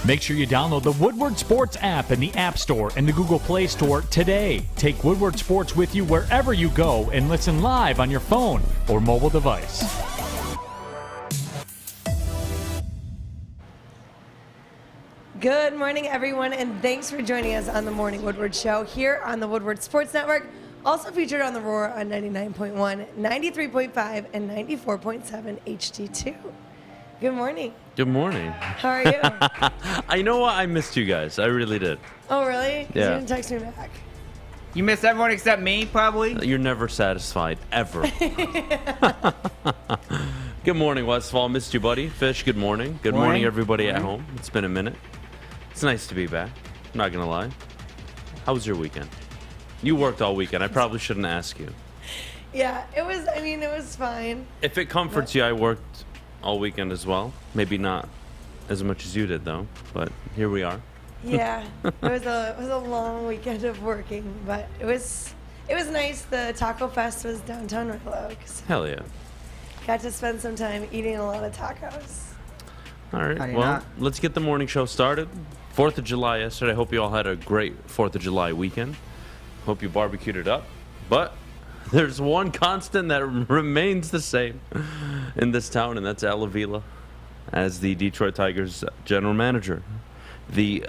Make sure you download the Woodward Sports app in the App Store and the Google Play Store today. Take Woodward Sports with you wherever you go and listen live on your phone or mobile device. Good morning, everyone, and thanks for joining us on the Morning Woodward Show here on the Woodward Sports Network, also featured on the Roar on 99.1, 93.5, and 94.7 HD2. Good morning. Good morning. How are you? I know what? I missed you guys. I really did. Oh, really? 'Cause Yeah. You didn't text me back. You missed everyone except me, probably. You're never satisfied, ever. Good morning, Westfall. Missed you, buddy. Fish, good morning. Good morning, everybody at home. It's been a minute. It's nice to be back. I'm not going to lie. How was your weekend? You worked all weekend. I probably shouldn't ask you. Yeah, it was fine. If it comforts you, I worked all weekend as well. Maybe not as much as you did, though. But here we are. Yeah, it was a long weekend of working, but it was nice. The Taco Fest was downtown Red Oaks. Hell yeah. Got to spend some time eating a lot of tacos. All right, How do you well, not? let's get the morning show started. 4th of July yesterday. Hope you all had a great 4th of July weekend. Hope you barbecued it up. But there's one constant that remains the same in this town, and that's Al Avila as the Detroit Tigers general manager. The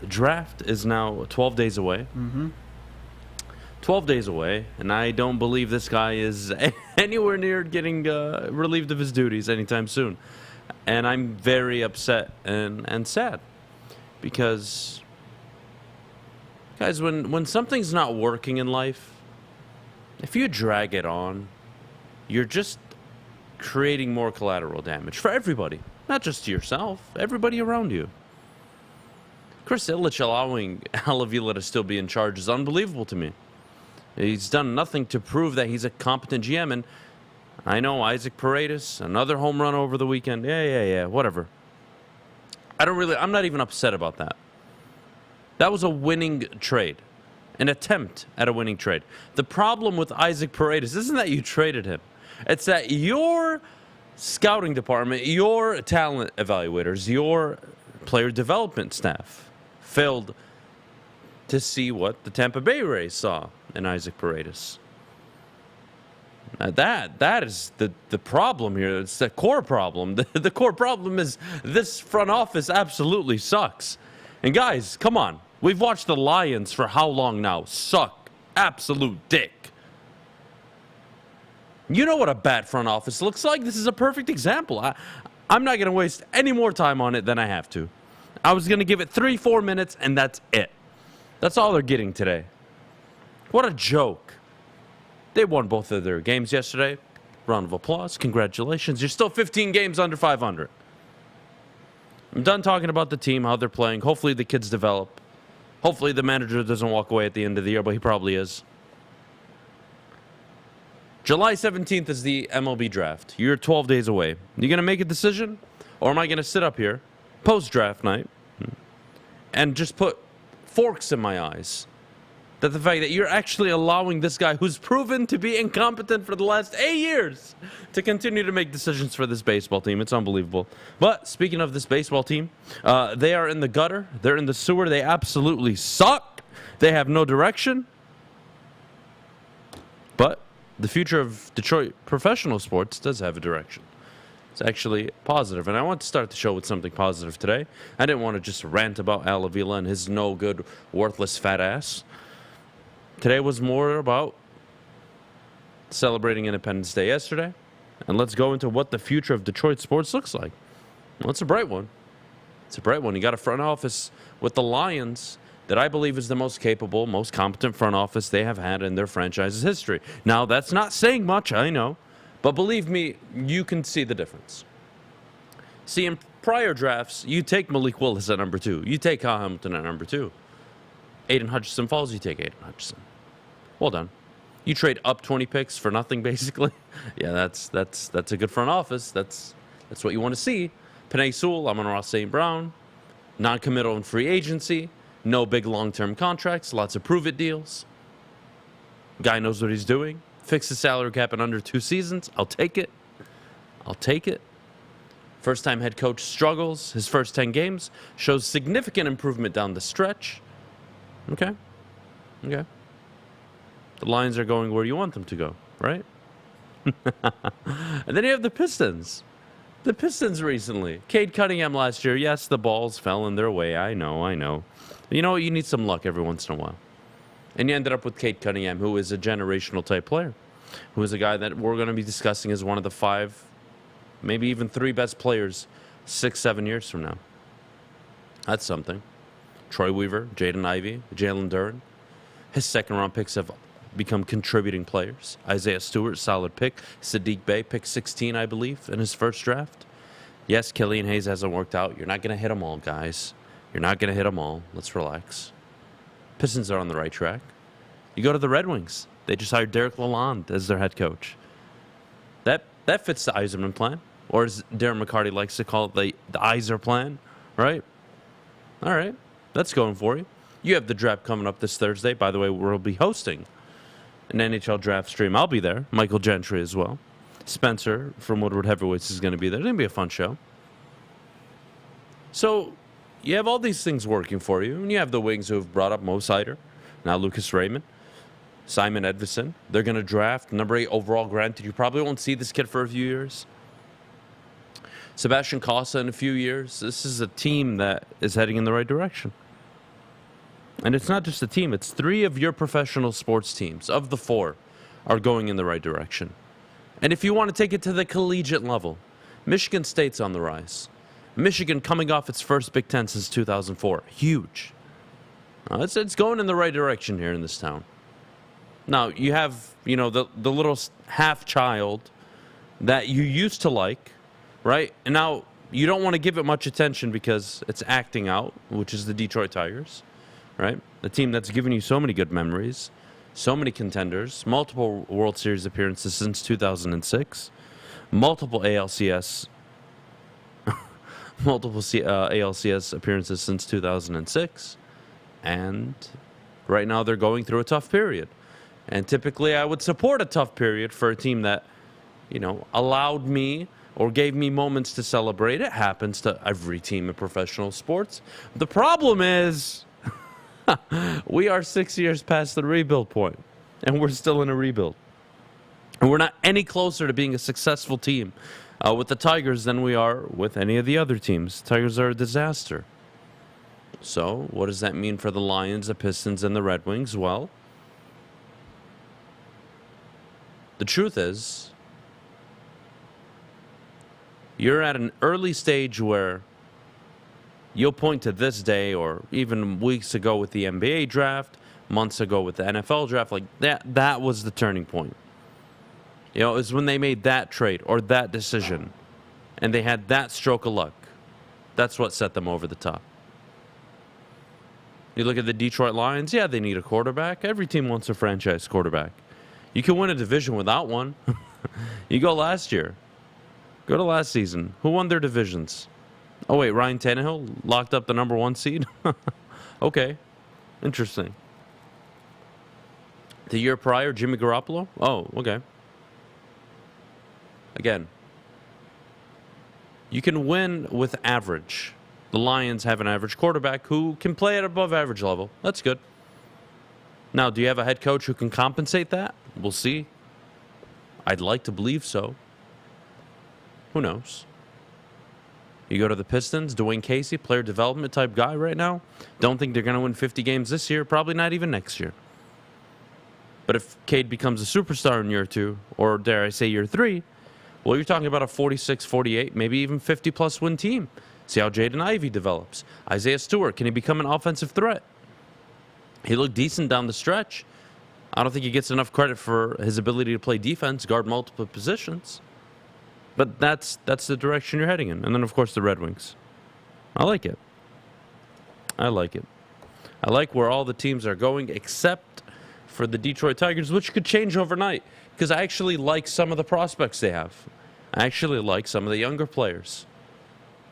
draft is now 12 days away. 12 days away, and I don't believe this guy is anywhere near getting relieved of his duties anytime soon. And I'm very upset and sad because, guys, when something's not working in life, if you drag it on, you're just creating more collateral damage for everybody, not just to yourself, everybody around you. Chris Ilitch allowing Al Avila to still be in charge is unbelievable to me. He's done nothing to prove that he's a competent GM, and I know Isaac Paredes, another home run over the weekend. Yeah, whatever. I'm not even upset about that. That was a winning trade, an attempt at a winning trade. The problem with Isaac Paredes isn't that you traded him. It's that your scouting department, your talent evaluators, your player development staff failed to see what the Tampa Bay Rays saw in Isaac Paredes. Now that is the problem here. It's the core problem. The core problem is this front office absolutely sucks. And guys, come on. We've watched the Lions for how long now? Suck. Absolute dick. You know what a bad front office looks like? This is a perfect example. I'm not going to waste any more time on it than I have to. I was going to give it 3-4 minutes, and that's it. That's all they're getting today. What a joke. They won both of their games yesterday. Round of applause. Congratulations. You're still 15 games under 500. I'm done talking about the team, how they're playing. Hopefully the kids develop. Hopefully the manager doesn't walk away at the end of the year, but he probably is. July 17th is the MLB draft. You're 12 days away. You going to make a decision? Or am I going to sit up here, post-draft night, and just put forks in my eyes? That the fact that you're actually allowing this guy who's proven to be incompetent for the last 8 years to continue to make decisions for this baseball team. It's unbelievable. But speaking of this baseball team, they are in the gutter. They're in the sewer. They absolutely suck. They have no direction. But the future of Detroit professional sports does have a direction. It's actually positive. And I want to start the show with something positive today. I didn't want to just rant about Al Avila and his no good, worthless fat ass. Today was more about celebrating Independence Day yesterday. And let's go into what the future of Detroit sports looks like. Well, it's a bright one. It's a bright one. You got a front office with the Lions that I believe is the most capable, most competent front office they have had in their franchise's history. Now, that's not saying much, I know. But believe me, you can see the difference. See, in prior drafts, you take Malik Willis at number 2. You take Kyle Hamilton at number 2. Aiden Hutchinson falls, you take Aiden Hutchinson. Well done. You trade up 20 picks for nothing, basically. Yeah, that's a good front office. That's what you want to see. Penei Sewell, Amon-Ra St. Brown, non-committal and free agency, no big long-term contracts, lots of prove-it deals. Guy knows what he's doing. Fix the salary cap in under 2 seasons. I'll take it. First-time head coach struggles. His first 10 games shows significant improvement down the stretch. Okay. The Lions are going where you want them to go, right? And then you have the Pistons. The Pistons recently. Cade Cunningham last year. Yes, the balls fell in their way. I know. You know what? You need some luck every once in a while. And you ended up with Cade Cunningham, who is a generational type player, who is a guy that we're going to be discussing as one of the 5, maybe even 3 best players 6-7 years from now. That's something. Troy Weaver, Jaden Ivey, Jalen Duren. His second-round picks have become contributing players. Isaiah Stewart, solid pick. Sadiq Bey, pick 16, I believe, in his first draft. Yes, Killian Hayes hasn't worked out. You're not going to hit them all, guys. You're not going to hit them all. Let's relax. Pistons are on the right track. You go to the Red Wings. They just hired Derek Lalonde as their head coach. That fits the Yzerman plan, or as Darren McCarty likes to call it, the Yzer plan, right? All right, that's going for you. You have the draft coming up this Thursday. By the way, we'll be hosting an NHL draft stream. I'll be there. Michael Gentry as well. Spencer from Woodward Heavyweights is going to be there. It's going to be a fun show. So you have all these things working for you, and you have the Wings who have brought up Mo Sider, now Lucas Raymond, Simon Edvison. They're going to draft number 8 overall. Granted, you probably won't see this kid for a few years. Sebastian Cossa in a few years. This is a team that is heading in the right direction. And it's not just a team. It's 3 of your professional sports teams, of the 4, are going in the right direction. And if you want to take it to the collegiate level, Michigan State's on the rise. Michigan coming off its first Big Ten since 2004. Huge. It's going in the right direction here in this town. Now, you have, the little half-child that you used to like, right? And now you don't want to give it much attention because it's acting out, which is the Detroit Tigers, right? The team that's given you so many good memories, so many contenders, multiple World Series appearances since 2006, multiple ALCS appearances since 2006, and right now they're going through a tough period. And typically I would support a tough period for a team that, allowed me or gave me moments to celebrate. It happens to every team in professional sports. The problem is we are 6 years past the rebuild point, and we're still in a rebuild. And we're not any closer to being a successful team with the Tigers than we are with any of the other teams. Tigers are a disaster. So what does that mean for the Lions, the Pistons, and the Red Wings? Well, the truth is, you're at an early stage where you'll point to this day or even weeks ago with the NBA draft, months ago with the NFL draft, like that was the turning point. It was when they made that trade or that decision and they had that stroke of luck. That's what set them over the top. You look at the Detroit Lions, yeah, they need a quarterback. Every team wants a franchise quarterback. You can win a division without one. You go last year. Go to last season. Who won their divisions? Oh, wait, Ryan Tannehill locked up the number 1 seed? Okay, interesting. The year prior, Jimmy Garoppolo? Oh, okay. Again, you can win with average. The Lions have an average quarterback who can play at above average level. That's good. Now, do you have a head coach who can compensate that? We'll see. I'd like to believe so. Who knows? You go to the Pistons, Dwayne Casey, player development type guy right now. Don't think they're going to win 50 games this year, probably not even next year. But if Cade becomes a superstar in year 2, or dare I say year 3, well, you're talking about a 46, 48, maybe even 50-plus win team. See how Jaden Ivey develops. Isaiah Stewart, can he become an offensive threat? He looked decent down the stretch. I don't think he gets enough credit for his ability to play defense, guard multiple positions. But that's the direction you're heading in. And then, of course, the Red Wings. I like it. I like it. I like where all the teams are going, except for the Detroit Tigers, which could change overnight. Because I actually like some of the prospects they have. I actually like some of the younger players.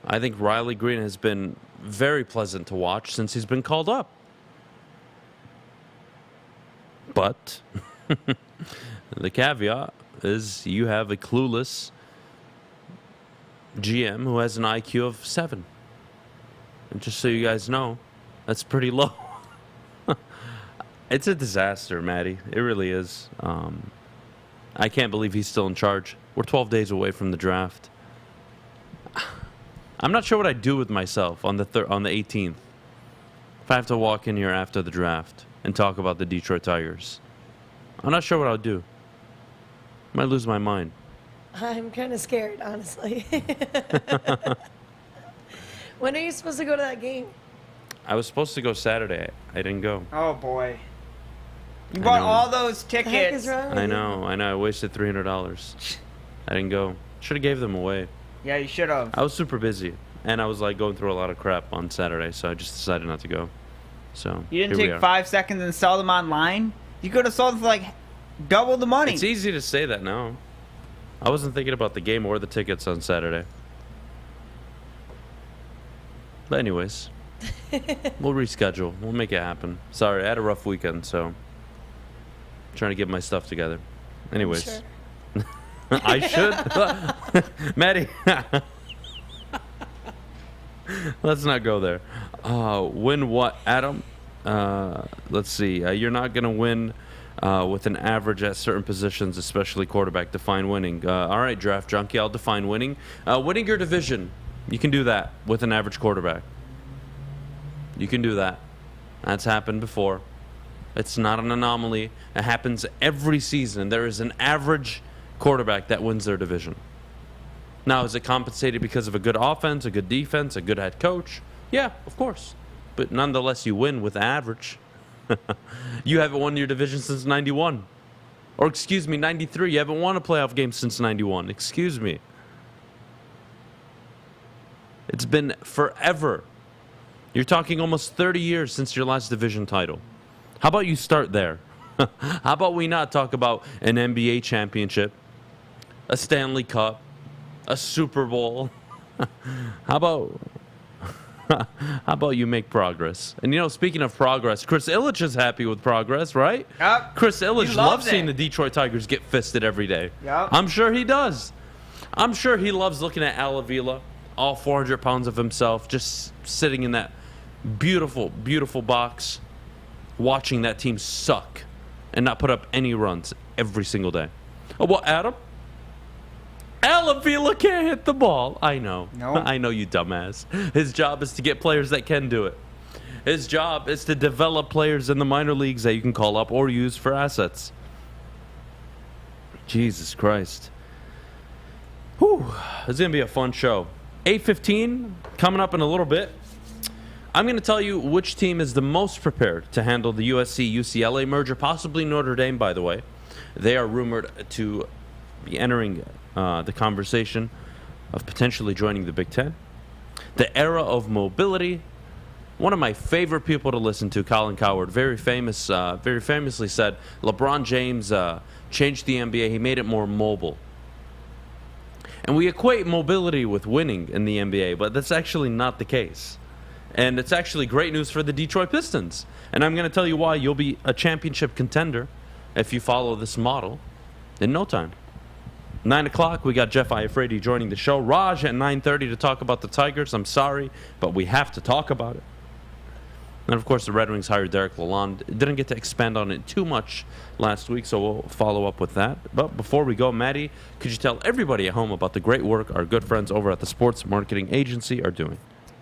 I think Riley Green has been very pleasant to watch since he's been called up. But the caveat is you have a clueless GM who has an IQ of 7. And just so you guys know, that's pretty low. It's a disaster, Maddie. It really is. I can't believe he's still in charge. We're 12 days away from the draft. I'm not sure what I'd do with myself on the 18th. If I have to walk in here after the draft and talk about the Detroit Tigers, I'm not sure what I'll do. I might lose my mind. I'm kind of scared, honestly. When are you supposed to go to that game? I was supposed to go Saturday. I didn't go. Oh, boy. You bought all those What the heck is tickets. wrong with I you? know. I wasted $300. I didn't go. Should have gave them away. Yeah, you should have. I was super busy, and I was like going through a lot of crap on Saturday, so I just decided not to go. So You didn't here we take are. 5 seconds and sell them online? You could have sold them for like double the money. It's easy to say that now. I wasn't thinking about the game or the tickets on Saturday. But anyways, we'll reschedule. We'll make it happen. Sorry, I had a rough weekend, so I'm trying to get my stuff together. Anyways, Sure. I should. Maddie. Let's not go there. Win what, Adam? Let's see. You're not going to win with an average at certain positions, especially quarterback. Define winning. All right, Draft Junkie, I'll define winning. Winning your division. You can do that with an average quarterback. You can do that. That's happened before. It's not an anomaly. It happens every season. There is an average quarterback that wins their division. Now, is it compensated because of a good offense, a good defense, a good head coach? Yeah, of course. But nonetheless, you win with average. You haven't won your division since 91. Or excuse me, 93. You haven't won a playoff game since 91. Excuse me. It's been forever. You're talking almost 30 years since your last division title. How about you start there? How about we not talk about an NBA championship, a Stanley Cup, a Super Bowl? How about you make progress? And you know, speaking of progress, Chris Ilitch is happy with progress, right? Yep. Chris Ilitch He loves loves seeing it. the Detroit Tigers get fisted every day. Yep. I'm sure he does. I'm sure he loves looking at Al Avila, all 400 pounds of himself, just sitting in that beautiful, beautiful box, watching that team suck and not put up any runs every single day. Oh, well, Adam? Al Avila can't hit the ball. I know. No. I know, you dumbass. His job is to get players that can do it. His job is to develop players in the minor leagues that you can call up or use for assets. Jesus Christ. Whew. It's going to be a fun show. 8:15 coming up in a little bit. I'm going to tell you which team is the most prepared to handle the USC UCLA merger, possibly Notre Dame, by the way. They are rumored to be entering the conversation of potentially joining the Big Ten. The era of mobility. One of my favorite people to listen to, Colin Cowherd, very famously said, LeBron James changed the NBA. He made it more mobile. And we equate mobility with winning in the NBA, but that's actually not the case. And it's actually great news for the Detroit Pistons. And I'm going to tell you why you'll be a championship contender if you follow this model in no time. 9 o'clock, we got Jeff Iafrate joining the show. Raj at 9:30 to talk about the Tigers. I'm sorry, but we have to talk about it. And, of course, the Red Wings hired Derek Lalonde. Didn't get to expand on it too much last week, so we'll follow up with that. But before we go, Maddie, could you tell everybody at home about the great work our good friends over at the Sports Marketing Agency are doing?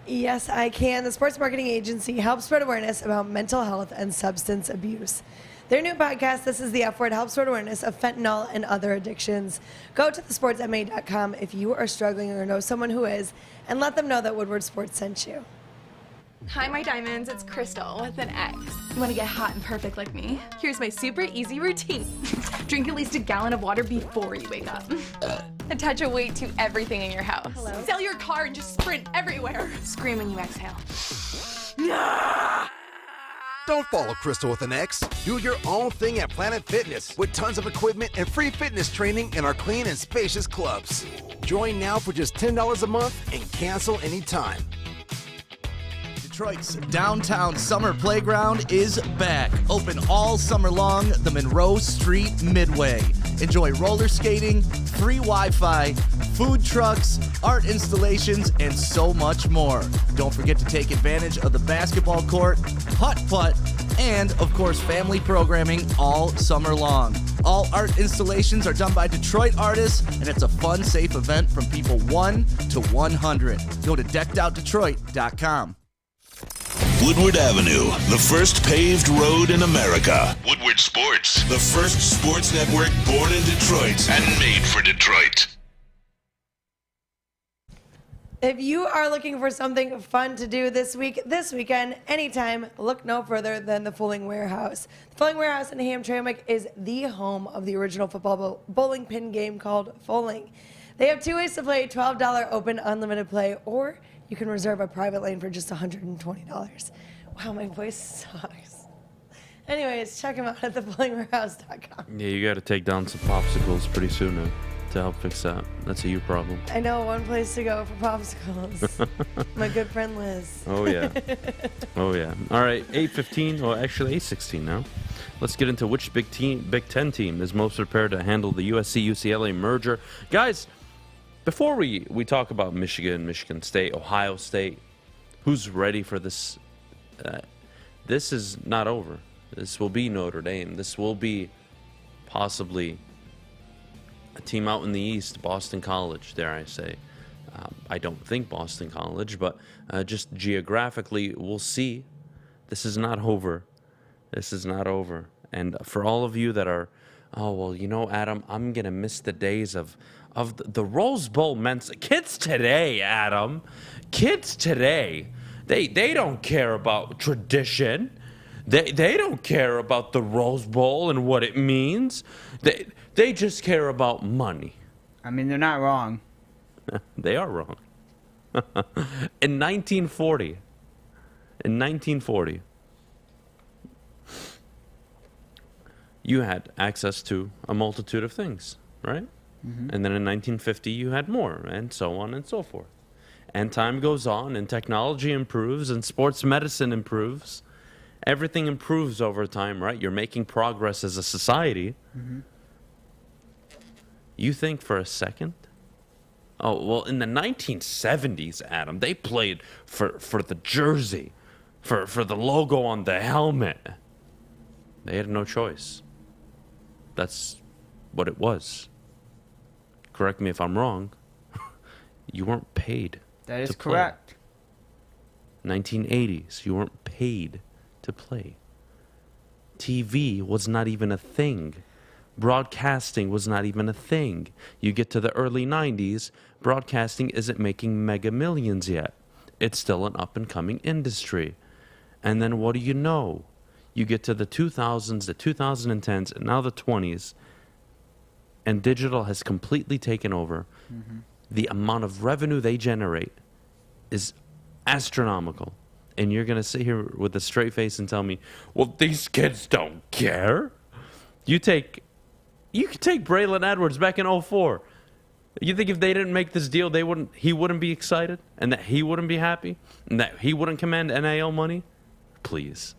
Yes, I can. The Sports Marketing Agency helps spread awareness about mental health and substance abuse. Their new podcast, This is the F Word, helps spread awareness of fentanyl and other addictions. Go to thesportsma.com if you are struggling or know someone who is, and let them know that Woodward Sports sent you. Hi, my diamonds. It's Crystal with an X. You want to get hot and perfect like me? Here's my super easy routine. Drink at least a gallon of water before you wake up. Attach a weight to everything in your house. Hello? Sell your car and just sprint everywhere. Scream when you exhale. Don't follow Crystal with an X. Do your own thing at Planet Fitness with tons of equipment and free fitness training in our clean and spacious clubs. Join now for just $10 a month and cancel anytime. Detroit's downtown summer playground is back. Open all summer long, the Monroe Street Midway. Enjoy roller skating, free Wi-Fi, food trucks, art installations, and so much more. Don't forget to take advantage of the basketball court, putt-putt, and, of course, family programming all summer long. All art installations are done by Detroit artists, and it's a fun, safe event from people 1 to 100. Go to deckedoutdetroit.com. Woodward Avenue, the first paved road in America. Woodward Sports, the first sports network born in Detroit and made for Detroit. If you are looking for something fun to do this weekend, anytime, look no further than the Fulling Warehouse. The Fulling Warehouse in Hamtramck is the home of the original football bowling pin game called Fulling. They have 2 ways to play: $12 open unlimited play, or you can reserve a private lane for just $120. Wow, my voice sucks. Anyways, check them out at thefulingwarehouse.com. Yeah, you got to take down some popsicles pretty soon to help fix that. That's a you problem. I know one place to go for popsicles. My good friend Liz. Oh, yeah. Oh, yeah. All right, 8:15, or actually 8:16 now. Let's get into which Big Ten team is most prepared to handle the USC UCLA merger. Guys, before we talk about Michigan, Michigan State, Ohio State, who's ready for this? This is not over. This will be Notre Dame. This will be possibly a team out in the East, Boston College, dare I say. I don't think Boston College, but just geographically, we'll see. This is not over. This is not over. And for all of you that are, oh, well, you know, Adam, I'm going to miss the days of the Rose Bowl men's. Kids today, Adam. Kids today, they don't care about tradition. They don't care about the Rose Bowl and what it means. They just care about money. I mean, they're not wrong. They are wrong. In 1940, you had access to a multitude of things, right? Mm-hmm. And then in 1950, you had more, and so on and so forth. And time goes on, and technology improves, and sports medicine improves. Everything improves over time, right? You're making progress as a society. Mm-hmm. You think for a second? Oh, well, in the 1970s, Adam, they played for the jersey, for the logo on the helmet. They had no choice. That's what it was. Correct me if I'm wrong. You weren't paid. That is correct. 1980s, you weren't paid to play. TV was not even a thing. Broadcasting was not even a thing. You get to the early 90s, broadcasting isn't making mega millions yet. It's still an up-and-coming industry. And then what do you know? You get to the 2000s, the 2010s, and now the 20s, and digital has completely taken over. Mm-hmm. The amount of revenue they generate is astronomical. And you're going to sit here with a straight face and tell me, well, these kids don't care. You could take Braylon Edwards back in 2004. You think if they didn't make this deal, he wouldn't be excited, and that he wouldn't be happy, and that he wouldn't command NIL money? Please.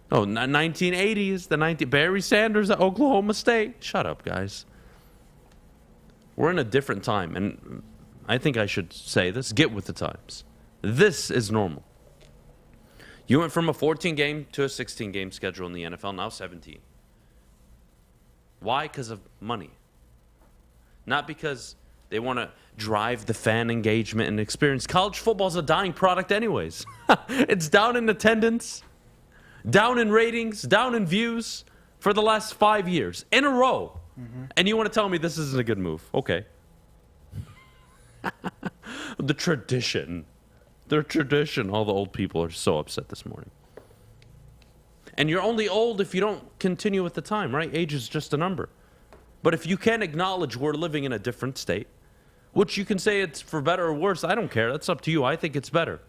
Oh, 1980s, Barry Sanders at Oklahoma State. Shut up, guys. We're in a different time, and I think I should say this. Get with the times. This is normal. You went from a 14-game to a 16-game schedule in the NFL, now 17. Why? Because of money. Not because they want to drive the fan engagement and experience. College football is a dying product anyways. It's down in attendance, down in ratings, down in views for the last 5 years in a row. Mm-hmm. And you want to tell me this isn't a good move. Okay. The tradition. Their tradition. All the old people are so upset this morning. And you're only old if you don't continue with the time, right? Age is just a number. But if you can acknowledge we're living in a different state, which you can say it's for better or worse, I don't care. That's up to you. I think it's better.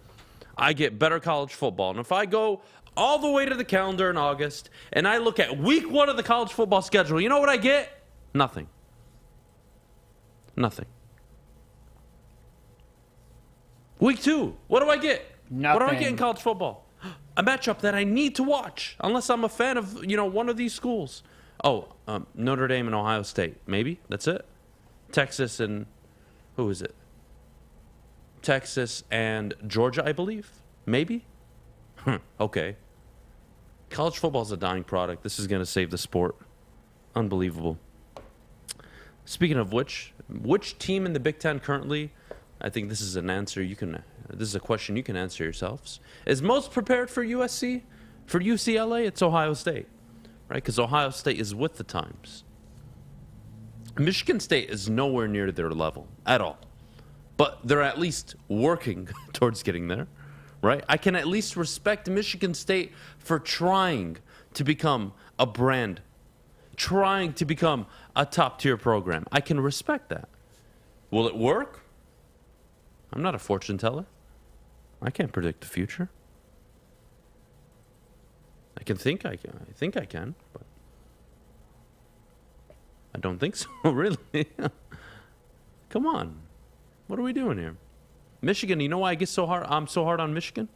I get better college football. And if I go all the way to the calendar in August and I look at week 1 of the college football schedule, you know what I get? Nothing. Nothing. Week 2, what do I get? Nothing. What do I get in college football? A matchup that I need to watch, unless I'm a fan of, one of these schools. Oh, Notre Dame and Ohio State, maybe. That's it. Texas and Who is it? Texas and Georgia, I believe. Maybe? Okay. College football is a dying product. This is going to save the sport. Unbelievable. Speaking of which team in the Big Ten currently, I think this is an answer this is a question you can answer yourselves, is most prepared for USC? For UCLA, it's Ohio State, right? Because Ohio State is with the times. Michigan State is nowhere near their level at all. But they're at least working towards getting there, right? I can at least respect Michigan State for trying to become a brand, trying to become a top-tier program. I can respect that. Will it work? I'm not a fortune teller. I can't predict the future. I think I can, but I don't think so, really. Come on. What are we doing here? Michigan, you know why I get so hard? I'm so hard on Michigan?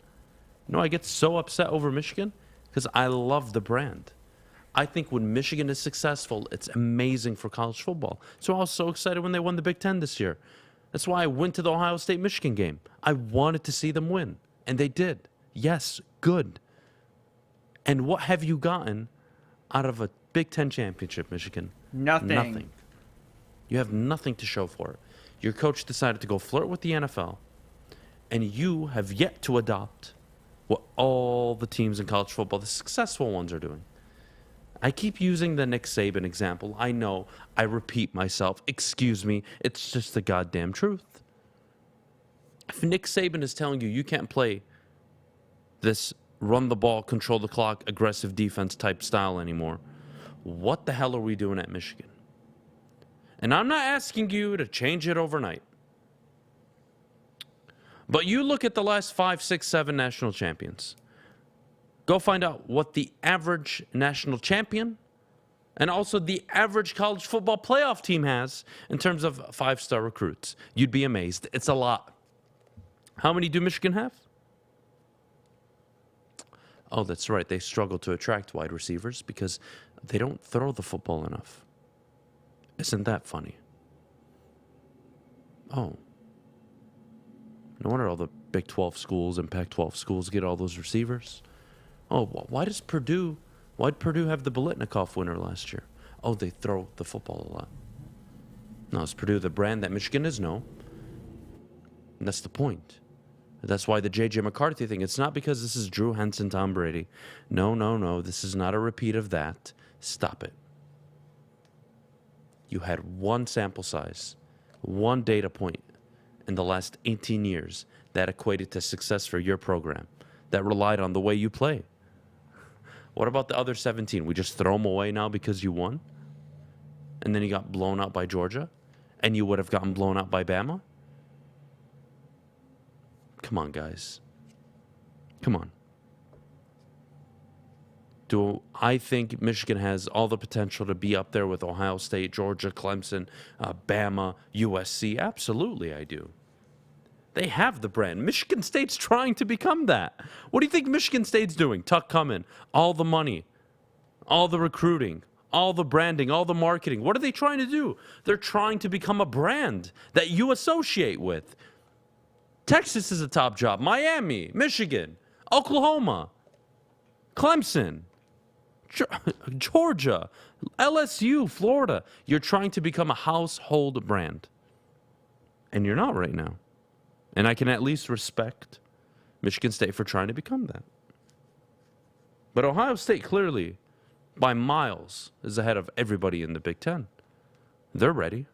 You know I get so upset over Michigan? Because I love the brand. I think when Michigan is successful, it's amazing for college football. So I was so excited when they won the Big Ten this year. That's why I went to the Ohio State-Michigan game. I wanted to see them win, and they did. Yes, good. And what have you gotten out of a Big Ten championship, Michigan? Nothing. You have nothing to show for it. Your coach decided to go flirt with the NFL, and you have yet to adopt what all the teams in college football, the successful ones, are doing. I keep using the Nick Saban example. I know, I repeat myself. Excuse me, it's just the goddamn truth. If Nick Saban is telling you you can't play this run the ball, control the clock, aggressive defense type style anymore, what the hell are we doing at Michigan? And I'm not asking you to change it overnight. But you look at the last 5, 6, 7 national champions. Go find out what the average national champion and also the average college football playoff team has in terms of 5-star recruits. You'd be amazed. It's a lot. How many do Michigan have? Oh, that's right. They struggle to attract wide receivers because they don't throw the football enough. Isn't that funny? Oh. No wonder all the Big 12 schools and Pac-12 schools get all those receivers. Oh, why'd Purdue have the Biletnikoff winner last year? Oh, they throw the football a lot. No, is Purdue the brand that Michigan is? No. And that's the point. That's why the J.J. McCarthy thing, it's not because this is Drew Henson, Tom Brady. No. This is not a repeat of that. Stop it. You had one sample size, one data point in the last 18 years that equated to success for your program, that relied on the way you play. What about the other 17? We just throw them away now because you won? And then you got blown out by Georgia? And you would have gotten blown out by Bama? Come on, guys. Come on. Do I think Michigan has all the potential to be up there with Ohio State, Georgia, Clemson, Bama, USC? Absolutely, I do. They have the brand. Michigan State's trying to become that. What do you think Michigan State's doing? Tuck coming, all the money, all the recruiting, all the branding, all the marketing. What are they trying to do? They're trying to become a brand that you associate with. Texas is a top job. Miami, Michigan, Oklahoma, Clemson, Georgia, LSU, Florida. You're trying to become a household brand. And you're not right now. And I can at least respect Michigan State for trying to become that. But Ohio State clearly, by miles, is ahead of everybody in the Big Ten. They're ready.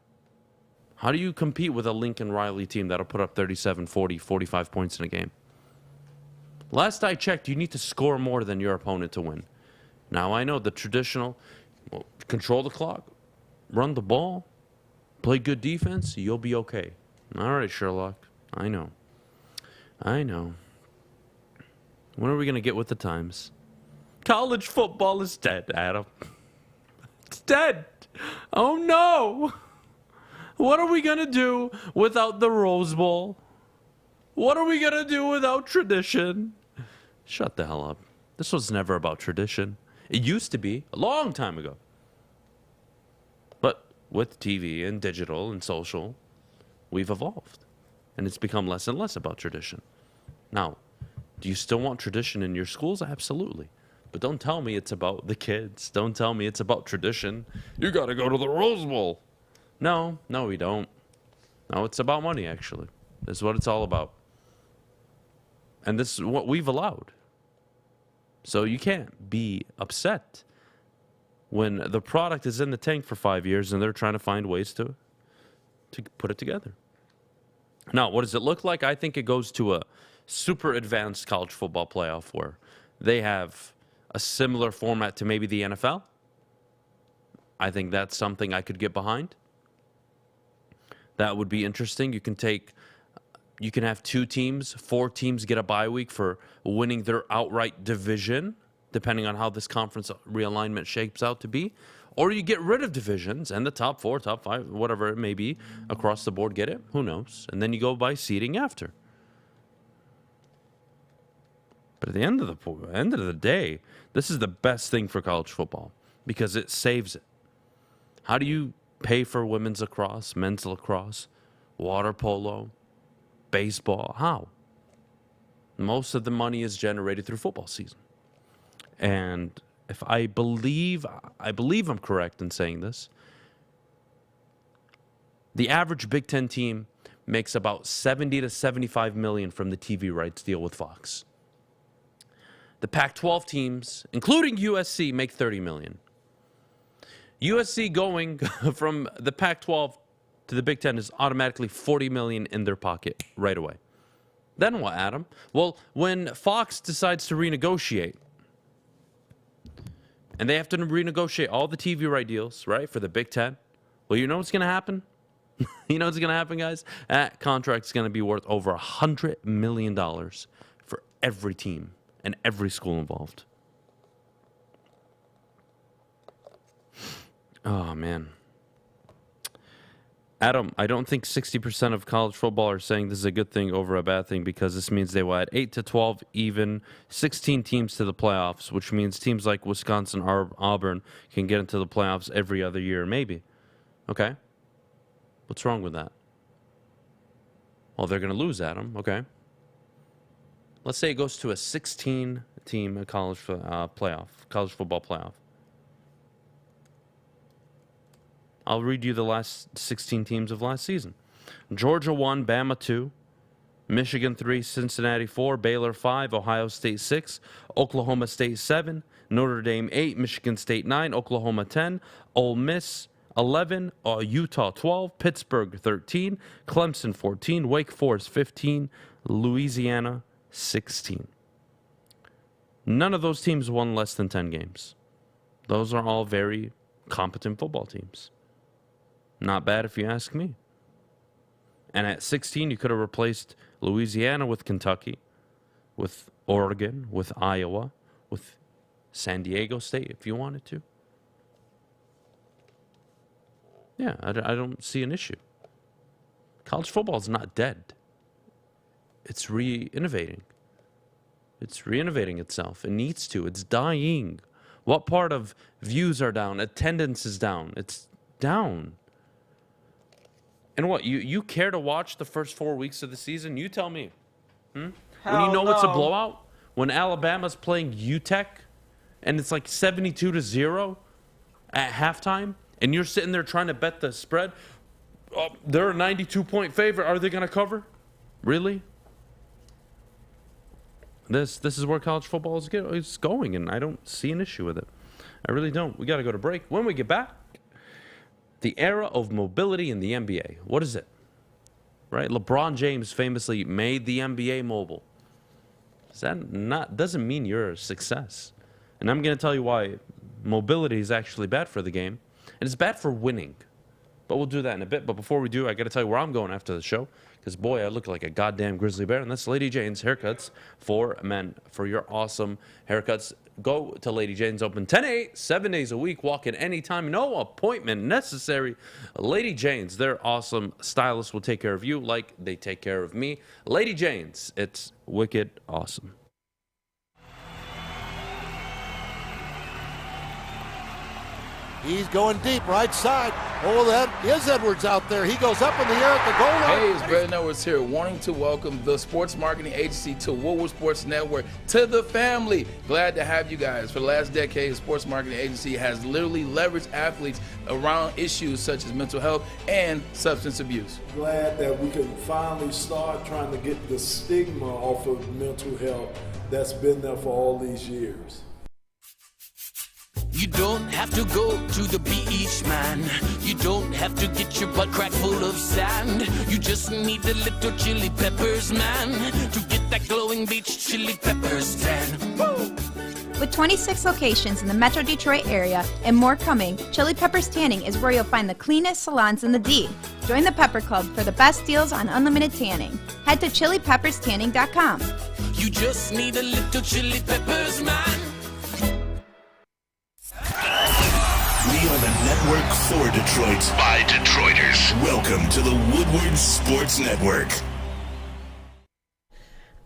How do you compete with a Lincoln Riley team that'll put up 37, 40, 45 points in a game? Last I checked, you need to score more than your opponent to win. Now, I know the traditional, control the clock, run the ball, play good defense, you'll be okay. All right, Sherlock. I know. When are we going to get with the times? College football is dead, Adam. It's dead. Oh, no. What are we going to do without the Rose Bowl? What are we going to do without tradition? Shut the hell up. This was never about tradition. It used to be a long time ago. But with TV and digital and social, we've evolved. And it's become less and less about tradition. Now, do you still want tradition in your schools? Absolutely. But don't tell me it's about the kids. Don't tell me it's about tradition. You got to go to the Rose Bowl. No, we don't. No, it's about money, actually. This is what it's all about. And this is what we've allowed. So you can't be upset when the product is in the tank for 5 years and they're trying to find ways to put it together. Now, what does it look like? I think it goes to a super advanced college football playoff where they have a similar format to maybe the NFL. I think that's something I could get behind. That would be interesting. You can have 2 teams, 4 teams get a bye week for winning their outright division, depending on how this conference realignment shapes out to be. Or you get rid of divisions and the top 4, top 5, whatever it may be, across the board get it. Who knows? And then you go by seeding after. But at the end of the day, this is the best thing for college football because it saves it. How do you pay for women's lacrosse, men's lacrosse, water polo, baseball? How? Most of the money is generated through football season. And if I believe I'm correct in saying this, the average Big Ten team makes about 70 to 75 million from the TV rights deal with Fox. The Pac-12 teams, including USC, make 30 million. USC going from the Pac-12 to the Big Ten is automatically 40 million in their pocket right away. Then what, Adam? Well, when Fox decides to renegotiate, and they have to renegotiate all the TV right deals, right, for the Big Ten, well, you know what's going to happen? You know what's going to happen, guys? That contract's going to be worth over $100 million for every team and every school involved. Oh, man. Adam, I don't think 60% of college football are saying this is a good thing over a bad thing because this means they will add 8 to 12, even 16 teams to the playoffs, which means teams like Wisconsin or Auburn can get into the playoffs every other year, maybe. Okay. What's wrong with that? Well, they're going to lose, Adam. Okay. Let's say it goes to a 16-team college football playoff. I'll read you the last 16 teams of last season. Georgia 1, Bama 2, Michigan 3, Cincinnati 4, Baylor 5, Ohio State 6, Oklahoma State 7, Notre Dame 8, Michigan State 9, Oklahoma 10, Ole Miss 11, Utah 12, Pittsburgh 13, Clemson 14, Wake Forest 15, Louisiana 16. None of those teams won less than 10 games. Those are all very competent football teams. Not bad if you ask me. And at 16, you could have replaced Louisiana with Kentucky, with Oregon, with Iowa, with San Diego State if you wanted to. Yeah, I don't see an issue. College football is not dead. It's re-innovating. It's re-innovating itself. It needs to. It's dying. What part of views are down? Attendance is down. It's down. And what, you care to watch the first 4 weeks of the season? You tell me. When you know it's a blowout? When Alabama's playing UTEP and it's like 72-0 at halftime and you're sitting there trying to bet the spread? Oh, they're a 92-point favorite. Are they going to cover? Really? This is where college football is going, and I don't see an issue with it. I really don't. We got to go to break. When we get back, the era of mobility in the NBA. What is it? Right? LeBron James famously made the NBA mobile. Doesn't mean you're a success. And I'm going to tell you why mobility is actually bad for the game. And it's bad for winning. But we'll do that in a bit. But before we do, I got to tell you where I'm going after the show. Because, boy, I look like a goddamn grizzly bear. And that's Lady Jane's Haircuts for Men. For your awesome haircuts, go to Lady Jane's, open 10 to 8, 7 days a week. Walk in anytime. No appointment necessary. Lady Jane's, their awesome stylists will take care of you like they take care of me. Lady Jane's, it's wicked awesome. He's going deep, right side. Oh, that is Edwards out there. He goes up in the air at the goal line. Hey, it's Brandon Edwards here, wanting to welcome the sports marketing agency to Woodward Sports Network, to the family. Glad to have you guys. For the last decade, the sports marketing agency has literally leveraged athletes around issues such as mental health and substance abuse. Glad that we can finally start trying to get the stigma off of mental health that's been there for all these years. You don't have to go to the beach, man. You don't have to get your butt crack full of sand. You just need a little chili peppers, man, to get that glowing beach chili peppers tan. Woo! With 26 locations in the Metro Detroit area and more coming, Chili Peppers Tanning is where you'll find the cleanest salons in the D. Join the Pepper Club for the best deals on unlimited tanning. Head to chilipepperstanning.com. You just need a little chili peppers, man. We are the network for Detroit by Detroiters. Welcome to the Woodward Sports Network.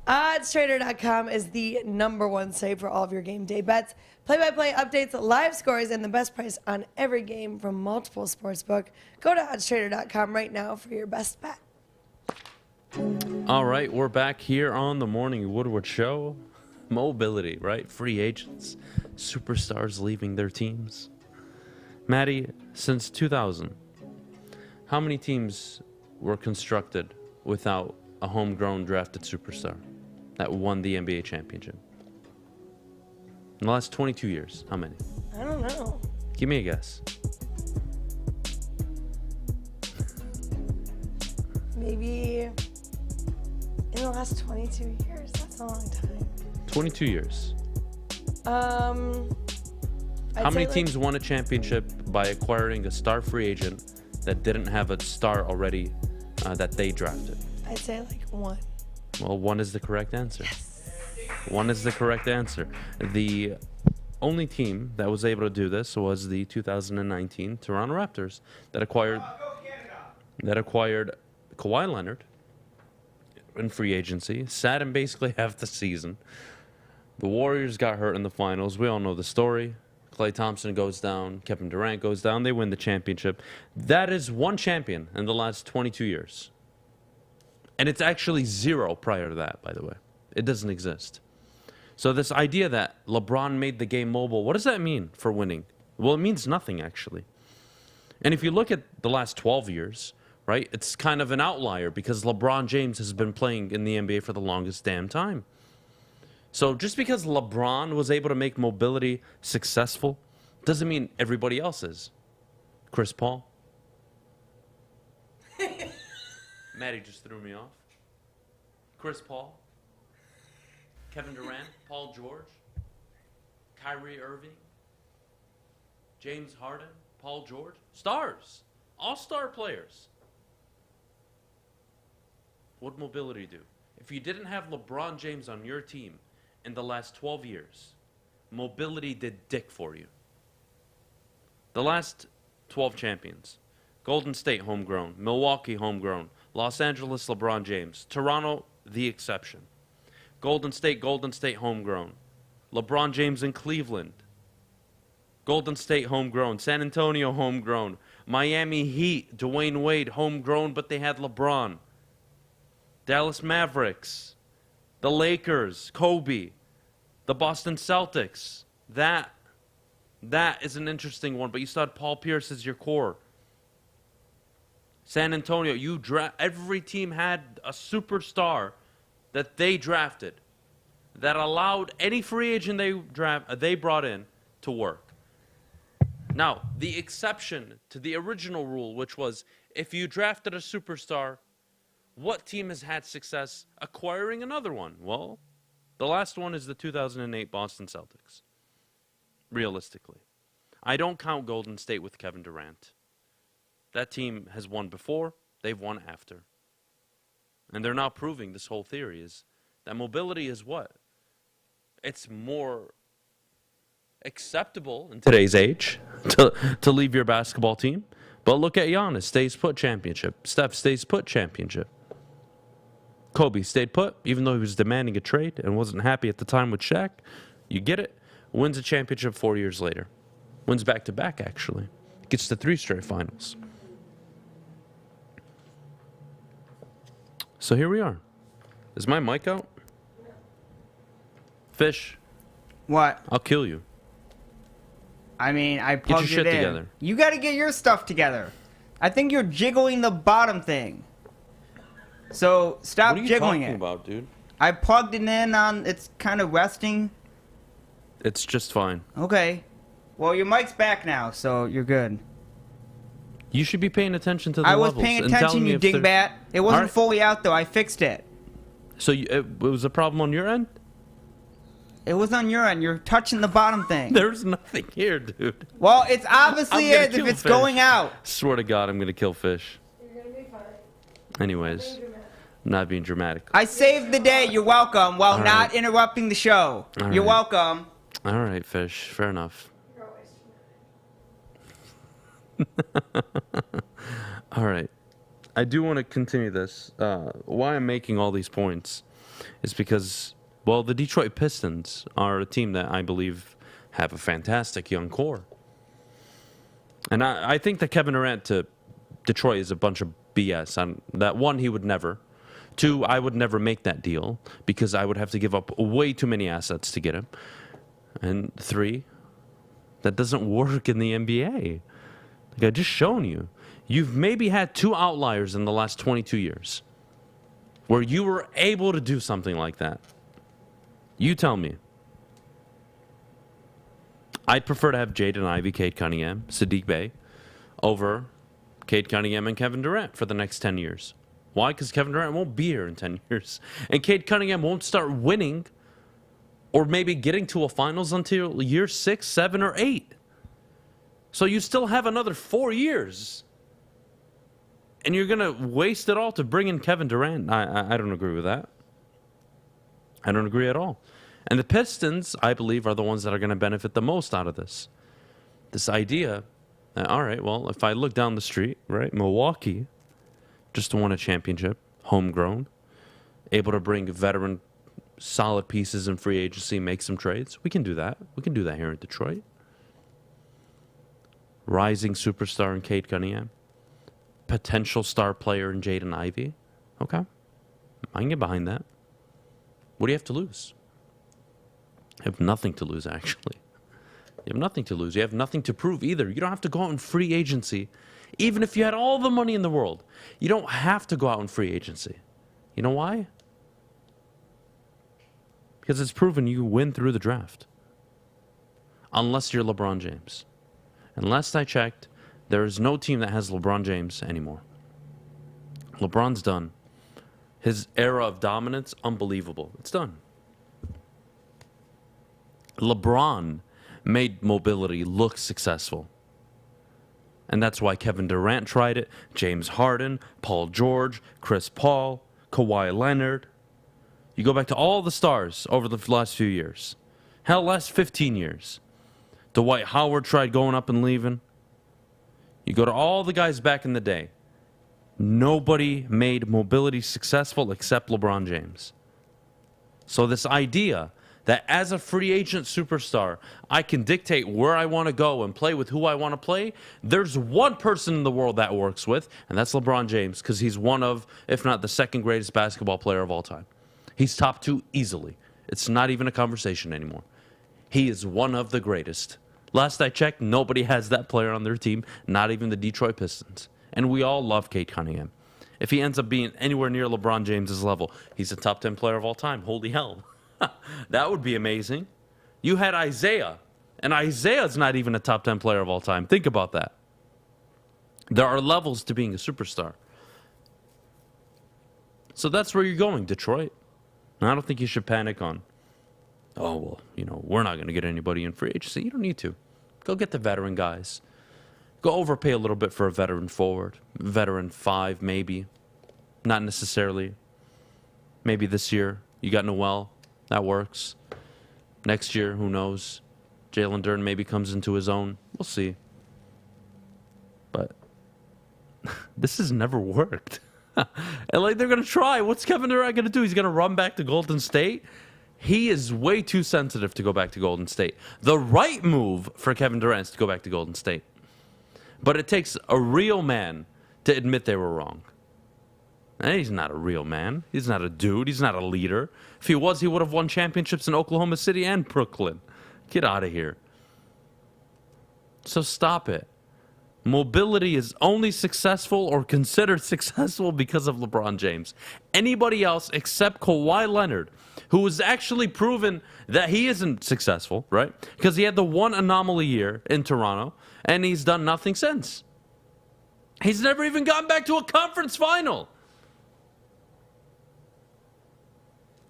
OddsTrader.com is the #1 site for all of your game day bets, play-by-play updates, live scores, and the best price on every game from multiple sportsbook. Go to OddsTrader.com right now for your best bet. All right, we're back here on the Morning Woodward Show. Mobility, right? Free agents, superstars leaving their teams. Maddie, since 2000, how many teams were constructed without a homegrown drafted superstar that won the NBA championship? In the last 22 years, how many? I don't know. Give me a guess. Maybe in the last 22 years. That's a long time. 22 years. I'd How many say, teams won a championship by acquiring a star free agent that didn't have a star already that they drafted? I'd say like one. Well, one is the correct answer. Yes. One is the correct answer. The only team that was able to do this was the 2019 Toronto Raptors that acquired Kawhi Leonard in free agency, sat in basically half the season. The Warriors got hurt in the finals. We all know the story. Klay Thompson goes down. Kevin Durant goes down. They win the championship. That is one champion in the last 22 years. And it's actually zero prior to that, by the way. It doesn't exist. So this idea that LeBron made the game mobile, what does that mean for winning? Well, it means nothing, actually. And if you look at the last 12 years, right, it's kind of an outlier because LeBron James has been playing in the NBA for the longest damn time. So just because LeBron was able to make mobility successful doesn't mean everybody else is. Chris Paul. Maddie just threw me off. Chris Paul. Kevin Durant. Paul George. Kyrie Irving. James Harden. Paul George. Stars. All-star players. What would mobility do? If you didn't have LeBron James on your team in the last 12 years, mobility did dick for you. The last 12 champions: Golden State homegrown, Milwaukee homegrown, Los Angeles LeBron James, Toronto the exception. Golden State homegrown, LeBron James in Cleveland. Golden State homegrown, San Antonio homegrown, Miami Heat, Dwayne Wade homegrown, but they had LeBron. Dallas Mavericks, the Lakers, Kobe, the Boston Celtics. That is an interesting one, but you still had Paul Pierce as your core. San Antonio, every team had a superstar that they drafted that allowed any free agent they brought in to work. Now, the exception to the original rule, which was if you drafted a superstar, what team has had success acquiring another one? Well, the last one is the 2008 Boston Celtics, realistically. I don't count Golden State with Kevin Durant. That team has won before, they've won after. And they're now proving this whole theory is that mobility is what? It's more acceptable in today's age to leave your basketball team. But look at Giannis, stays put, championship. Steph stays put, championship. Kobe stayed put, even though he was demanding a trade and wasn't happy at the time with Shaq. You get it? Wins a championship 4 years later. Wins back-to-back, actually. Gets to 3 straight finals. So here we are. Is my mic out? Fish. What? I'll kill you. I mean, I Get your plugged shit it in. together. You got to get your stuff together. I think you're jiggling the bottom thing. So stop What are you jiggling talking it. about, dude? I plugged it in on. It's kind of resting. It's just fine. Okay. Well, your mic's back now, so you're good. You should be paying attention to the I was levels paying and telling attention, me you if they're- dingbat. It wasn't Alright. fully out though. I fixed it. So it was a problem on your end? It was on your end. You're touching the bottom thing. There's nothing here, dude. Well, it's obviously I'm gonna is if kill it's Fish. going out. Swear to God, I'm gonna kill Fish. You're gonna be fine. Anyways, I'm not being dramatic. I saved the day. You're welcome. While All right. not interrupting the show. All You're right. welcome. All right, Fish. Fair enough. All right. I do want to continue this. Why I'm making all these points is because, well, the Detroit Pistons are a team that I believe have a fantastic young core. And I think that Kevin Durant to Detroit is a bunch of BS. That one, he would never. 2, I would never make that deal because I would have to give up way too many assets to get him. And 3, that doesn't work in the NBA. Like I just shown you. You've maybe had 2 outliers in the last 22 years where you were able to do something like that. You tell me. I'd prefer to have Jaden Ivey, Cade Cunningham, Sadiq Bey over Cade Cunningham and Kevin Durant for the next 10 years. Why? Because Kevin Durant won't be here in 10 years. And Cade Cunningham won't start winning or maybe getting to a finals until year 6, 7, or 8. So you still have another 4 years. And you're going to waste it all to bring in Kevin Durant. I don't agree with that. I don't agree at all. And the Pistons, I believe, are the ones that are going to benefit the most out of this. This idea that, all right, well, if I look down the street, right, Milwaukee just won a championship, homegrown, able to bring veteran solid pieces in free agency, make some trades. We can do that. We can do that here in Detroit. Rising superstar in Cade Cunningham. Potential star player in Jaden Ivey. Okay. I can get behind that. What do you have to lose? You have nothing to lose, actually. You have nothing to lose. You have nothing to prove either. You don't have to go out in free agency. Even if you had all the money in the world, you don't have to go out in free agency. You know why? Because it's proven you win through the draft. Unless you're LeBron James. And last I checked, there is no team that has LeBron James anymore. LeBron's done. His era of dominance, unbelievable. It's done. LeBron made mobility look successful. And that's why Kevin Durant tried it, James Harden, Paul George, Chris Paul, Kawhi Leonard. You go back to all the stars over the last few years. Hell, last 15 years. Dwight Howard tried going up and leaving. You go to all the guys back in the day. Nobody made mobility successful except LeBron James. So this idea that as a free agent superstar, I can dictate where I want to go and play with who I want to play, there's one person in the world that works with, and that's LeBron James, because he's one of, if not the second greatest basketball player of all time. He's top 2 easily. It's not even a conversation anymore. He is one of the greatest. Last I checked, nobody has that player on their team, not even the Detroit Pistons. And we all love Cade Cunningham. If he ends up being anywhere near LeBron James's level, he's a top 10 player of all time. Holy hell. That would be amazing. You had Isaiah, and Isaiah's not even a top 10 player of all time. Think about that. There are levels to being a superstar. So that's where you're going, Detroit. And I don't think you should panic on, oh, well, you know, we're not going to get anybody in free agency. You don't need to. Go get the veteran guys. Go overpay a little bit for a veteran forward. Veteran 5, maybe. Not necessarily. Maybe this year. You got Noel. That works. Next year, who knows? Jalen Duren maybe comes into his own. We'll see. But this has never worked. And like they're going to try. What's Kevin Durant going to do? He's going to run back to Golden State? He is way too sensitive to go back to Golden State. The right move for Kevin Durant is to go back to Golden State. But it takes a real man to admit they were wrong. And he's not a real man. He's not a dude. He's not a leader. If he was, he would have won championships in Oklahoma City and Brooklyn. Get out of here. So stop it. Mobility is only successful or considered successful because of LeBron James. Anybody else except Kawhi Leonard, who has actually proven that he isn't successful, right? Because he had the one anomaly year in Toronto, and he's done nothing since. He's never even gotten back to a conference final.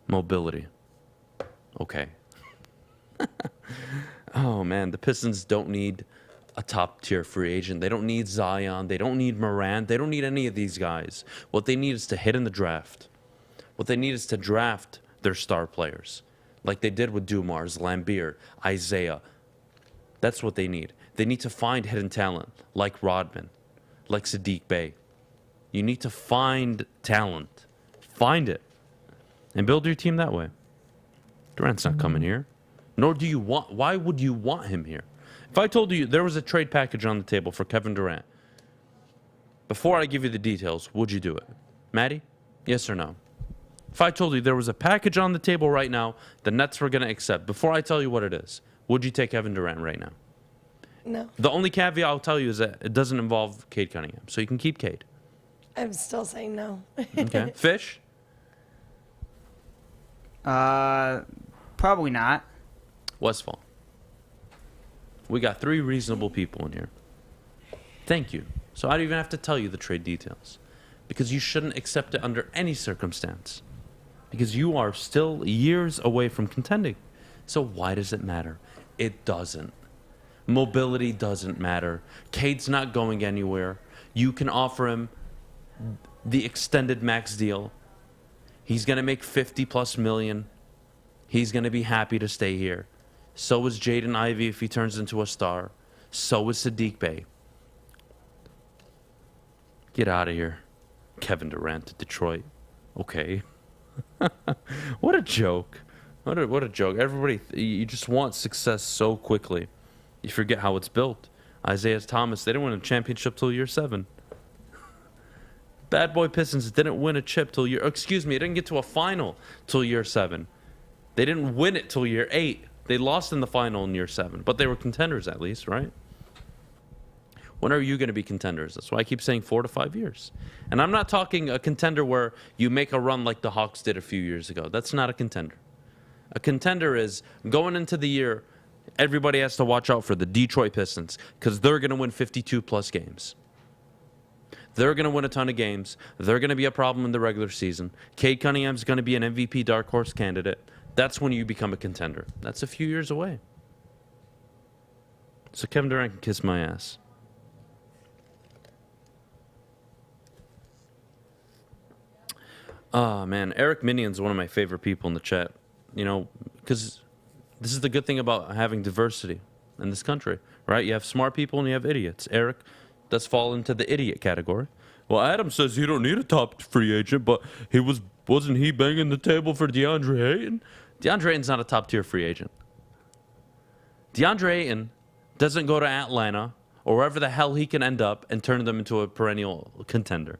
Mobility. Okay. Oh, man, the Pistons don't need a top-tier free agent. They don't need Zion. They don't need Morant. They don't need any of these guys. What they need is to hit in the draft. What they need is to draft their star players, like they did with Dumars, Lambeer, Isaiah. That's what they need. They need to find hidden talent, like Rodman, like Sadiq Bey. You need to find talent. Find it. And build your team that way. Durant's not coming here. Nor do you want... Why would you want him here? If I told you there was a trade package on the table for Kevin Durant, before I give you the details, would you do it? Maddie? Yes or no? If I told you there was a package on the table right now the Nets were going to accept, before I tell you what it is, would you take Kevin Durant right now? No. The only caveat I'll tell you is that it doesn't involve Cade Cunningham, so you can keep Cade. I'm still saying no. Okay. Fish? Probably not. Westfall. We got 3 reasonable people in here. Thank you. So I don't even have to tell you the trade details. Because you shouldn't accept it under any circumstance. Because you are still years away from contending. So why does it matter? It doesn't. Mobility doesn't matter. Cade's not going anywhere. You can offer him the extended max deal. He's going to make 50+ million. He's going to be happy to stay here. So is Jaden Ivey if he turns into a star. So is Sadiq Bey. Get out of here. Kevin Durant to Detroit. Okay. What a joke. What a joke. Everybody, you just want success so quickly. You forget how it's built. Isaiah Thomas, they didn't win a championship till year 7. Bad boy Pistons didn't win a chip till year... Excuse me, it didn't get to a final till year 7. They didn't win it till year 8. They lost in the final in year 7, but they were contenders at least, right? When are you going to be contenders? That's why I keep saying 4 to 5 years. And I'm not talking a contender where you make a run like the Hawks did a few years ago. That's not a contender. A contender is going into the year, everybody has to watch out for the Detroit Pistons because they're going to win 52+ games. They're going to win a ton of games. They're going to be a problem in the regular season. Cade Cunningham's going to be an MVP dark horse candidate. That's when you become a contender. That's a few years away. So Kevin Durant can kiss my ass. Oh, man. Eric Minion's one of my favorite people in the chat. You know, because this is the good thing about having diversity in this country, right? You have smart people and you have idiots. Eric does fall into the idiot category. Well, Adam says he don't need a top free agent, but wasn't he banging the table for DeAndre Ayton? DeAndre Ayton's not a top-tier free agent. DeAndre Ayton doesn't go to Atlanta or wherever the hell he can end up and turn them into a perennial contender.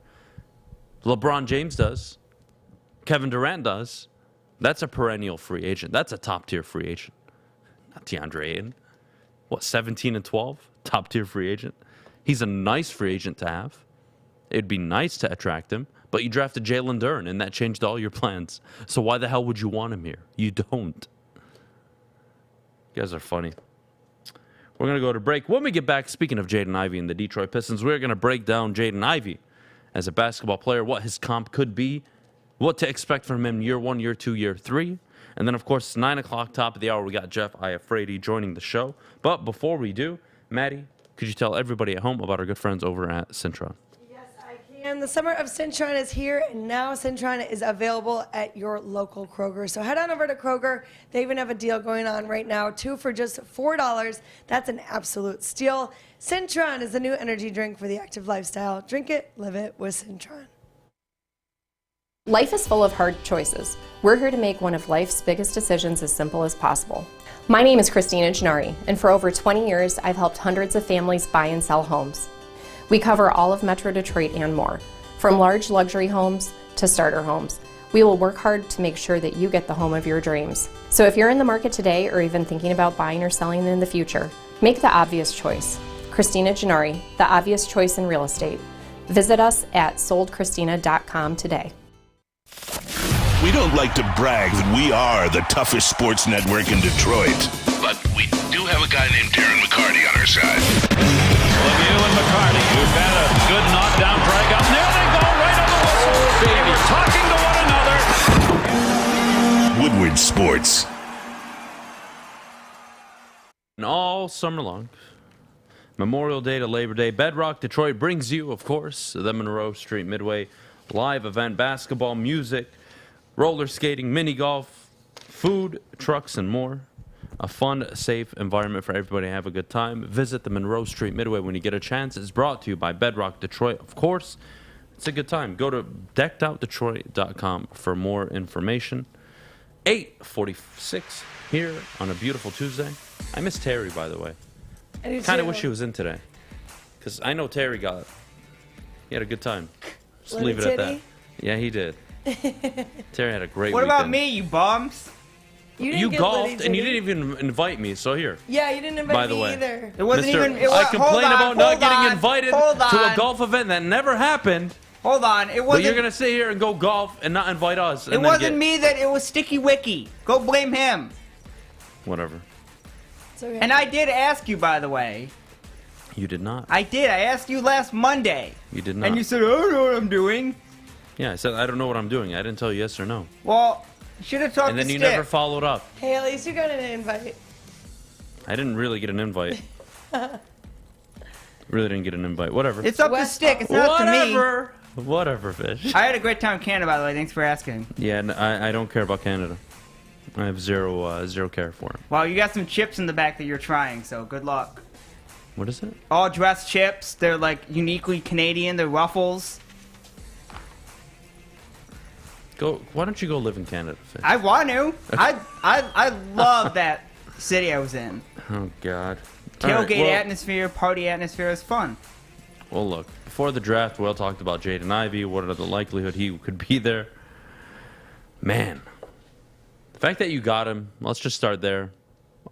LeBron James does. Kevin Durant does. That's a perennial free agent. That's a top-tier free agent. Not DeAndre Ayton. What, 17 and 12? Top-tier free agent. He's a nice free agent to have. It'd be nice to attract him. But you drafted Jalen Duren, and that changed all your plans. So why the hell would you want him here? You don't. You guys are funny. We're going to go to break. When we get back, speaking of Jaden Ivey and the Detroit Pistons, we're going to break down Jaden Ivey as a basketball player, what his comp could be, what to expect from him year 1, year 2, year 3. And then, of course, 9 o'clock, top of the hour, we got Jeff Iafrate joining the show. But before we do, Maddie, could you tell everybody at home about our good friends over at Cintron? And the summer of Cintron is here, and now Cintron is available at your local Kroger. So head on over to Kroger. They even have a deal going on right now, 2 for just $4. That's an absolute steal. Cintron is the new energy drink for the active lifestyle. Drink it, live it with Cintron. Life is full of hard choices. We're here to make one of life's biggest decisions as simple as possible. My name is Christina Gennari, and for over 20 years, I've helped hundreds of families buy and sell homes. We cover all of Metro Detroit and more, from large luxury homes to starter homes. We will work hard to make sure that you get the home of your dreams. So if you're in the market today or even thinking about buying or selling in the future, make the obvious choice. Christina Gennari, the obvious choice in real estate. Visit us at soldchristina.com today. We don't like to brag that we are the toughest sports network in Detroit, but we do have a guy named Darren McCarty on our side. Lemieux and McCarty, who've had a good knockdown drag up. There they go, right on the whistle. They were talking to one another. Woodward Sports. And all summer long, Memorial Day to Labor Day, Bedrock Detroit brings you, of course, the Monroe Street Midway live event, basketball, music, roller skating, mini golf, food, trucks, and more. A fun, safe environment for everybody to have a good time. Visit the Monroe Street Midway when you get a chance. It's brought to you by Bedrock Detroit, of course. It's a good time. Go to deckedoutdetroit.com for more information. 8:46 here on a beautiful Tuesday. I miss Terry, by the way. Kind of wish he was in today. Because I know Terry got it. He had a good time. Just leave it at that. Yeah, he did. Terry had a great What weekend. about me, you bums? You golfed and you didn't even invite me, so here. Yeah, you didn't invite By the me way, either. It wasn't Mister, even. It was, I complain about not getting invited to a on. golf event that never happened. Hold on, it But wasn't. you're gonna sit here and go golf and not invite us. And It then wasn't me that it was Sticky Wicky. Go blame him. Whatever. It's okay. And I did ask you, by the way. You did not. I did. I asked you last Monday. You did not. And you said, I don't know what I'm doing. Yeah, I said I don't know what I'm doing. I didn't tell you yes or no. Well, you should have talked And then to you Stick. never followed up. Hey, at least you got an invite. I didn't really get an invite. Really didn't get an invite. Whatever. It's up to Stick. It's not up to me. Whatever, fish. I had a great time in Canada, by the way. Thanks for asking. Yeah, I don't care about Canada. I have zero care for it. Well, you got some chips in the back that you're trying, so good luck. What is it? All dressed chips. They're like uniquely Canadian. They're Ruffles. Why don't you go live in Canada, fish? I want to. I love that city I was in. Oh God. Tailgate atmosphere, party atmosphere is fun. Well, look. Before the draft, we all talked about Jaden Ivey. What are the likelihood he could be there? Man, the fact that you got him. Let's just start there.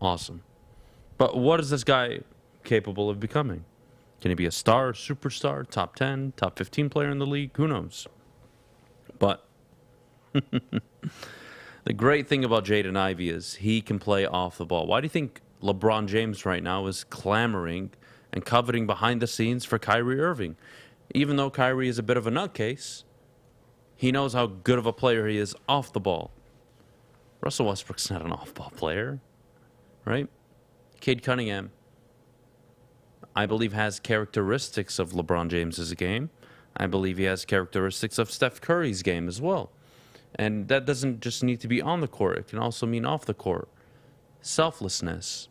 Awesome. But what is this guy capable of becoming? Can he be a star, superstar, top 10, top 15 player in the league? Who knows? But the great thing about Jaden Ivey is he can play off the ball. Why do you think LeBron James right now is clamoring and coveting behind the scenes for Kyrie Irving? Even though Kyrie is a bit of a nutcase, he knows how good of a player he is off the ball. Russell Westbrook's not an off-ball player, right? Cade Cunningham, I believe, has characteristics of LeBron James's game. I believe he has characteristics of Steph Curry's game as well. And that doesn't just need to be on the court. It can also mean off the court. Selflessness.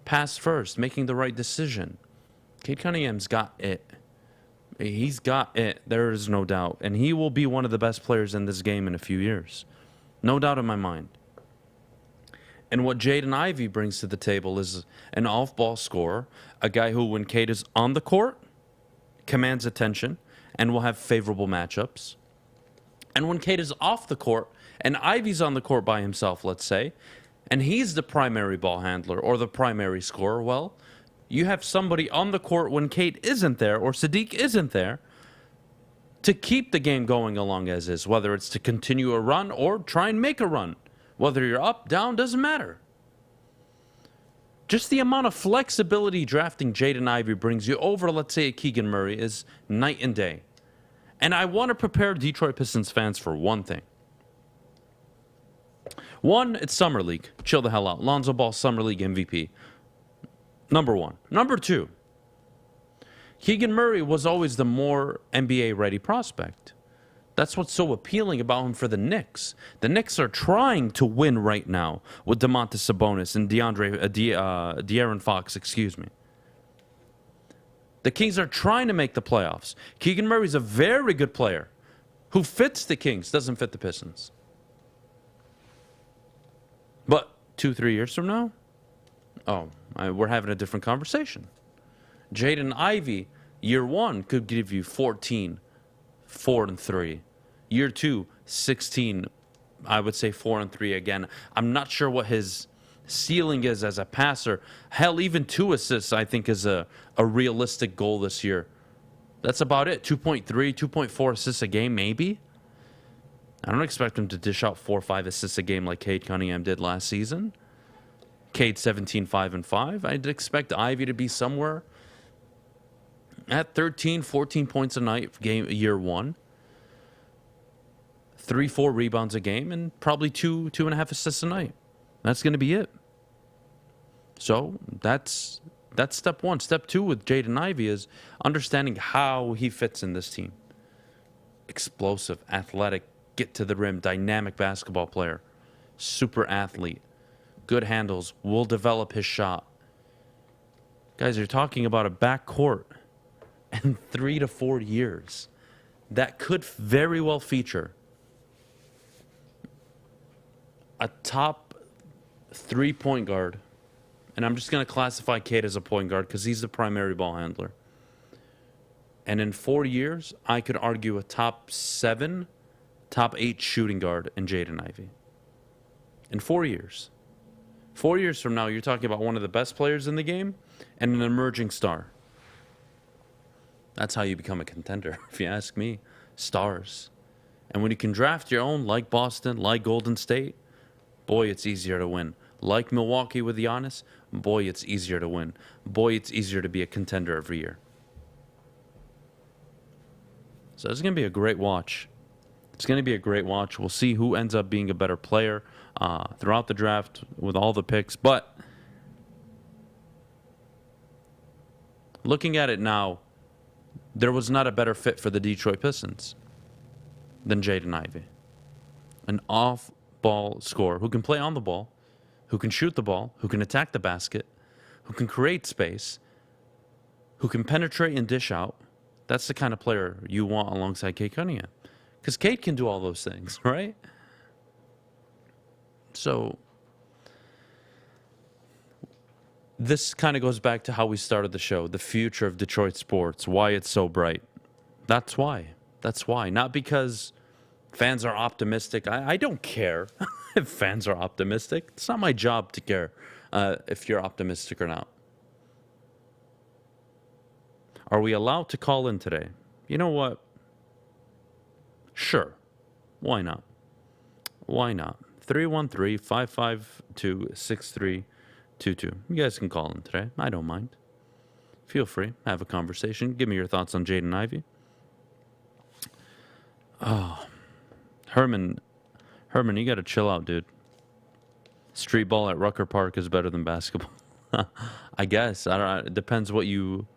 Pass first. Making the right decision. Cade Cunningham's got it. He's got it. There is no doubt. And he will be one of the best players in this game in a few years. No doubt in my mind. And what Jaden Ivey brings to the table is an off-ball scorer. A guy who, when Cade is on the court, commands attention and will have favorable matchups. And when Cade is off the court and Ivey's on the court by himself, let's say, and he's the primary ball handler or the primary scorer, well, you have somebody on the court when Cade isn't there or Sadiq isn't there to keep the game going along as is, whether it's to continue a run or try and make a run. Whether you're up, down, doesn't matter. Just the amount of flexibility drafting Jaden Ivey brings you over, let's say, a Keegan Murray is night and day. And I want to prepare Detroit Pistons fans for one thing. One, it's Summer League. Chill the hell out. Lonzo Ball, Summer League MVP. Number one. Number two, Keegan Murray was always the more NBA-ready prospect. That's what's so appealing about him for the Knicks. The Knicks are trying to win right now with Domantas Sabonis and De'Aaron Fox, excuse me. The Kings are trying to make the playoffs. Keegan Murray's a very good player. who fits the Kings, doesn't fit the Pistons. But 2-3 years from now, we're having a different conversation. Jaden Ivey, year 1, could give you 14, 4-3. Year 2, 16, I would say 4-3 again. I'm not sure what his ceiling is as a passer. Hell, even 2 assists, I think, is a realistic goal this year. That's about it. 2.3, 2.4 assists a game, maybe. I don't expect him to dish out 4 or 5 assists a game like Cade Cunningham did last season. Cade 17, 5 and 5. I'd expect Ivy to be somewhere at 13, 14 points a night year 1. 3-4 rebounds a game, and probably 2.5 assists a night. That's going to be it. So that's step 1. Step 2 with Jaden Ivey is understanding how he fits in this team. Explosive, athletic, get to the rim, dynamic basketball player. Super athlete. Good handles, will develop his shot. Guys, you're talking about a backcourt in 3 to 4 years that could very well feature a top 3 point guard, and I'm just going to classify Cade as a point guard because he's the primary ball handler. And in 4 years, I could argue a top 7, top 8 shooting guard in Jaden Ivey. In 4 years. 4 years from now, you're talking about one of the best players in the game and an emerging star. That's how you become a contender, if you ask me. Stars. And when you can draft your own, like Boston, like Golden State, boy, it's easier to win. Like Milwaukee with Giannis, boy, it's easier to win. Boy, it's easier to be a contender every year. So it's going to be a great watch. It's going to be a great watch. We'll see who ends up being a better player throughout the draft with all the picks. But looking at it now, there was not a better fit for the Detroit Pistons than Jaden Ivey. An off-ball scorer who can play on the ball, who can shoot the ball, who can attack the basket, who can create space, who can penetrate and dish out. That's the kind of player you want alongside Cade Cunningham. Because Cade can do all those things, right? So this kind of goes back to how we started the show, the future of Detroit sports, why it's so bright. That's why. That's why. Not because fans are optimistic. I don't care if fans are optimistic. It's not my job to care if you're optimistic or not. Are we allowed to call in today? You know what? Sure. Why not? Why not? 313-552-6322. You guys can call in today. I don't mind. Feel free. Have a conversation. Give me your thoughts on Jaden Ivey. Oh, Herman, you got to chill out, dude. Street ball at Rucker Park is better than basketball. I guess. I don't know. It depends what you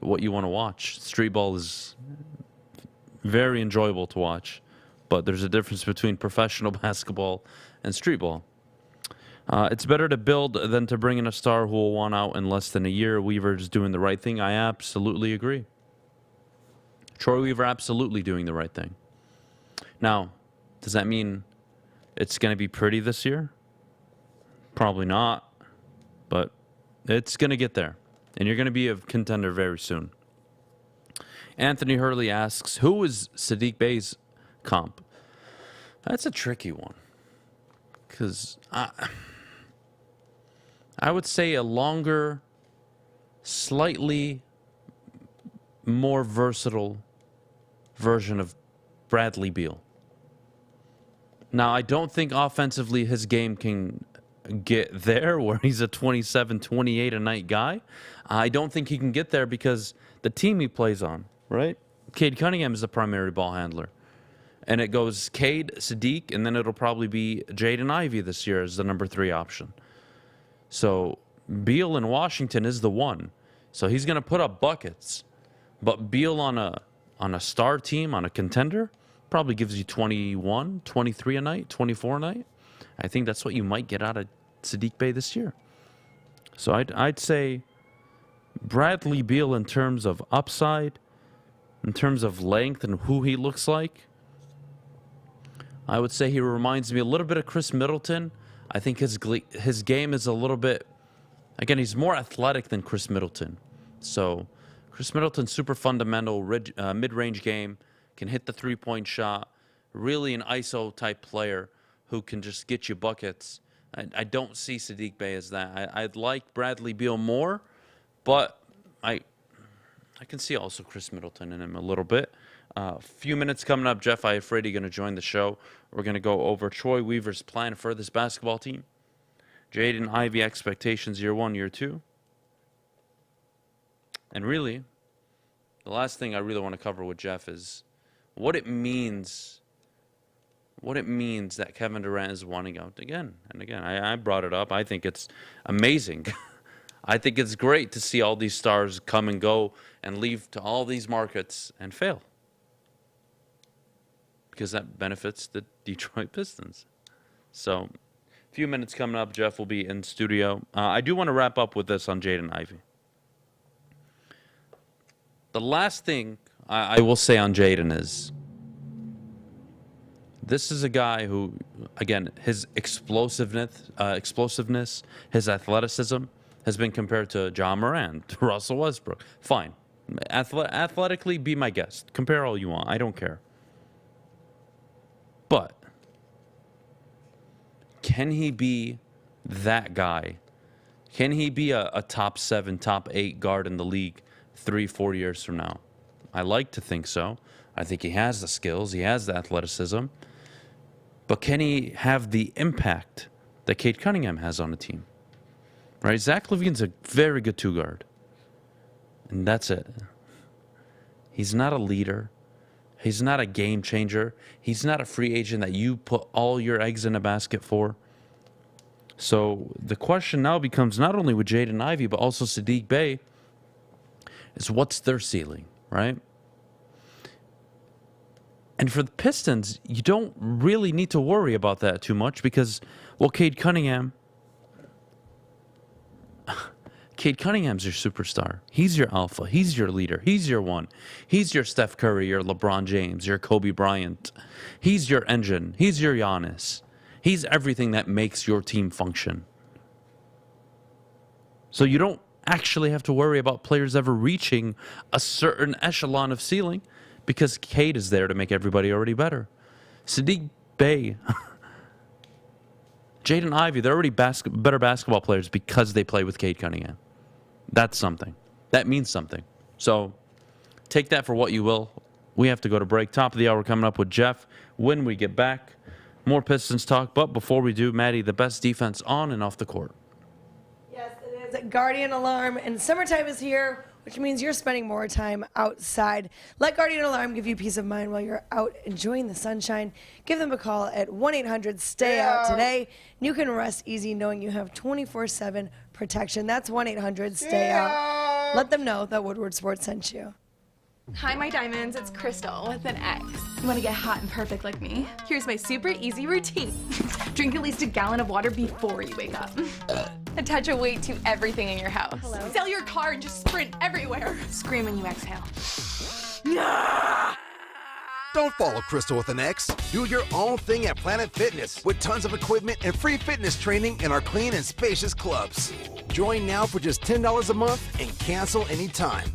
want to watch. Street ball is very enjoyable to watch, but there's a difference between professional basketball and street ball. It's better to build than to bring in a star who will want out in less than a year. Weaver's doing the right thing. I absolutely agree. Troy Weaver absolutely doing the right thing. Now, does that mean it's going to be pretty this year? Probably not, but it's going to get there, and you're going to be a contender very soon. Anthony Hurley asks, who is Saddiq Bey's comp? That's a tricky one, because I would say a longer, slightly more versatile version of Bradley Beal. Now, I don't think offensively his game can get there where he's a 27, 28 a night guy. I don't think he can get there because the team he plays on, right? Cade Cunningham is the primary ball handler. And it goes Cade, Saddiq, and then it'll probably be Jaden Ivey this year as the number 3 option. So Beal in Washington is the one. So he's going to put up buckets. But Beal on a star team, on a contender, probably gives you 21, 23 a night, 24 a night. I think that's what you might get out of Saddiq Bey this year. So I'd say Bradley Beal in terms of upside in terms of length and who he looks like, I would say he reminds me a little bit of Chris Middleton. I think his game is a little bit, again, he's more athletic than Chris Middleton. So Chris Middleton, super fundamental, mid-range game, can hit the three-point shot, really an ISO type player who can just get you buckets. I don't see Saddiq Bey as that. I'd like Bradley Beal more, but I can see also Chris Middleton in him a little bit. A few minutes coming up, Jeff Iafrate going to join the show. We're going to go over Troy Weaver's plan for this basketball team. Jaden Ivey expectations year 1, year 2. And really, the last thing I really want to cover with Jeff is what it means that Kevin Durant is wanting out again and again. I brought it up. I think it's amazing. I think it's great to see all these stars come and go and leave to all these markets and fail, because that benefits the Detroit Pistons. So, a few minutes coming up, Jeff will be in studio. I do want to wrap up with this on Jaden Ivey. The last thing I will say on Jaden is, this is a guy who, again, his explosiveness, his athleticism has been compared to John Moran, to Russell Westbrook. Fine. Athletically, be my guest. Compare all you want. I don't care. But can he be that guy? Can he be a top 7, top 8 guard in the league 3-4 years from now? I like to think so. I think he has the skills. He has the athleticism. But can he have the impact that Cade Cunningham has on the team? Right? Zach LaVine's a very good 2-guard. And that's it. He's not a leader. He's not a game changer. He's not a free agent that you put all your eggs in a basket for. So the question now becomes, not only with Jaden Ivey, but also Saddiq Bey, is what's their ceiling, right? And for the Pistons, you don't really need to worry about that too much because, well, Cade Cunningham's your superstar. He's your alpha. He's your leader. He's your one. He's your Steph Curry, your LeBron James, your Kobe Bryant. He's your engine. He's your Giannis. He's everything that makes your team function. So you don't actually have to worry about players ever reaching a certain echelon of ceiling because Cade is there to make everybody already better. Saddiq Bey, Jaden Ivey, they're already better basketball players because they play with Cade Cunningham. That's something. That means something. So take that for what you will. We have to go to break. Top of the hour coming up with Jeff. When we get back, more Pistons talk. But before we do, Maddie, the best defense on and off the court. Yes, it is Guardian Alarm, and summertime is here, which means you're spending more time outside. Let Guardian Alarm give you peace of mind while you're out enjoying the sunshine. Give them a call at 1-800-STAY-OUT today. You can rest easy knowing you have 24/7 protection. That's 1-800-STAY-OUT. Let them know that Woodward Sports sent you. Hi, my diamonds. It's Crystal with an X. You want to get hot and perfect like me? Here's my super easy routine. Drink at least a gallon of water before you wake up. Attach a weight to everything in your house. Hello? Sell your car and just sprint everywhere. Scream when you exhale. Don't follow Crystal with an X. Do your own thing at Planet Fitness with tons of equipment and free fitness training in our clean and spacious clubs. Join now for just $10 a month and cancel anytime.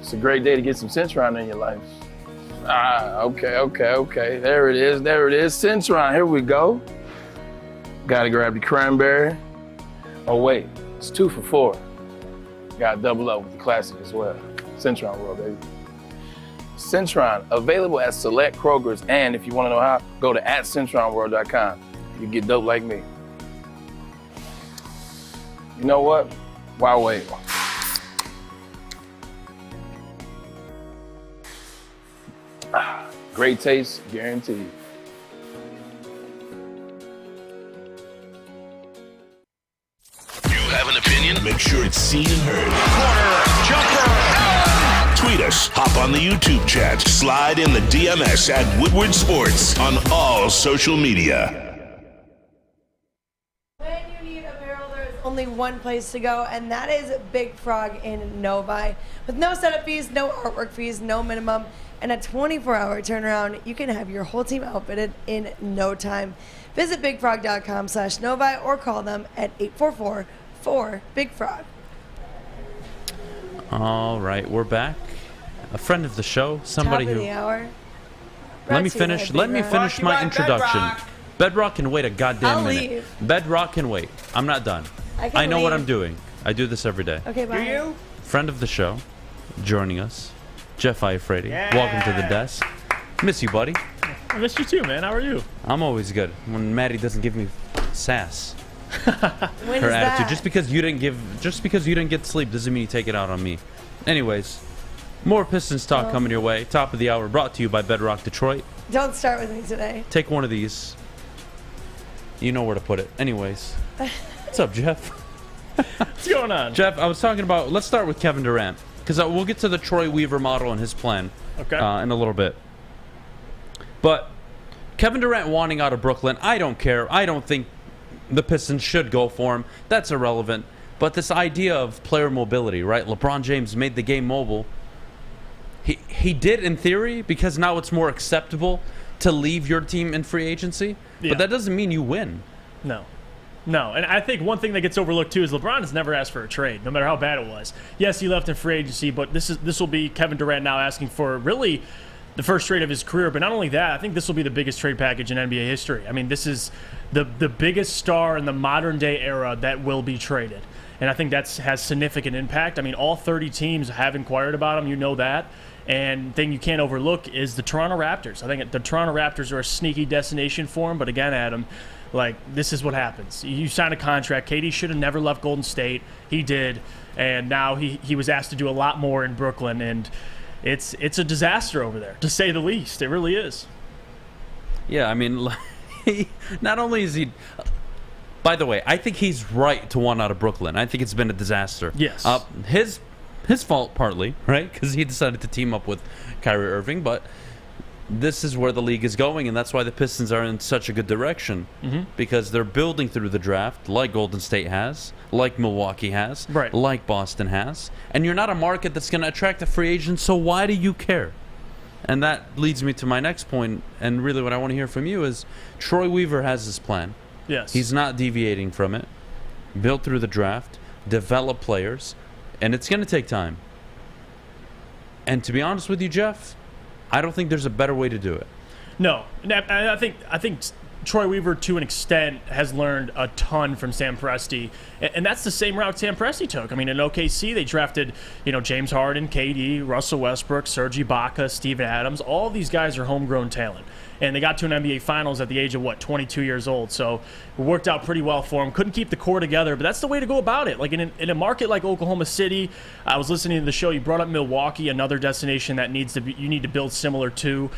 It's a great day to get some Centron in your life. Okay. There it is. Centron, here we go. Gotta grab the cranberry. Oh wait, it's 2 for $4. Gotta double up with the classic as well. Centron World, baby. Centron, available at select Kroger's, and if you wanna know how, go to @CentronWorld.com. You get dope like me. You know what? Why wait? Great taste, guaranteed. You have an opinion? Make sure it's seen and heard. Corner, jumper. Tweet us, hop on the YouTube chat, slide in the DMS at Woodward Sports on all social media. only one place to go, and that is Big Frog in Novi. With no setup fees, no artwork fees, no minimum, and a 24-hour turnaround, you can have your whole team outfitted in no time. Visit bigfrog.com/Novi or call them at 844-4-BIG-FROG. All right, we're back. A friend of the show, somebody Top of who. the hour. Let me finish my introduction. Bedrock can wait a goddamn minute. Leave. Bedrock can wait. I'm not done. I know what I'm doing. I do this every day. Okay, bye. Do you? Friend of the show, joining us, Jeff Iafrate. Welcome to the desk. Miss you, buddy. I miss you too, man. How are you? I'm always good when Maddie doesn't give me sass. When Her is attitude. that? Just because you didn't get sleep doesn't mean you take it out on me. Anyways, more Pistons talk coming your way. Top of the hour, brought to you by Bedrock Detroit. Don't start with me today. Take one of these. You know where to put it. Anyways, what's up, Jeff? What's going on? Jeff, I was talking about. Let's start with Kevin Durant because we'll get to the Troy Weaver model and his plan in a little bit. But Kevin Durant wanting out of Brooklyn, I don't care. I don't think the Pistons should go for him. That's irrelevant. But this idea of player mobility, right? LeBron James made the game mobile. He did in theory because now it's more acceptable to leave your team in free agency. Yeah. But that doesn't mean you win. No. And I think one thing that gets overlooked too is LeBron has never asked for a trade, no matter how bad it was. Yes, he left in free agency, but this will be Kevin Durant now asking for really the first trade of his career. But not only that, I think this will be the biggest trade package in NBA history. I mean, this is the biggest star in the modern day era that will be traded. And I think that has significant impact. I mean, all 30 teams have inquired about him. You know that. And thing you can't overlook is the Toronto Raptors. I think the Toronto Raptors are a sneaky destination for him. But again, Adam, this is what happens. You sign a contract. KD should have never left Golden State. He did. And now he was asked to do a lot more in Brooklyn. And it's a disaster over there, to say the least. It really is. Yeah, I mean, not only is he... By the way, I think he's right to want out of Brooklyn. I think it's been a disaster. Yes. His fault partly, right? Because he decided to team up with Kyrie Irving. But this is where the league is going, and that's why the Pistons are in such a good direction. Mm-hmm. Because they're building through the draft like Golden State has, like Milwaukee has, right, like Boston has. And you're not a market that's going to attract a free agent, so why do you care? And that leads me to my next point, and really what I want to hear from you is Troy Weaver has his plan. Yes. He's not deviating from it. Built through the draft, develop players, and it's going to take time. And to be honest with you, Jeff, I don't think there's a better way to do it. No. I think Troy Weaver, to an extent, has learned a ton from Sam Presti, and that's the same route Sam Presti took. I mean, in OKC, they drafted, James Harden, KD, Russell Westbrook, Serge Ibaka, Steven Adams. All these guys are homegrown talent, and they got to an NBA Finals at the age of 22 years old. So it worked out pretty well for them. Couldn't keep the core together, but that's the way to go about it. Like in a market like Oklahoma City, I was listening to the show. You brought up Milwaukee, another destination that you need to build similar to.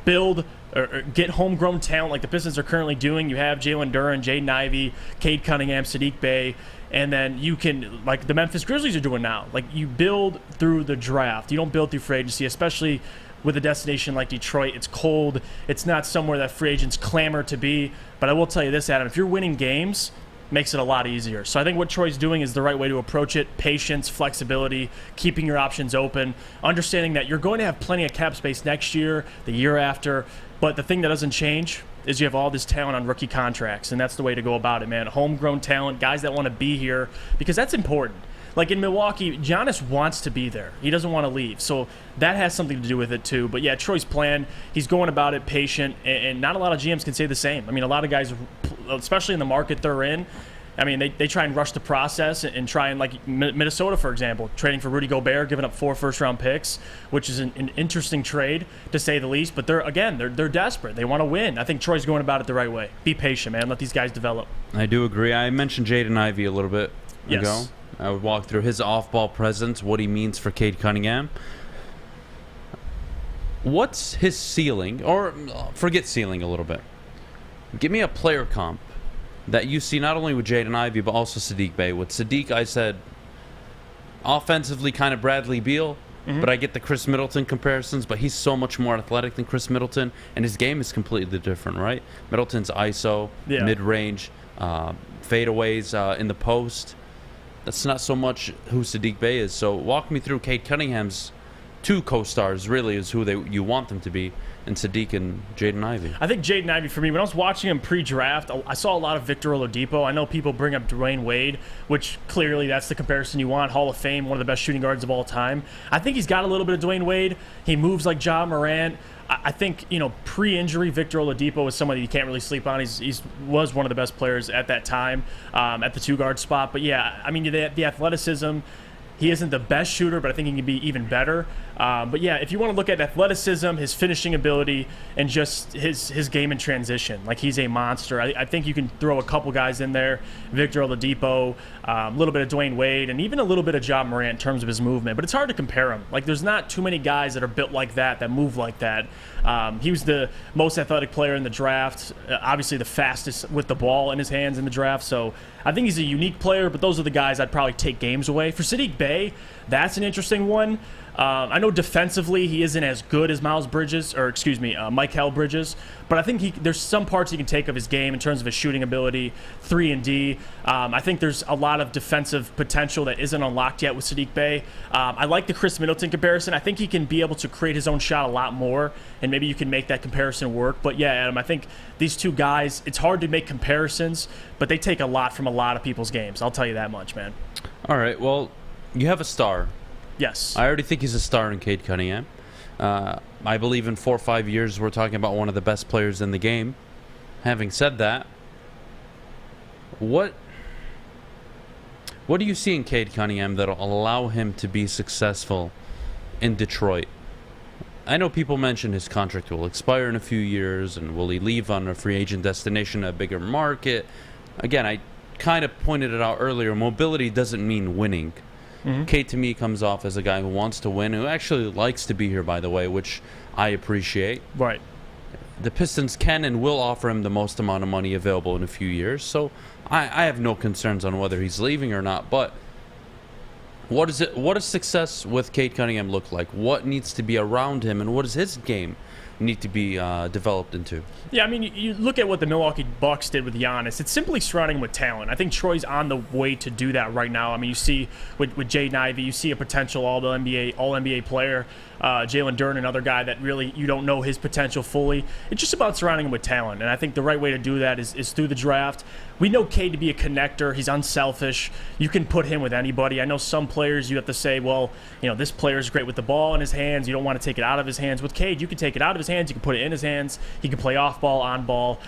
Build or get homegrown talent like the Pistons are currently doing. You have Jalen Duren, Jaden Ivey, Cade Cunningham, Saddiq Bey, and then you can, like the Memphis Grizzlies are doing now, like you build through the draft. You don't build through free agency, especially with a destination like Detroit. It's cold. It's not somewhere that free agents clamor to be. But I will tell you this, Adam, if you're winning games, makes it a lot easier. So I think what Troy's doing is the right way to approach it. Patience, flexibility, keeping your options open, understanding that you're going to have plenty of cap space next year, the year after, but the thing that doesn't change is you have all this talent on rookie contracts, and that's the way to go about it, man. Homegrown talent, guys that want to be here, because that's important. Like in Milwaukee, Giannis wants to be there. He doesn't want to leave. So that has something to do with it too. But yeah, Troy's plan, he's going about it patient, and not a lot of GMs can say the same. I mean, a lot of guys, especially in the market they're in, I mean, they try and rush the process and try and, like Minnesota, for example, trading for Rudy Gobert, giving up 4 first-round picks, which is an interesting trade, to say the least. But they're desperate. They want to win. I think Troy's going about it the right way. Be patient, man. Let these guys develop. I do agree. I mentioned Jaden Ivey a little bit ago. I would walk through his off-ball presence, what he means for Cade Cunningham. What's his ceiling? Or forget ceiling a little bit. Give me a player comp that you see not only with Jaden Ivey, but also Saddiq Bey. With Saddiq, I said offensively kind of Bradley Beal, but I get the Chris Middleton comparisons, but he's so much more athletic than Chris Middleton, and his game is completely different, right? Middleton's ISO, mid-range, fadeaways in the post. That's not so much who Saddiq Bey is. So walk me through Cade Cunningham's two co-stars, really, is who you want them to be, and Saddiq and Jaden Ivey. I think Jaden Ivey, for me, when I was watching him pre-draft, I saw a lot of Victor Oladipo. I know people bring up Dwayne Wade, which clearly that's the comparison you want. Hall of Fame, one of the best shooting guards of all time. I think he's got a little bit of Dwayne Wade. He moves like Ja Morant. I think, pre-injury, Victor Oladipo is somebody you can't really sleep on. He was one of the best players at that time at the two-guard spot. But, yeah, I mean, the athleticism, he isn't the best shooter, but I think he can be even better. But, yeah, if you want to look at athleticism, his finishing ability, and just his game in transition, like he's a monster. I think you can throw a couple guys in there, Victor Oladipo, a little bit of Dwayne Wade, and even a little bit of Ja Morant in terms of his movement. But it's hard to compare him. Like, there's not too many guys that are built like that move like that. He was the most athletic player in the draft, obviously the fastest with the ball in his hands in the draft. So I think he's a unique player, but those are the guys I'd probably take games away. For Saddiq Bey, that's an interesting one. I know defensively he isn't as good as Mike Bridges, but I think there's some parts he can take of his game in terms of his shooting ability, 3 and D. I think there's a lot of defensive potential that isn't unlocked yet with Saddiq Bey. I like the Chris Middleton comparison. I think he can be able to create his own shot a lot more, and maybe you can make that comparison work. But yeah, Adam, I think these two guys, it's hard to make comparisons, but they take a lot from a lot of people's games. I'll tell you that much, man. All right, well, you have a star. Yes. I already think he's a star in Cade Cunningham. I believe in 4 or 5 years we're talking about one of the best players in the game. Having said that, what do you see in Cade Cunningham that'll allow him to be successful in Detroit? I know people mention his contract will expire in a few years, and will he leave on a free agent destination, a bigger market? Again, I kind of pointed it out earlier. Mobility doesn't mean winning. Cade, to me, comes off as a guy who wants to win, who actually likes to be here, by the way, which I appreciate. Right. The Pistons can and will offer him the most amount of money available in a few years, so I have no concerns on whether he's leaving or not. But what does success with Cade Cunningham look like? What needs to be around him, and what does his game need to be developed into? Yeah, I mean, you look at what the Milwaukee Bucks did with Giannis. It's simply surrounding him with talent. I think Troy's on the way to do that right now. I mean, you see with Jaden Ivey, you see a potential all-NBA player. Jalen Duren, another guy that really you don't know his potential fully. It's just about surrounding him with talent, and I think the right way to do that is through the draft. We know Cade to be a connector. He's unselfish. You can put him with anybody. I know some players you have to say, well, this player is great with the ball in his hands. You don't want to take it out of his hands. With Cade, you can take it out of his hands. You can put it in his hands. He can play off ball, on ball.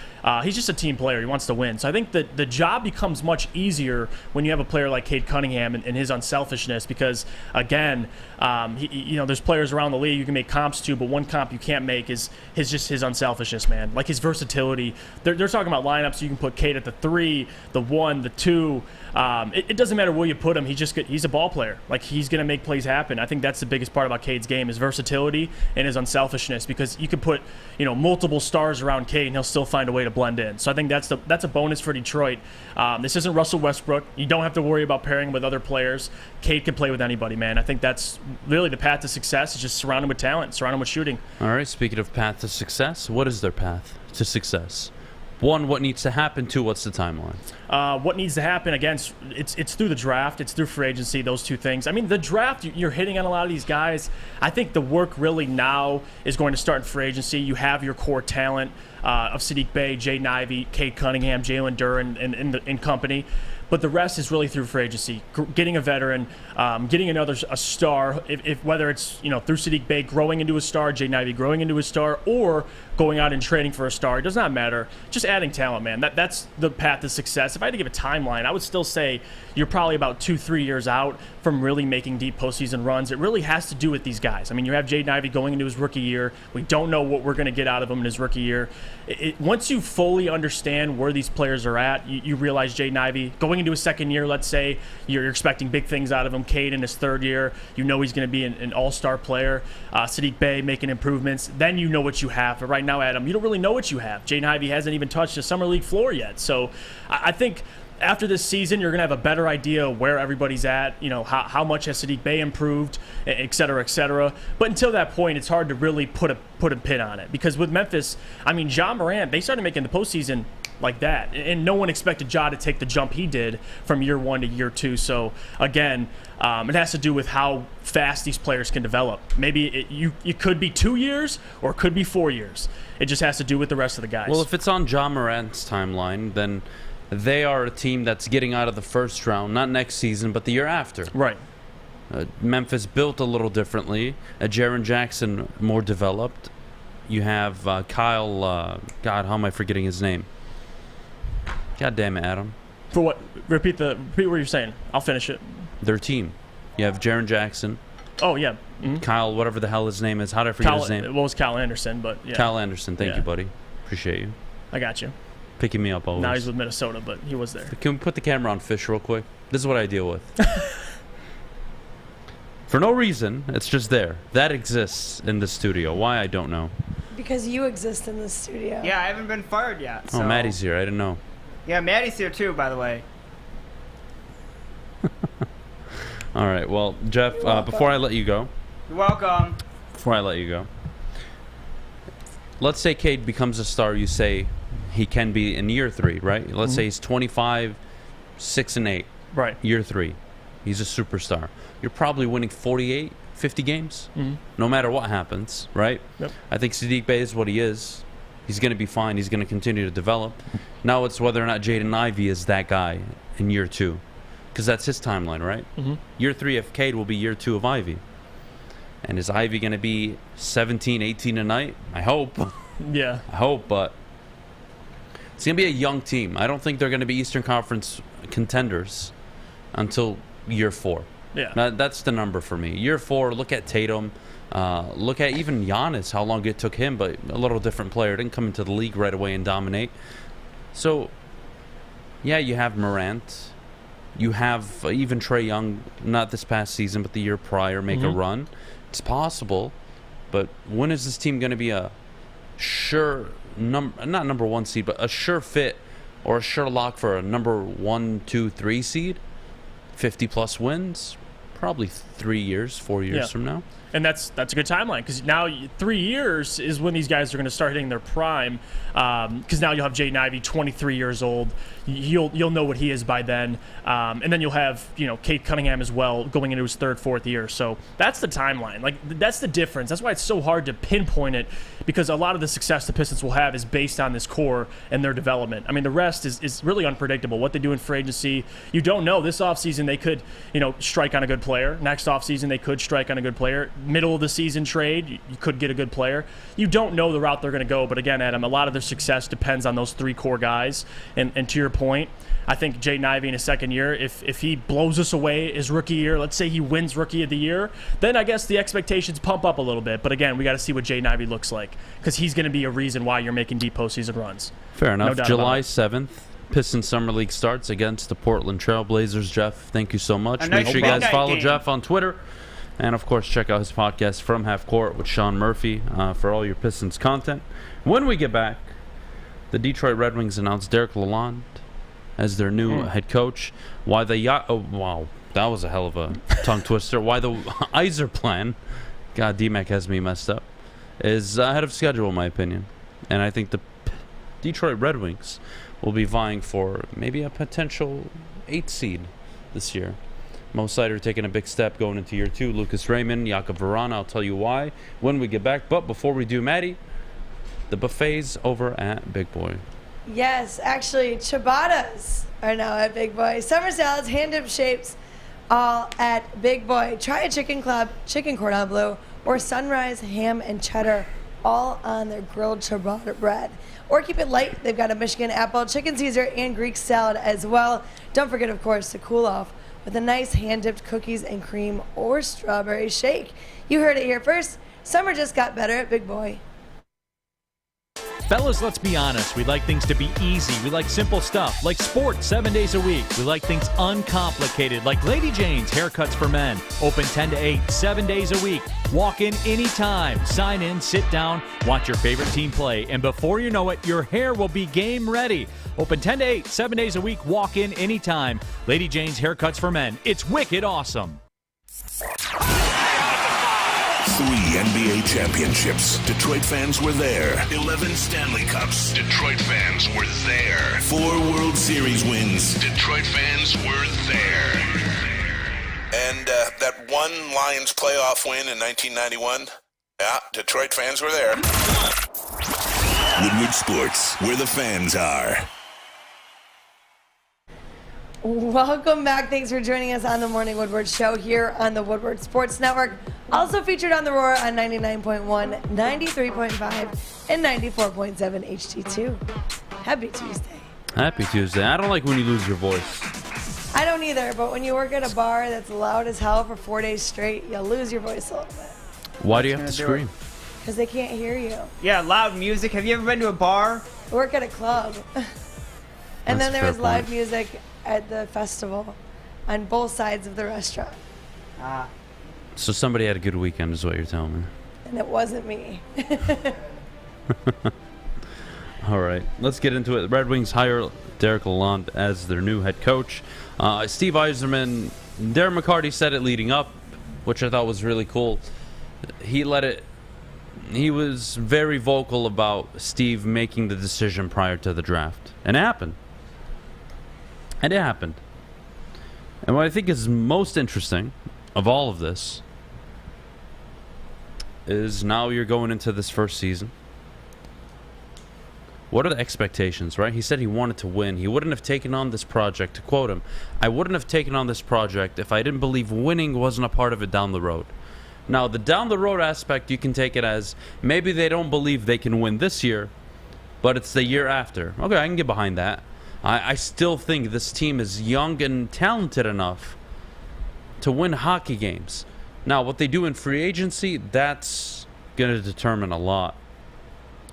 He's just a team player. He wants to win. So I think that the job becomes much easier when you have a player like Cade Cunningham and his unselfishness because, again, there's players around the league you can make comps to, but one comp you can't make is just his unselfishness, man. Like his versatility. They're talking about lineups. So you can put Cade at the 3, the 1, the 2. It doesn't matter where you put him. He's a ball player. Like he's going to make plays happen. I think that's the biggest part about Cade's game is versatility and his unselfishness because you could put multiple stars around Cade and he'll still find a way to blend in. So I think that's a bonus for Detroit. This isn't Russell Westbrook. You don't have to worry about pairing with other players. Cade can play with anybody, man. I think that's really the path to success is just surround him with talent, surround him with shooting. All right, speaking of path to success, what is their path to success? 1, what needs to happen? 2, what's the timeline? What needs to happen, again, it's through the draft. It's through free agency, those two things. I mean, the draft, you're hitting on a lot of these guys. I think the work really now is going to start in free agency. You have your core talent of Saddiq Bey, Jaden Ivey, Cade Cunningham, Jalen Duren, and company. But the rest is really through free agency, getting a veteran, getting a star. If whether it's through Saddiq Bey growing into a star, Jaden Ivey growing into a star, or going out and trading for a star, it does not matter. Just adding talent, man. That's the path to success. If I had to give a timeline, I would still say you're probably about 2-3 years out from really making deep postseason runs. It really has to do with these guys. I mean, you have Jaden Ivey going into his rookie year. We don't know what we're going to get out of him in his rookie year. Once you fully understand where these players are at, you realize Jaden Ivey going into his second year, let's say, you're expecting big things out of him. Cade in his third year, he's going to be an all-star player. Saddiq Bey making improvements. Then you know what you have. But right now, Adam, you don't really know what you have. Jaden Ivey hasn't even touched the Summer League floor yet. So I think after this season, you're going to have a better idea of where everybody's at, how much has Saddiq Bey improved, et cetera, et cetera. But until that point, it's hard to really put a pin on it. Because with Memphis, I mean, Ja Morant, they started making the postseason like that. And no one expected Ja to take the jump he did from year 1 to year 2. So, again, it has to do with how fast these players can develop. Maybe it could be 2 years or it could be 4 years. It just has to do with the rest of the guys. Well, if it's on Ja Morant's timeline, then they are a team that's getting out of the first round, not next season, but the year after. Right. Memphis built a little differently. Jaren Jackson more developed. You have Kyle, God, how am I forgetting his name? God damn it, Adam. For what? Repeat what you're saying. I'll finish it. Their team. You have Jaren Jackson. Oh, yeah. Mm-hmm. Kyle, whatever the hell his name is. How did I forget his name? What was Kyle Anderson, but yeah. Kyle Anderson. Thank you, buddy. Appreciate you. I got you. Picking me up always. Now he's with Minnesota, but he was there. Can we put the camera on Fish real quick? This is what I deal with. For no reason, it's just there. That exists in the studio. Why, I don't know. Because you exist in the studio. Yeah, I haven't been fired yet. So. Oh, Maddie's here. I didn't know. Yeah, Maddie's here too, by the way. All right. Well, Jeff, before I let you go. You're welcome. Before I let you go. Let's say Cade becomes a star. You say he can be in year 3, right? Let's say he's 25, 6-8. Right. Year 3. He's a superstar. You're probably winning 48, 50 games, no matter what happens, right? Yep. I think Saddiq Bey is what he is. He's going to be fine. He's going to continue to develop. Now it's whether or not Jaden Ivey is that guy in year 2, because that's his timeline, right? Year 3 of Cade will be year 2 of Ivey. And is Ivey going to be 17, 18 a night? I hope. Yeah. I hope, but it's going to be a young team. I don't think they're going to be Eastern Conference contenders until year 4. Yeah. That's the number for me. Year 4, look at Tatum. Look at even Giannis, how long it took him, but a little different player. Didn't come into the league right away and dominate. So, yeah, you have Morant. You have even Trae Young, not this past season, but the year prior, make a run. It's possible, but when is this team going to be a sure, not number 1 seed, but a sure fit or a sure lock for a number 1, 2, 3 seed? 50-plus wins? Probably 3 years, 4 years from now. And that's a good timeline, because now 3 years is when these guys are going to start hitting their prime, because now you'll have Jaden Ivey, 23 years old. You'll know what he is by then, and then you'll have Cade Cunningham as well going into his 3rd, 4th year. So that's the timeline. Like, that's the difference. That's why it's so hard to pinpoint it, because a lot of the success the Pistons will have is based on this core and their development. I mean, the rest is really unpredictable. What they do in free agency, you don't know. This offseason they could strike on a good player. Next offseason they could strike on a good player. Middle of the season trade, you could get a good player. You don't know the route they're going to go, but again, Adam, a lot of their success depends on those 3 core guys. And to your point, I think Jaden Ivey in his 2nd year, if he blows us away his rookie year, let's say he wins Rookie of the Year, then I guess the expectations pump up a little bit. But again, we got to see what Jaden Ivey looks like, because he's going to be a reason why you're making deep postseason runs. Fair enough. No doubt July 7th, Pistons Summer League starts against the Portland Trail Blazers. Jeff, thank you so much. Make sure you guys follow Jeff on Twitter. And, of course, check out his podcast, From Half Court, with Sean Murphy, for all your Pistons content. When we get back, the Detroit Red Wings announced Derek Lalonde as their new head coach. Why the wow, that was a hell of a tongue twister. Why the Iser plan, God, D-Mac has me messed up, is ahead of schedule, in my opinion. And I think the Detroit Red Wings will be vying for maybe a potential 8 seed this year. Mo Sider taking a big step going into year 2. Lucas Raymond, Jakob Verana. I'll tell you why when we get back. But before we do, Maddie, the buffets over at Big Boy. Yes, actually, ciabattas are now at Big Boy. Summer salads, hand-dipped shapes, all at Big Boy. Try a chicken club, chicken cordon bleu, or sunrise ham and cheddar, all on their grilled ciabatta bread. Or keep it light. They've got a Michigan apple, chicken Caesar, and Greek salad as well. Don't forget, of course, to cool off with a nice hand-dipped cookies and cream or strawberry shake. You heard it here first. Summer just got better at Big Boy. Fellas, let's be honest. We like things to be easy. We like simple stuff, like sports 7 days a week. We like things uncomplicated, like Lady Jane's Haircuts for Men. Open 10 to 8, 7 days a week. Walk in anytime. Sign in, sit down, watch your favorite team play, and before you know it, your hair will be game ready. Open 10 to 8, 7 days a week. Walk in anytime. Lady Jane's Haircuts for Men. It's wicked awesome. 3 NBA championships. Detroit fans were there. 11 Stanley Cups. Detroit fans were there. 4 World Series wins. Detroit fans were there. And that one Lions playoff win in 1991? Yeah, Detroit fans were there. Woodward Sports, where the fans are. Welcome back. Thanks for joining us on the Morning Woodward Show here on the Woodward Sports Network. Also featured on the Roar on 99.1, 93.5, and 94.7 HD2. Happy Tuesday. Happy Tuesday. I don't like when you lose your voice. I don't either, but when you work at a bar that's loud as hell for 4 days straight, you'll lose your voice a little bit. Why do you have to scream? Because they can't hear you. Yeah, loud music. Have you ever been to a bar? I work at a club. And then there was live music at the festival on both sides of the restaurant. So somebody had a good weekend is what you're telling me. And it wasn't me. All right, let's get into it. The Red Wings hire Derek Lolande as their new head coach. Steve Yzerman, Darren McCarty said it leading up, which I thought was really cool. He was very vocal about Steve making the decision prior to the draft. And it happened. And it happened. And what I think is most interesting of all of this is now you're going into this first season. What are the expectations, right? He said he wanted to win. He wouldn't have taken on this project. To quote him, I wouldn't have taken on this project if I didn't believe winning wasn't a part of it down the road. Now, the down the road aspect, you can take it as maybe they don't believe they can win this year, but it's the year after. Okay, I can get behind that. I still think this team is young and talented enough to win hockey games. Now, what they do in free agency, that's going to determine a lot.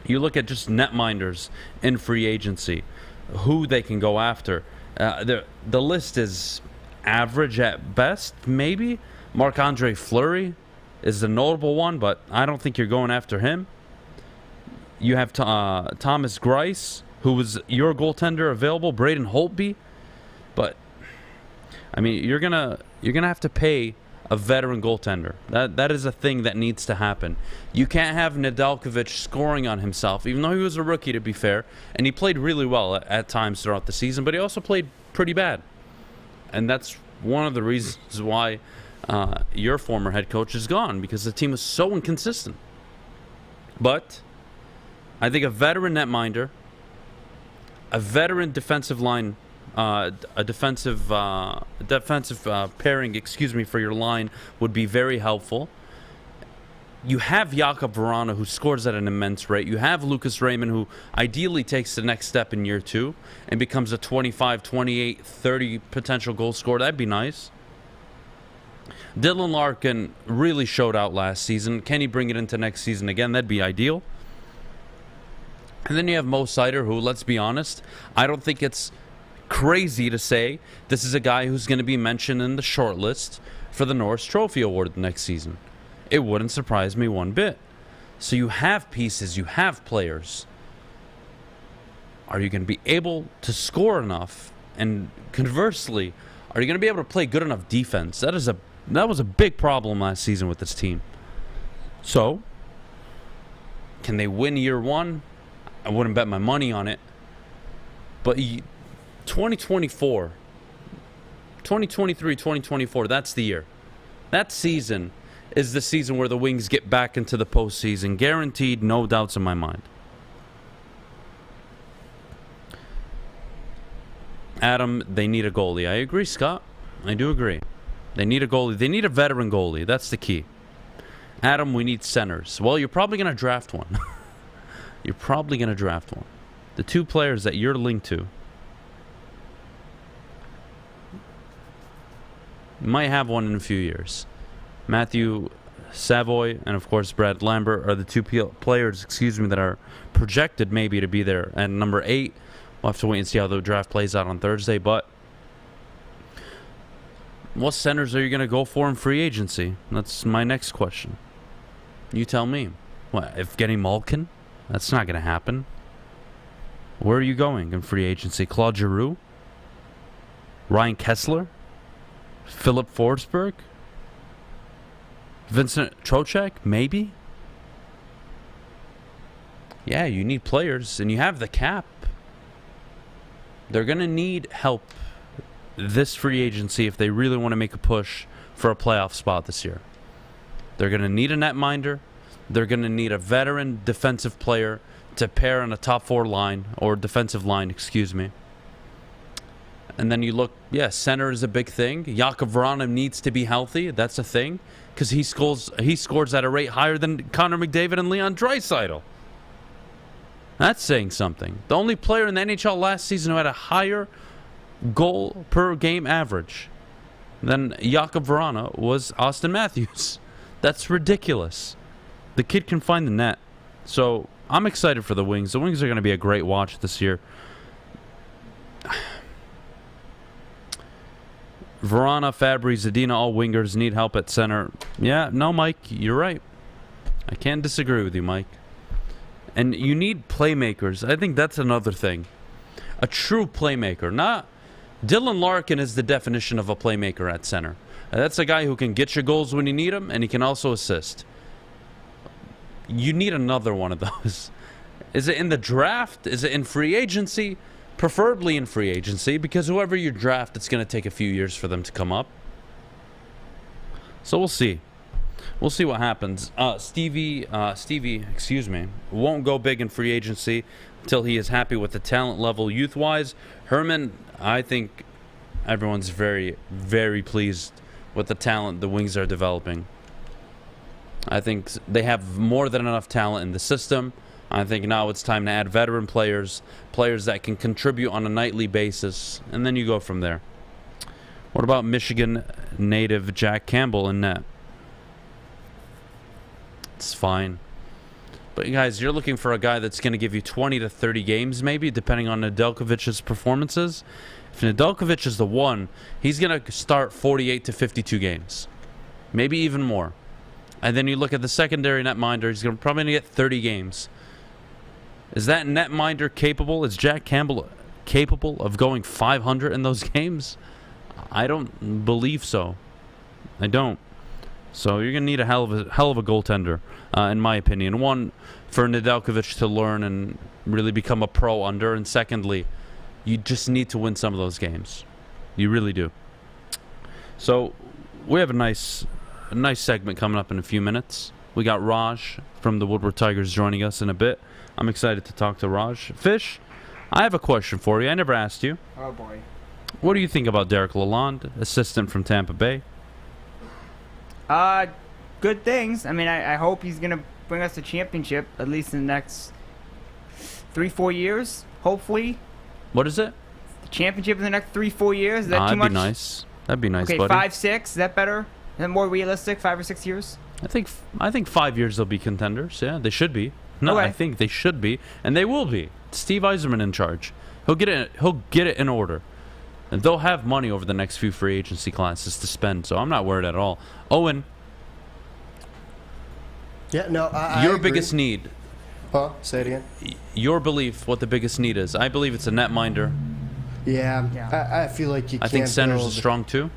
You look at just netminders in free agency, who they can go after. The list is average at best, maybe. Marc-Andre Fleury is the notable one, but I don't think you're going after him. You have Thomas Greiss, who was your goaltender available, Braden Holtby. But, I mean, you're gonna have to pay a veteran goaltender. That is a thing that needs to happen. You can't have Nedeljkovic scoring on himself, even though he was a rookie, to be fair. And he played really well at times throughout the season, but he also played pretty bad. And that's one of the reasons why your former head coach is gone, because the team was so inconsistent. But I think a veteran netminder, a veteran defensive line, a defensive pairing, for your line would be very helpful. You have Jakub Vrana, who scores at an immense rate. You have Lucas Raymond, who ideally takes the next step in year 2 and becomes a 25, 28, 30 potential goal scorer. That'd be nice. Dylan Larkin really showed out last season. Can he bring it into next season again? That'd be ideal. And then you have Mo Sider, who, let's be honest, I don't think it's crazy to say this is a guy who's going to be mentioned in the short list for the Norris Trophy Award next season. It wouldn't surprise me one bit. So you have pieces, you have players. Are you going to be able to score enough? And conversely, are you going to be able to play good enough defense? That was a big problem last season with this team. So, can they win year 1? I wouldn't bet my money on it. But 2024, 2023, 2024, that's the year. That season is the season where the Wings get back into the postseason. Guaranteed, no doubts in my mind. Adam, they need a goalie. I agree, Scott. I do agree. They need a goalie. They need a veteran goalie. That's the key. Adam, we need centers. Well, you're probably going to draft one. You're probably going to draft one. The 2 players that you're linked to might have one in a few years. Matthew Savoy and, of course, Brad Lambert are the 2 players, that are projected maybe to be there. And number 8, we'll have to wait and see how the draft plays out on Thursday. But what centers are you going to go for in free agency? That's my next question. You tell me. What, Evgeny Malkin? That's not going to happen. Where are you going in free agency? Claude Giroux? Ryan Kessler? Philip Forsberg? Vincent Trocheck, maybe. Yeah, you need players, and you have the cap. They're going to need help this free agency if they really want to make a push for a playoff spot this year. They're going to need a netminder. They're going to need a veteran defensive player to pair on a top 4 line, or defensive line, excuse me. And then you look, center is a big thing. Jakub Vrana needs to be healthy. That's a thing, because he scores at a rate higher than Connor McDavid and Leon Draisaitl. That's saying something. The only player in the NHL last season who had a higher goal per game average than Jakub Vrana was Austin Matthews. That's ridiculous. The kid can find the net. So I'm excited for the Wings. The Wings are going to be a great watch this year. Vrana, Fabry, Zadina, all wingers need help at center. Yeah, no, Mike, you're right. I can't disagree with you, Mike. And you need playmakers. I think that's another thing. A true playmaker. Not Dylan Larkin is the definition of a playmaker at center. That's a guy who can get your goals when you need them, and he can also assist. You need another one of those. Is it in the draft? Is it in free agency? Preferably in free agency, because whoever you draft, it's going to take a few years for them to come up. So we'll see. We'll see what happens. Stevie, won't go big in free agency until he is happy with the talent level youth-wise. Herman, I think everyone's very, very pleased with the talent the Wings are developing. I think they have more than enough talent in the system. I think now it's time to add veteran players that can contribute on a nightly basis, and then you go from there. What about Michigan native Jack Campbell in net? It's fine. But guys, you're looking for a guy that's going to give you 20 to 30 games maybe, depending on Nedeljkovic's performances. If Nedeljkovic is the one, he's going to start 48 to 52 games. Maybe even more. And then you look at the secondary netminder, he's probably going to get 30 games. Is that netminder capable? Is Jack Campbell capable of going 500 in those games? I don't believe so. I don't. So you're going to need a hell of a goaltender, in my opinion. One, for Nedeljkovic to learn and really become a pro under. And secondly, you just need to win some of those games. You really do. So we have a nice segment coming up in a few minutes. We got Raj from the Woodward Tigers joining us in a bit. I'm excited to talk to Raj. Fish, I have a question for you. I never asked you. Oh, boy. What do you think about Derek Lalonde, assistant from Tampa Bay? Good things. I mean, I hope he's going to bring us a championship, at least in the next 3-4 years, hopefully. What is it? The championship in the next 3-4 years? Is that too much? That'd be nice. That'd be nice, okay, buddy. 5-6, is that better? Is that more realistic, 5 or 6 years? I think 5 years they'll be contenders. Yeah, they should be. No, okay. I think they should be, and they will be. Steve Yzerman in charge. He'll get it in order. And they'll have money over the next few free agency classes to spend, so I'm not worried at all. Owen. Yeah, no, I Your agree. biggest need. Huh? Say it again. Your belief, what the biggest need is. I believe it's a netminder. Yeah. I feel like you can't. I think centers is strong too.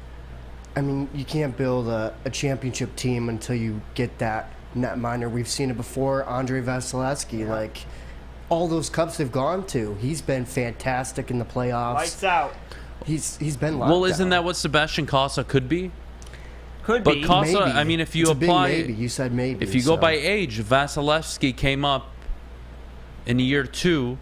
I mean, you can't build a championship team until you get that netminder. We've seen it before. Andre Vasilevsky, like all those cups they've gone to, he's been fantastic in the playoffs. Lights out. He's been locked Well, isn't that what Sebastian Casa could be? Could but be. But Casa, maybe. I mean, if you it's apply, a big maybe. You said maybe. If you go by age, Vasilevsky came up in year 2,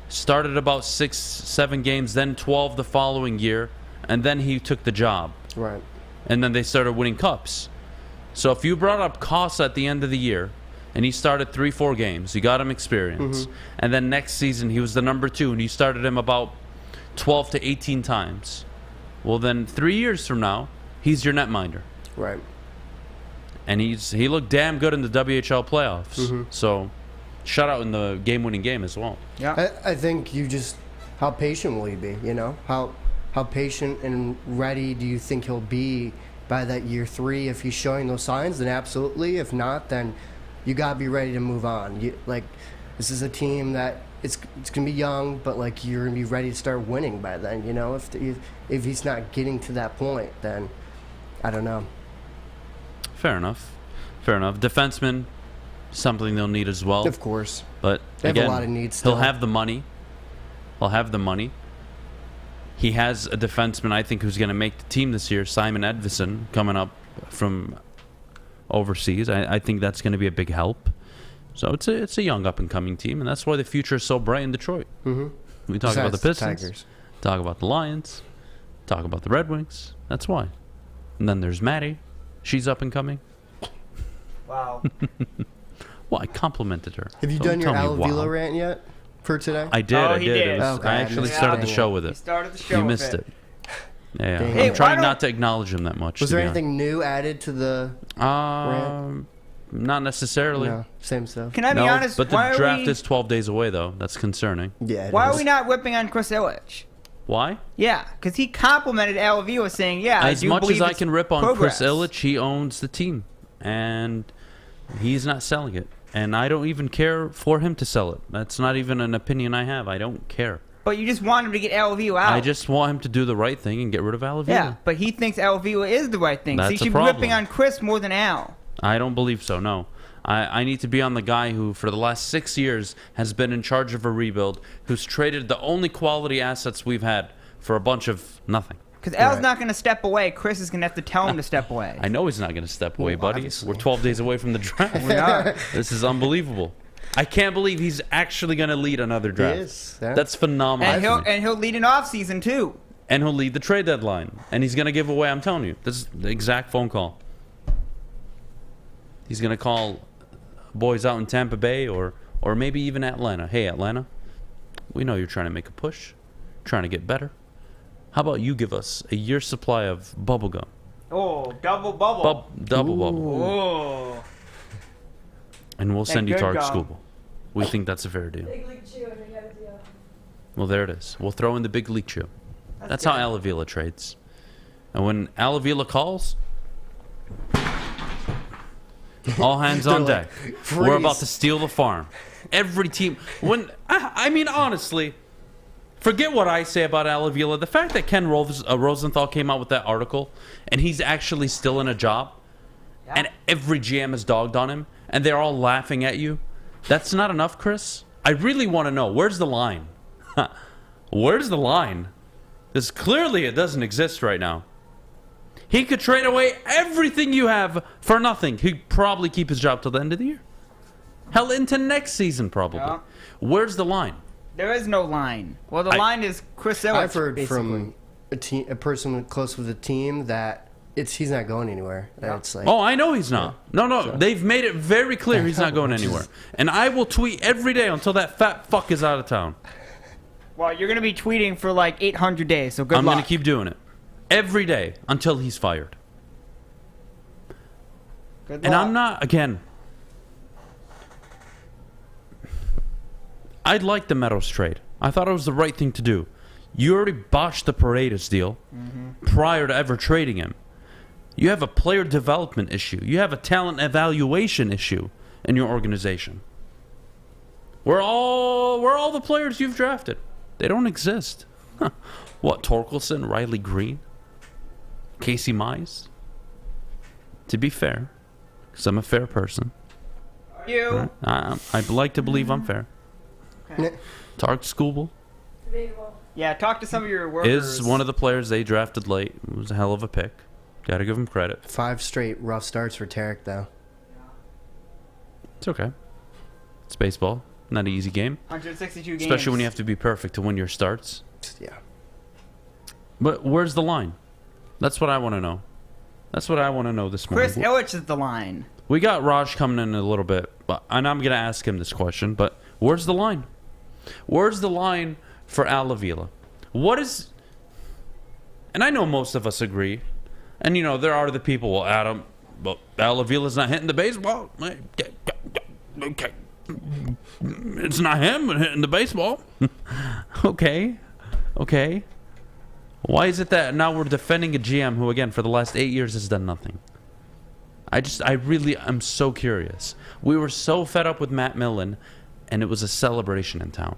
started about 6-7 games, then 12 the following year, and then he took the job. Right. And then they started winning cups. So if you brought up Casa at the end of the year, and he started 3-4 games, you got him experience, and then next season he was the number 2, and you started him about 12 to 18 times. Well, then 3 years from now, he's your netminder. Right. And he looked damn good in the WHL playoffs. So, shout out in the game-winning game as well. Yeah. I think you just, how patient will he be? You know, how patient and ready do you think he'll be by that year 3? If he's showing those signs, then absolutely. If not, then you gotta be ready to move on. This is a team that it's gonna be young, but like you're gonna be ready to start winning by then. You know, if he's not getting to that point, then I don't know. Fair enough. Fair enough. Defenseman, something they'll need as well. Of course. But They have again, a lot of needs he'll still. have the money. He'll have the money. He has a defenseman, I think, who's going to make the team this year, Simon Edvison, coming up from overseas. I think that's going to be a big help. So it's a young up-and-coming team, and that's why the future is so bright in Detroit. Mm-hmm. We talk about the Besides Pistons, Tigers. talk about the Lions, talk about the Red Wings. That's why. And then there's Maddie. She's up-and-coming. Wow. Well, I complimented her. Have you Don't done your tell me Al Avila wow. rant yet for today? I did. I did. It was, Okay, I actually missed started the it. show with it. You started the show You with missed it. it. Yeah, Dang. Hey, I'm trying why not to acknowledge him that much. Was to there be anything new added to the rant? Not necessarily. No, same stuff. Can I be honest? But the why draft are we, is 12 days away, though. That's concerning. Yeah. Why are we not whipping on Chris Ilitch? Why? Yeah, because he complimented Al Avila saying, "Yeah, As I do much believe as I it's can rip on progress. Chris Ilitch, he owns the team, and he's not selling it. And I don't even care for him to sell it. That's not even an opinion I have. I don't care. But you just want him to get Al Avila out. I just want him to do the right thing and get rid of Al Avila. Yeah, but he thinks Al Avila is the right thing. So he That's a should be problem. ripping on Chris more than Al. I don't believe so, no. I need to be on the guy who, for the last 6 years, has been in charge of a rebuild, who's traded the only quality assets we've had for a bunch of nothing. Because Al's not going to step away. Chris is going to have to tell him to step away. I know he's not going to step away, buddy. obviously. We're 12 days away from the draft. We are. This is unbelievable. I can't believe he's actually going to lead another draft. is, yeah. That's phenomenal. And he'll lead an offseason too. And he'll lead the trade deadline. And he's going to give away, I'm telling you, this is the exact phone call. He's going to call boys out in Tampa Bay or maybe even Atlanta. Hey, Atlanta, we know you're trying to make a push, trying to get better. How about you give us a year's supply of bubble gum? Oh, double bubble. Double bubble. Oh. And we'll That send you good to our gum. school. We think that's a fair deal. Big League Chew, I got a deal. Well, there it is. We'll throw in the big league chew. That's good. how Al Avila trades. And when Al Avila calls, all hands on They're deck. like, We're "Freeze." about to steal the farm. Every team. I mean, honestly, forget what I say about Al Avila. The fact that Ken Rosenthal came out with that article and he's actually still in a job and every GM has dogged on him and they're all laughing at you, that's not enough, Chris? I really want to know, where's the line? Where's the line? Because clearly it doesn't exist right now. He could trade away everything you have for nothing. He'd probably keep his job till the end of the year. Hell, into next season probably. Yeah. Where's the line? There is no line. Well, the line is Chris Ilitch. I've heard basically. from a person close with the team that he's not going anywhere. It's like, Oh, I know he's not. No, they've made it very clear he's not going anywhere. And I will tweet every day until that fat fuck is out of town. Well, you're going to be tweeting for like 800 days, so good I'm luck. going to keep doing it. Every day until he's fired. Good And luck. I'm not, again, I'd like the Meadows trade. I thought it was the right thing to do. You already botched the Paredes deal prior to ever trading him. You have a player development issue. You have a talent evaluation issue in your organization. Where are all the players you've drafted? They don't exist. Huh. What, Torkelson, Riley Green, Casey Mize? To be fair, because I'm a fair person, You. I'd like to believe I'm fair. Okay. Tark Skubal Yeah, talk to some of your workers. is one of the players they drafted late. It was a hell of a pick. Got to give him credit. 5 straight rough starts for Tarek, though. It's okay. It's baseball. Not an easy game. 162 games. Especially when you have to be perfect to win your starts. Yeah. But where's the line? That's what I want to know. That's what I want to know this morning. Chris Ilitch is the line. We got Raj coming in a little bit, and I'm going to ask him this question, but where's the line? Where's the line for Al Avila? What is... And I know most of us agree, and, you know, there are the people, well, Adam, but Al Avila's not hitting the baseball. Okay. It's not him hitting the baseball. Okay. Why is it that now we're defending a GM who, again, for the last 8 years has done nothing? I really am so curious. We were so fed up with Matt Millen, and it was a celebration in town.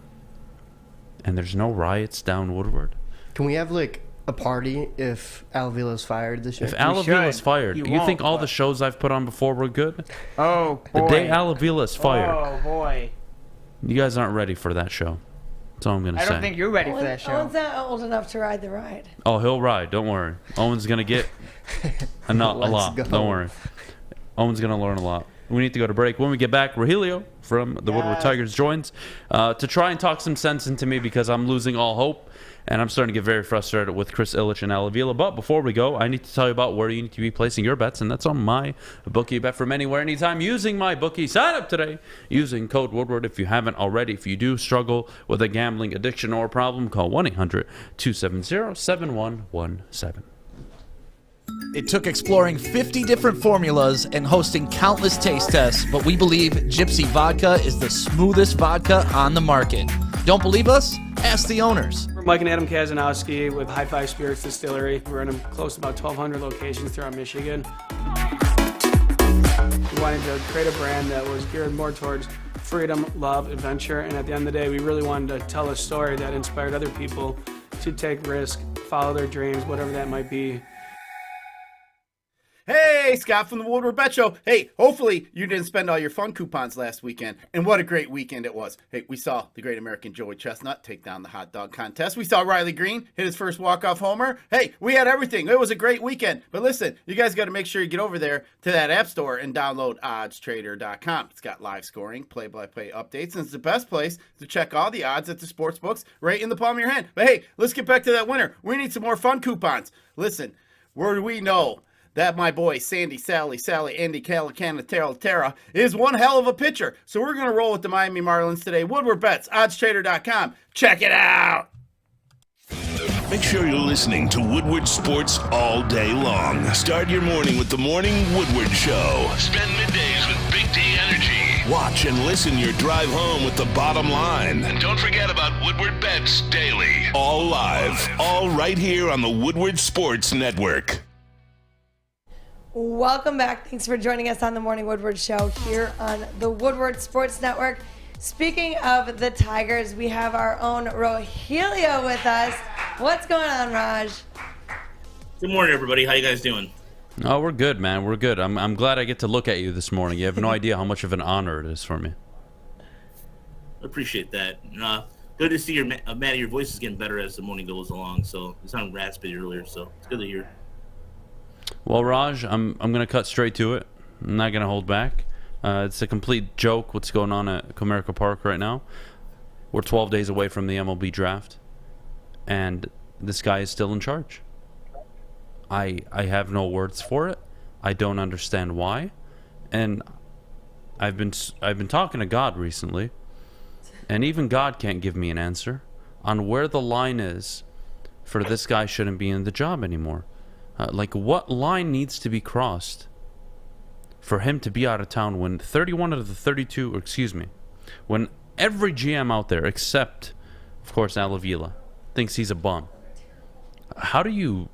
And there's no riots down Woodward. Can we have, like, a party if Al Avila's fired this year? If Al Avila's fired, you think all the shows I've put on before were good? Oh, boy. The day Al Avila's fired. Oh, boy. You guys aren't ready for that show. That's all I'm going to say. I don't think you're ready for that show. Owen's not old enough to ride the ride. Oh, he'll ride. Don't worry. Owen's going to get a lot. go. Don't worry. Owen's going to learn a lot. We need to go to break. When we get back, Rogelio from the Woodward Tigers joins to try and talk some sense into me because I'm losing all hope. And I'm starting to get very frustrated with Chris Ilitch and Al Avila. But before we go, I need to tell you about where you need to be placing your bets, and that's on my bookie. Bet from anywhere, anytime, using my bookie. Sign up today using code Woodward if you haven't already. If you do struggle with a gambling addiction or problem, call 1-800-270-7117. It took exploring 50 different formulas and hosting countless taste tests, but we believe Gypsy Vodka is the smoothest vodka on the market. Don't believe us? Ask the owners. We're Mike and Adam Kazanowski with High Five Spirits Distillery. We're in close to about 1,200 locations throughout Michigan. We wanted to create a brand that was geared more towards freedom, love, adventure, and at the end of the day, we really wanted to tell a story that inspired other people to take risk, follow their dreams, whatever that might be. Hey, Scott from the Woodward Bet Show. Hey, hopefully you didn't spend all your fun coupons last weekend. And what a great weekend it was. Hey, we saw the great American Joey Chestnut take down the hot dog contest. We saw Riley Green hit his first walk-off homer. Hey, we had everything. It was a great weekend. But listen, you guys got to make sure you get over there to that app store and download oddstrader.com. It's got live scoring, play-by-play updates, and it's the best place to check all the odds at the sports books right in the palm of your hand. But hey, let's get back to that winner. We need some more fun coupons. Listen, where do we know that my boy Sandy, Sally, Andy, Calicana, Terra is one hell of a pitcher. So we're going to roll with the Miami Marlins today. Woodward Bets, oddstrader.com. Check it out. Make sure you're listening to Woodward Sports all day long. Start your morning with the Morning Woodward Show. Spend middays with Big D Energy. Watch and listen your drive home with the bottom line. And don't forget about Woodward Bets Daily. All live, all right here on the Woodward Sports Network. Welcome back. Thanks for joining us on the Morning Woodward Show here on the Woodward Sports Network. Speaking of the Tigers, we have our own Rogelio with us. What's going on, Raj? Good morning, everybody. How you guys doing? Oh, we're good, man. We're good. I'm glad I get to look at you this morning. You have no idea how much of an honor it is for me. Appreciate that. Good to see Maddie, your voice is getting better as the morning goes along. So you sounded raspy earlier, so it's good to hear. Well, Raj, I'm going to cut straight to it. I'm not going to hold back. It's a complete joke what's going on at Comerica Park right now. We're 12 days away from the MLB draft, and this guy is still in charge. I have no words for it. I don't understand why. And I've been talking to God recently, and even God can't give me an answer on where the line is for this guy shouldn't be in the job anymore. Like, what line needs to be crossed for him to be out of town when 31 of the 32, or excuse me, when every GM out there, except, of course, Al Avila, thinks he's a bum? How do you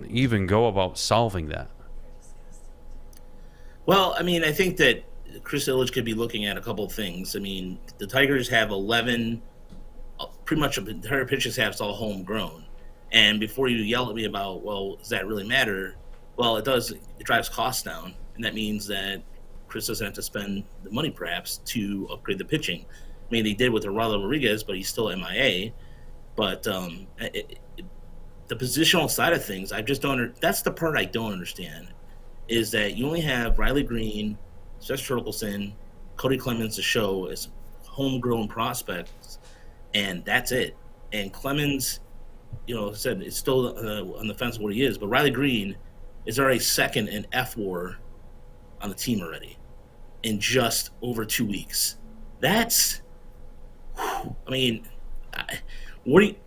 even go about solving that? Well, I mean, I think that Chris Ilitch could be looking at a couple of things. I mean, the Tigers have 11, pretty much the entire pitching staff's all homegrown. And before you yell at me about, well, does that really matter? Well, it does. It drives costs down. And that means that Chris doesn't have to spend the money, perhaps, to upgrade the pitching. I mean, they did with Orlando Rodriguez, but he's still MIA. But the positional side of things, I just don't. That's the part I don't understand, is that you only have Riley Green, Seth Torkelson, Cody Clemens to show as homegrown prospects, and that's it. And Clemens, you know, said it's still on the fence of what he is, but Riley Green is already second in F-WAR on the team already in just over 2 weeks. That's, I mean,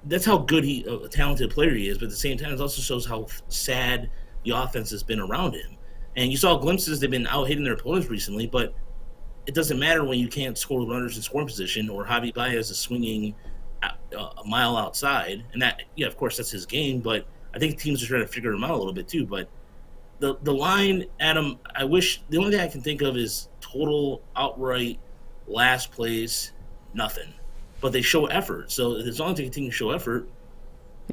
that's how good a talented player he is, but at the same time, it also shows how sad the offense has been around him. And you saw glimpses, they've been out hitting their opponents recently, but it doesn't matter when you can't score runners in scoring position or Javi Baez is swinging a mile outside. And that, yeah, of course, that's his game, but I think teams are trying to figure him out a little bit too. But the line, Adam, I wish, the only thing I can think of is total outright last place, nothing. But they show effort. So as long as they continue to show effort,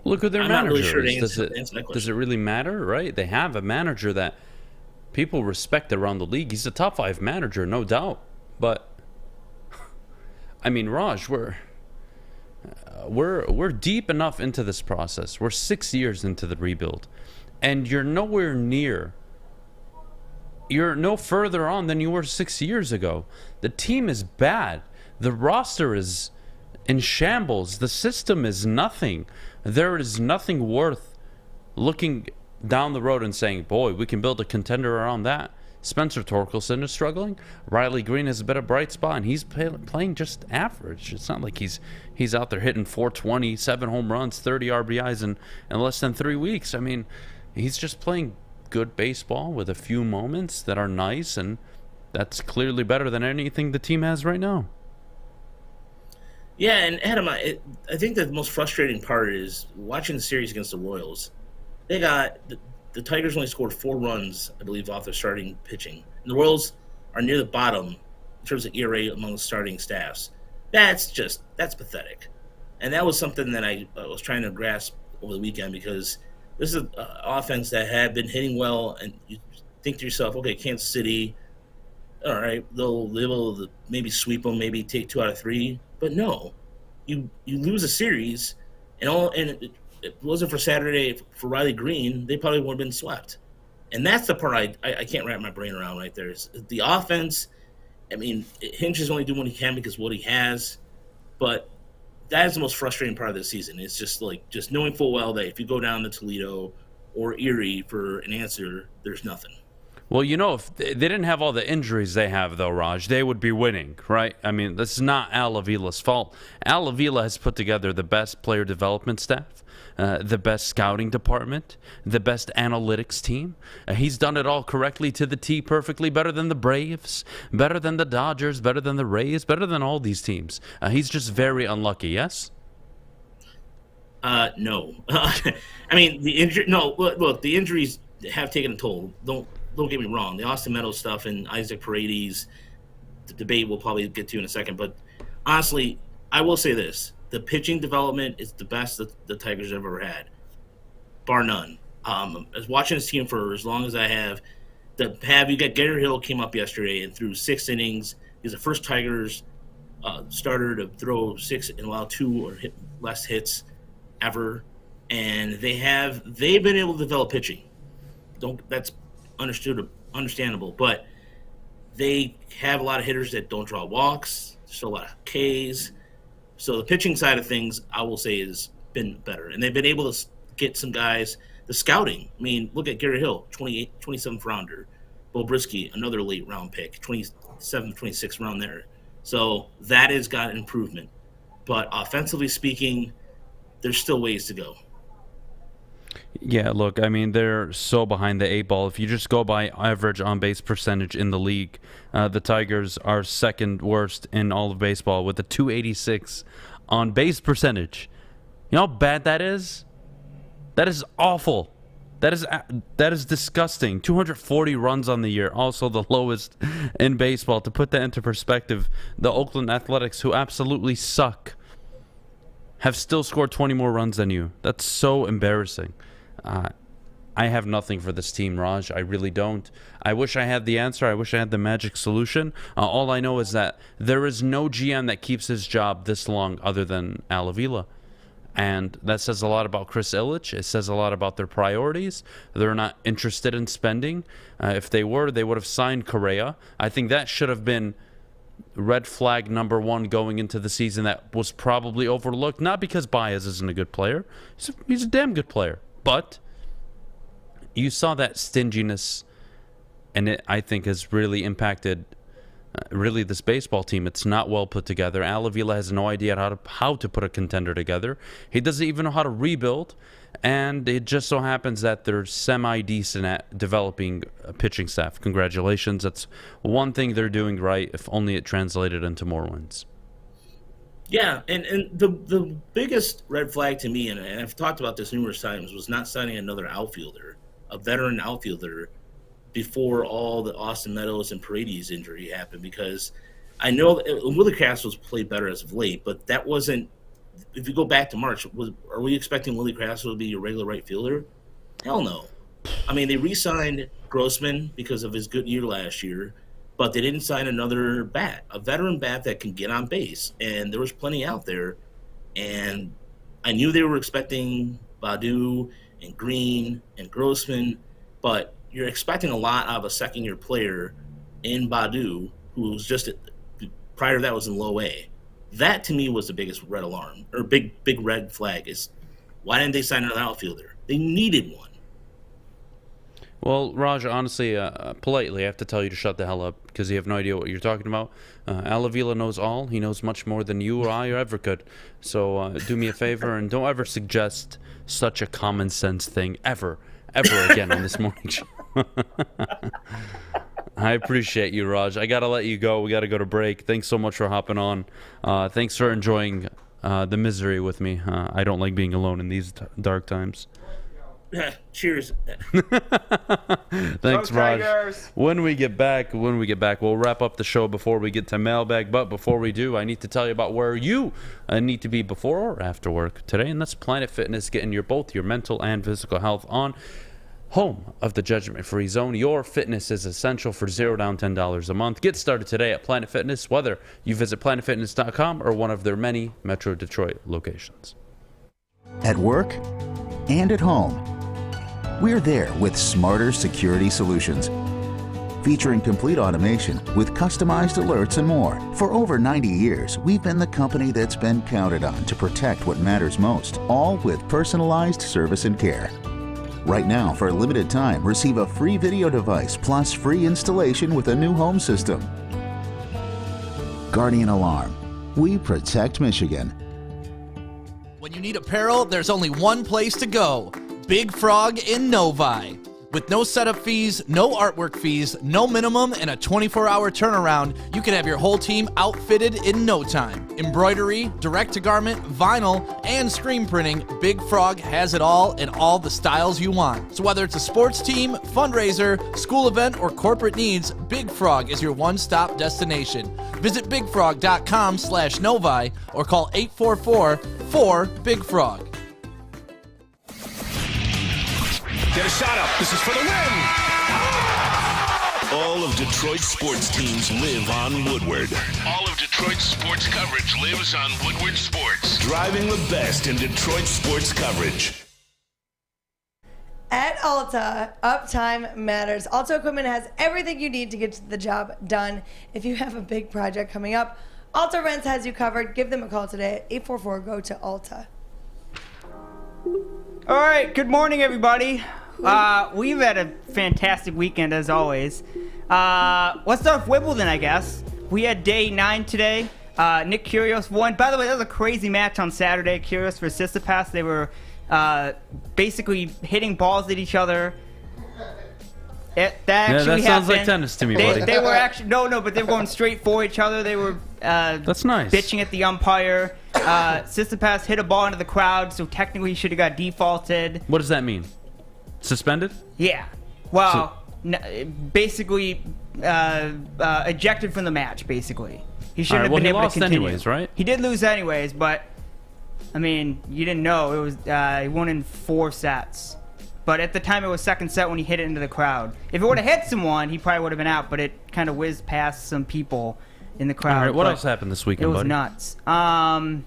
Look who their I'm manager not really sure to is. answer that question. Does it really matter, right? They have a manager that people respect around the league. He's a top 5 manager, no doubt. But I mean, Raj, we're deep enough into this process. We're 6 years into the rebuild, and you're nowhere near. You're no further on than you were 6 years ago. The team is bad. The roster is in shambles. The system is nothing. There is nothing worth looking down the road and saying, boy, we can build a contender around that. Spencer Torkelson is struggling. Riley Green has a bit of bright spot, and he's playing just average. It's not like he's out there hitting 420, 7 home runs, 30 RBIs in less than 3 weeks. I mean, he's just playing good baseball with a few moments that are nice, and that's clearly better than anything the team has right now. Yeah, and Adam, I think the most frustrating part is watching the series against the Royals. They got the Tigers only scored 4 runs, I believe, off their starting pitching. And the Royals are near the bottom in terms of ERA among the starting staffs. That's pathetic. And that was something that I was trying to grasp over the weekend, because this is an offense that had been hitting well, and you think to yourself, okay, Kansas City, all right, they'll be able to maybe sweep them, maybe take 2 out of 3. But no, you lose a series, and it wasn't for Saturday for Riley Green, they probably would have been swept. And that's the part I can't wrap my brain around right there. Is the offense, I mean, Hinch is only doing what he can because of what he has, but that is the most frustrating part of the season. It's just knowing full well that if you go down to Toledo or Erie for an answer, there's nothing. Well, if they didn't have all the injuries they have, though, Raj, they would be winning, right? I mean, this is not Al Avila's fault. Al Avila has put together the best player development staff, the best scouting department, the best analytics team. He's done it all correctly to the T, perfectly, better than the Braves, better than the Dodgers, better than the Rays, better than all these teams. He's just very unlucky, yes? No. I mean, the injuries have taken a toll. Don't get me wrong. The Austin Meadows stuff and Isaac Paredes, the debate we'll probably get to in a second. But honestly, I will say this. The pitching development is the best that the Tigers have ever had, bar none. I was watching this team for as long as I have. You got Gary Hill came up yesterday and threw 6 innings. He's the first Tigers starter to throw 6 and allow 2 or less hits ever. And they've been able to develop pitching. That's understandable, but they have a lot of hitters that don't draw walks, still a lot of Ks. So the pitching side of things, I will say, has been better, and they've been able to get some guys. The scouting, I mean, look at Gary Hill, 27th rounder, Bo Brisky, another late round pick, 27th, 26th round there. So that has got improvement, but offensively speaking, there's still ways to go. Yeah, look, I mean, they're so behind the 8 ball. If you just go by average on-base percentage in the league, the Tigers are second worst in all of baseball with a .286 on-base percentage. You know how bad that is? That is awful. That is disgusting. 240 runs on the year, also the lowest in baseball. To put that into perspective, the Oakland Athletics, who absolutely suck, have still scored 20 more runs than you. That's so embarrassing. I have nothing for this team, Raj. I really don't. I wish I had the answer. I wish I had the magic solution. All I know is that there is no GM that keeps his job this long other than Al Avila. And that says a lot about Chris Ilitch. It says a lot about their priorities. They're not interested in spending. If they were, they would have signed Correa. I think that should have been red flag number 1 going into the season. That was probably overlooked, not because Baez isn't a good player. He's a damn good player. But you saw that stinginess, and it, I think, has really impacted really this baseball team. It's not well put together. Al Avila has no idea how to put a contender together. He doesn't even know how to rebuild, and it just so happens that they're semi-decent at developing a pitching staff. Congratulations. That's one thing they're doing right, if only it translated into more wins. Yeah, and the biggest red flag to me, and I've talked about this numerous times, was not signing another outfielder, a veteran outfielder, before all the Austin Meadows and Paredes injury happened, because I know Willie Castle's played better as of late, but that wasn't if you go back to March, are we expecting Willie Crasso to be your regular right fielder? Hell no. I mean, they re-signed Grossman because of his good year last year, but they didn't sign another bat, a veteran bat that can get on base. And there was plenty out there. And I knew they were expecting Beydoun and Green and Grossman, but you're expecting a lot out of a second-year player in Beydoun, who was just prior to that was in low A. That to me was the biggest red alarm, or big red flag, is why didn't they sign an outfielder? They needed one. Well, Raj, honestly, politely, I have to tell you to shut the hell up because you have no idea what you're talking about. Al Avila knows all. He knows much more than you or I or ever could. So do me a favor and don't ever suggest such a common sense thing ever again on this morning show. I appreciate you, Raj. I got to let you go. We got to go to break. Thanks so much for hopping on. Thanks for enjoying the misery with me. I don't like being alone in these dark times. Cheers. Thanks, Go Raj. Tigers. When we get back, we'll wrap up the show before we get to Mailbag. But before we do, I need to tell you about where you need to be before or after work today, and that's Planet Fitness, getting both your mental and physical health on. Home of the judgment-free zone. Your fitness is essential for $0 down, $10 a month. Get started today at Planet Fitness, whether you visit planetfitness.com or one of their many Metro Detroit locations. At work and at home, we're there with smarter security solutions. Featuring complete automation with customized alerts and more. For over 90 years, we've been the company that's been counted on to protect what matters most, all with personalized service and care. Right now, for a limited time, receive a free video device plus free installation with a new home system. Guardian Alarm. We protect Michigan. When you need apparel, there's only one place to go. Big Frog in Novi. With no setup fees, no artwork fees, no minimum, and a 24-hour turnaround, you can have your whole team outfitted in no time. Embroidery, direct-to-garment, vinyl, and screen printing, Big Frog has it all in all the styles you want. So whether it's a sports team, fundraiser, school event, or corporate needs, Big Frog is your one-stop destination. Visit bigfrog.com/Novi or call 844-4-BIG-FROG. Get a shot up. This is for the win. All of Detroit's sports teams live on Woodward. All of Detroit's sports coverage lives on Woodward Sports. Driving the best in Detroit sports coverage. At Alta, uptime matters. Alta Equipment has everything you need to get the job done. If you have a big project coming up, Alta Rents has you covered. Give them a call today at 844-GO-TO-ALTA. All right, good morning, everybody. We've had a fantastic weekend, as always. Let's start with Wimbledon, I guess. We had day 9 today. Nick Kyrgios won. By the way, that was a crazy match on Saturday. Kyrgios versus Tsitsipas. They were basically hitting balls at each other. That sounds like tennis to me, buddy. They were actually but they were going straight for each other. They were that's nice. Bitching at the umpire. Tsitsipas hit a ball into the crowd, so technically he should have got defaulted. What does that mean? Suspended? Yeah. Well, basically ejected from the match. Basically, he shouldn't have been able to continue. Anyways, right? He did lose anyways, but I mean, you didn't know it was he won in 4 sets. But at the time, it was second set when he hit it into the crowd. If it would have hit someone, he probably would have been out. But it kind of whizzed past some people in the crowd. All right, what else happened this weekend, buddy? It was nuts.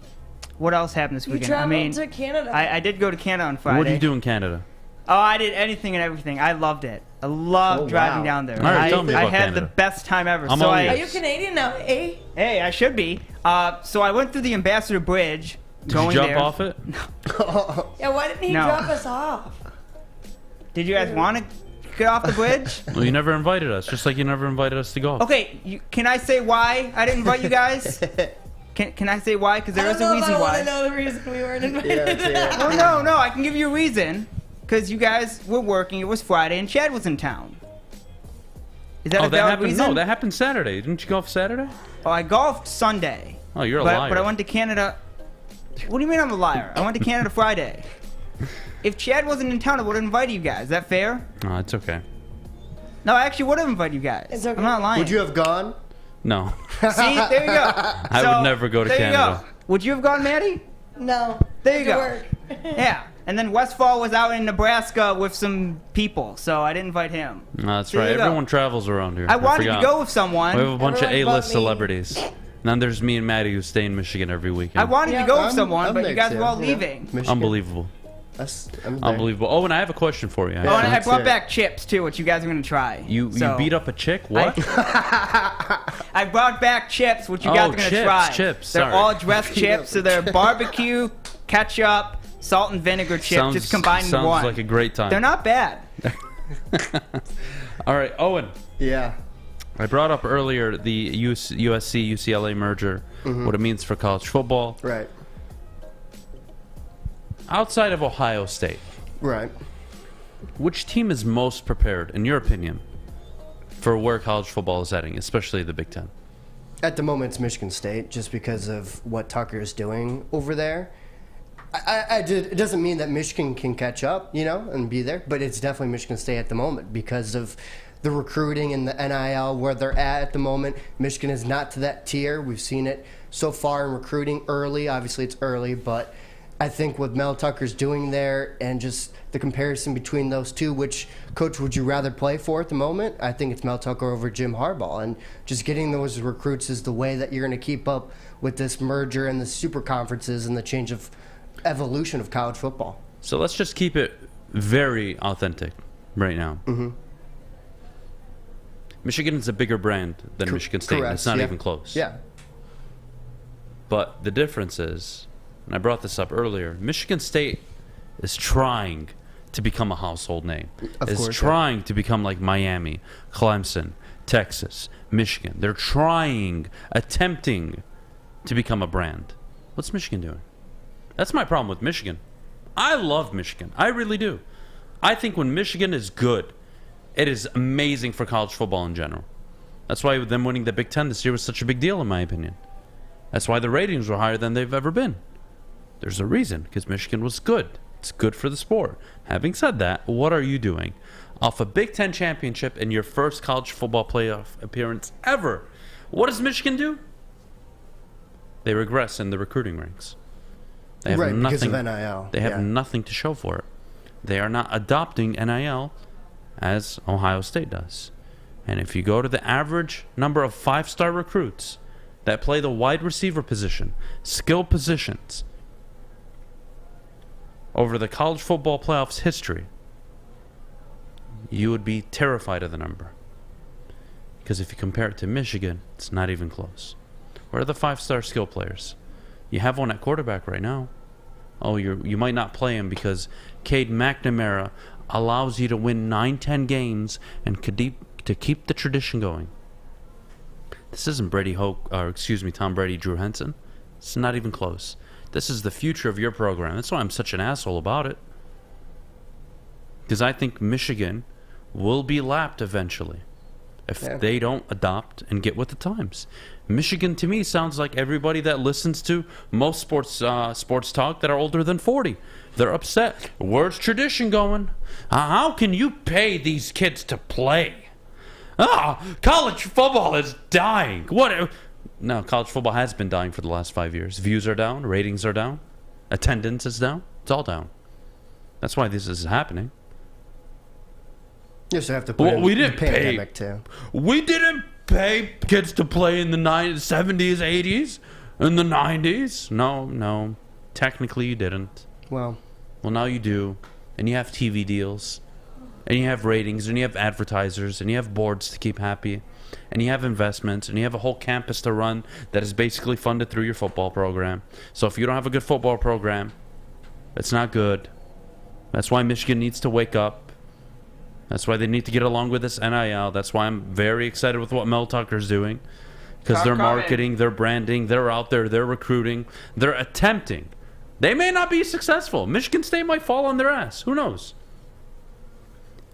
What else happened this weekend? You traveled to Canada. I did go to Canada on Friday. What did you do in Canada? Oh, I did anything and everything. I loved it. I loved driving down there. All right, tell me about I had Canada. the best time ever. Are you Canadian now, eh? Hey, I should be. So I went through the Ambassador Bridge. Did you jump off it? Yeah, why didn't he drop us off? Did you guys want to get off the bridge? Well, you never invited us, just like you never invited us to go. Okay, can I say why I didn't invite you guys? Can I say why? Because there is a reason why. I want to know the reason we weren't invited. Well, no, I can give you a reason. Because you guys were working, it was Friday, and Chad was in town. Is that a valid reason? No, that happened Saturday. Didn't you golf Saturday? Oh, I golfed Sunday. Oh, you're a liar. But I went to Canada. What do you mean I'm a liar? I went to Canada Friday. If Chad wasn't in town, I would have invited you guys. Is that fair? No, it's okay. No, I actually would have invited you guys. It's okay. I'm not lying. Would you have gone? No. See, there you go. I would never go to Canada. You go. Would you have gone, Maddie? No. There you Good go. work. Yeah. And then Westfall was out in Nebraska with some people, so I didn't invite him. No, that's There right. you go. Everyone travels around here. I wanted to forgot. go with someone. We have a bunch of Everyone but A-list me. celebrities. Then there's me and Maddie who stay in Michigan every weekend. I wanted to go with someone, I'm but you there guys too, were all you know. leaving. Unbelievable. I'm there. Unbelievable. Oh, and I have a question for you. Oh, and I brought back chips too, which you guys are gonna try. You So- beat up a chick? What? I brought back chips, which you guys Oh, are gonna chips, try. chips, They're sorry. all dressed chips, so they're barbecue, ketchup, salt and vinegar chips, just combined into one. Sounds like a great time. They're not bad. All right, Owen. Yeah. I brought up earlier the USC UCLA merger, what it means for college football. Right. Outside of Ohio State, Right. which team is most prepared, in your opinion, for where college football is heading, especially the Big Ten? At the moment, it's Michigan State, just because of what Tucker is doing over there. It doesn't mean that Michigan can catch up, and be there, but it's definitely Michigan State at the moment because of the recruiting and the NIL where they're at the moment. Michigan is not to that tier. We've seen it so far in recruiting early. Obviously, it's early, but I think what Mel Tucker's doing there and just the comparison between those two, which coach would you rather play for at the moment? I think it's Mel Tucker over Jim Harbaugh. And just getting those recruits is the way that you're going to keep up with this merger and the super conferences and the change of evolution of college football. So let's just keep it very authentic right now. Mm-hmm. Michigan is a bigger brand than Michigan State. Correct, It's not yeah. even close. Yeah. But the difference is, and I brought this up earlier, Michigan State is trying to become a household name. Of is course, yeah. trying to become like Miami, Clemson, Texas, Michigan. They're attempting to become a brand. What's Michigan doing? That's my problem with Michigan. I love Michigan. I really do. I think when Michigan is good, it is amazing for college football in general. That's why them winning the Big Ten this year was such a big deal, in my opinion. That's why the ratings were higher than they've ever been. There's a reason, because Michigan was good. It's good for the sport. Having said that, what are you doing? Off a Big Ten championship in your first college football playoff appearance ever, what does Michigan do? They regress in the recruiting ranks. They have Right, nothing, because of NIL. They have Yeah. nothing to show for it. They are not adopting NIL as Ohio State does. And if you go to the average number of five-star recruits that play the wide receiver position, skill positions, over the college football playoffs history, you would be terrified of the number. Because if you compare it to Michigan, it's not even close. Where are the five-star skill players? You have one at quarterback right now. Oh, you might not play him because Cade McNamara allows you to win 9-10 games and to keep the tradition going. This isn't Tom Brady, Drew Henson. It's not even close. This is the future of your program. That's why I'm such an asshole about it. Because I think Michigan will be lapped eventually if they don't adopt and get with the times. Michigan, to me, sounds like everybody that listens to most sports talk that are older than 40. They're upset. Where's tradition going? How can you pay these kids to play? College football is dying. What? No, college football has been dying for the last 5 years. Views are down. Ratings are down. Attendance is down. It's all down. That's why this is happening. You also have to put in we the didn't pay. pandemic too. We didn't pay kids to play in the 70s, 80s, in the 90s. No. Technically, you didn't. Well, now you do. And you have TV deals. And you have ratings. And you have advertisers. And you have boards to keep happy. And you have investments. And you have a whole campus to run that is basically funded through your football program. So if you don't have a good football program, it's not good. That's why Michigan needs to wake up. That's why they need to get along with this NIL. That's why I'm very excited with what Mel Tucker's doing. Because they're marketing, they're branding, they're out there, they're recruiting, they're attempting. They may not be successful. Michigan State might fall on their ass. Who knows?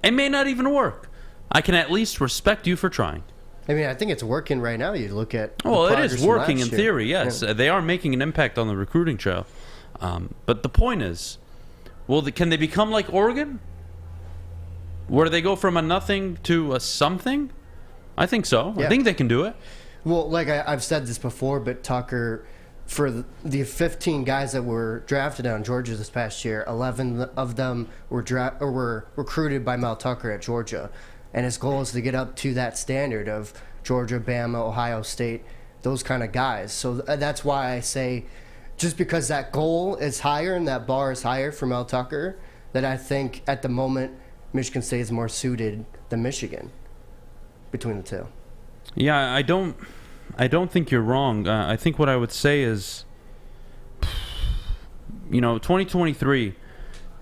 It may not even work. I can at least respect you for trying. I mean, I think it's working right now. You look at it is working in theory, yes. Yeah. They are making an impact on the recruiting trail. But the point is, can they become like Oregon? Where they go from a nothing to a something? I think so. Yeah. I think they can do it. Well, like I've said this before, but Tucker for the 15 guys that were drafted on Georgia this past year, 11 of them were recruited by Mel Tucker at Georgia. And his goal is to get up to that standard of Georgia, Bama, Ohio State, those kind of guys. So that's why I say, just because that goal is higher and that bar is higher for Mel Tucker, that I think at the moment Michigan State is more suited than Michigan between the two. Yeah, I don't think you're wrong. I think what I would say is, 2023,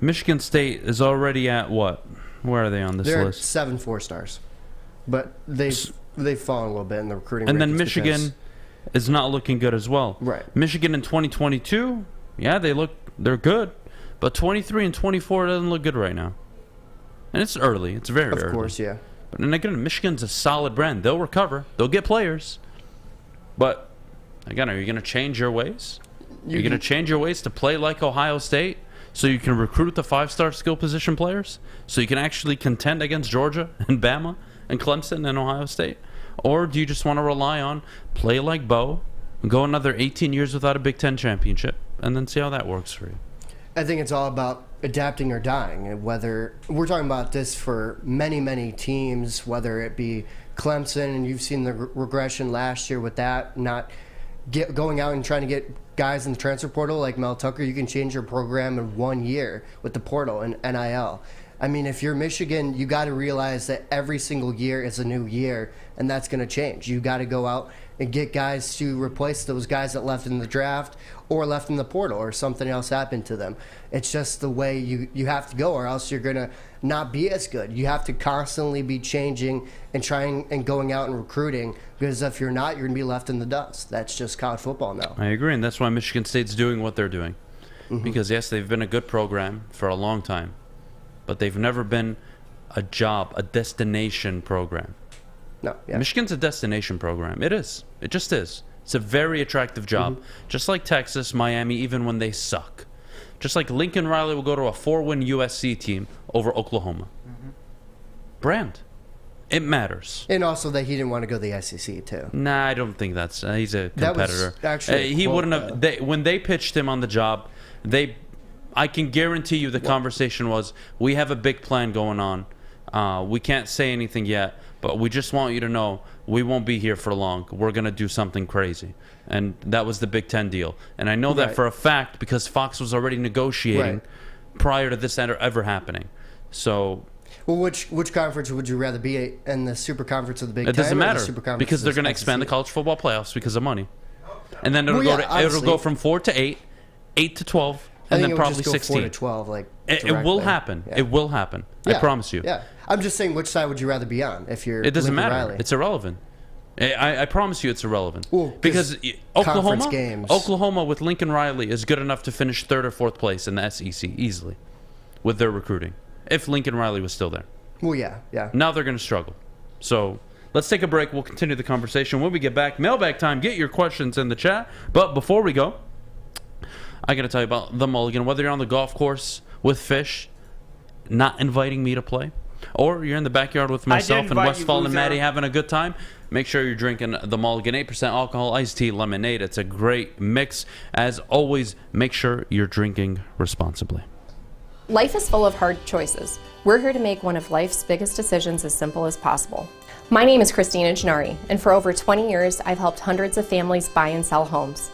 Michigan State is already at what? Where are they on this They're list? 7 4-stars, but they've fallen a little bit in the recruiting. And then rankings Michigan is not looking good as well. Right. Michigan in 2022, yeah, they're good, but 23 and 24 doesn't look good right now. And it's early. It's very early. Of course, yeah. But and again, Michigan's a solid brand. They'll recover. They'll get players. But again, are you going to change your ways? Are you going to change your ways to play like Ohio State so you can recruit the 5-star skill position players? So you can actually contend against Georgia and Bama and Clemson and Ohio State? Or do you just want to rely on play like Bo, go another 18 years without a Big Ten championship, and then see how that works for you? I think it's all about adapting or dying. And whether we're talking about this for many, many teams, whether it be Clemson, and you've seen the regression last year with that, not going out and trying to get guys in the transfer portal like Mel Tucker. You can change your program in 1 year with the portal and NIL. I mean, if you're Michigan, you got to realize that every single year is a new year, and that's going to change. You got to go out and get guys to replace those guys that left in the draft or left in the portal or something else happened to them. It's just the way you have to go, or else you're going to not be as good. You have to constantly be changing and trying and going out and recruiting, because if you're not, you're going to be left in the dust. That's just college football now. I agree, and that's why Michigan State's doing what they're doing. Because, yes, they've been a good program for a long time, but they've never been a destination program. No, yeah. Michigan's a destination program. It is. It just is. It's a very attractive job. Just like Texas, Miami, even when they suck. Just like Lincoln Riley will go to a 4-win USC team over Oklahoma. Brand. It matters. And also that he didn't want to go to the SEC, too. Nah, I don't think that's... he's a competitor. That was actually he wouldn't have... when they pitched him on the job, I can guarantee you the conversation was, we have a big plan going on. We can't say anything yet, but we just want you to know we won't be here for long. We're going to do something crazy. And that was the Big Ten deal. And I know that for a fact because Fox was already negotiating prior to this ever happening. So... Well, which conference would you rather be in, the Super Conference of the Big Ten? It doesn't matter or the Super Conference because they're going to expand the college football playoffs because of money. And then it'll go from 4 to 8, 8 to 12, and then probably 16. 4 to 12, it will happen. Yeah. It will happen. I promise you. Yeah, I'm just saying, which side would you rather be on if you're? It doesn't Lincoln matter. Riley? It's irrelevant. I promise you, it's irrelevant. Well, because conference games. Oklahoma with Lincoln Riley is good enough to finish 3rd or 4th place in the SEC easily, with their recruiting. If Lincoln Riley was still there. Well, yeah. Now they're going to struggle. So let's take a break. We'll continue the conversation when we get back. Mailbag time. Get your questions in the chat. But before we go, I got to tell you about the Mulligan. Whether you're on the golf course with Fish, not inviting me to play, or you're in the backyard with myself and Westfall and Maddie having a good time, make sure you're drinking the Mulligan 8% alcohol, iced tea, lemonade. It's a great mix. As always, make sure you're drinking responsibly. Life is full of hard choices. We're here to make one of life's biggest decisions as simple as possible. My name is Christina Gennari, and for over 20 years, I've helped hundreds of families buy and sell homes.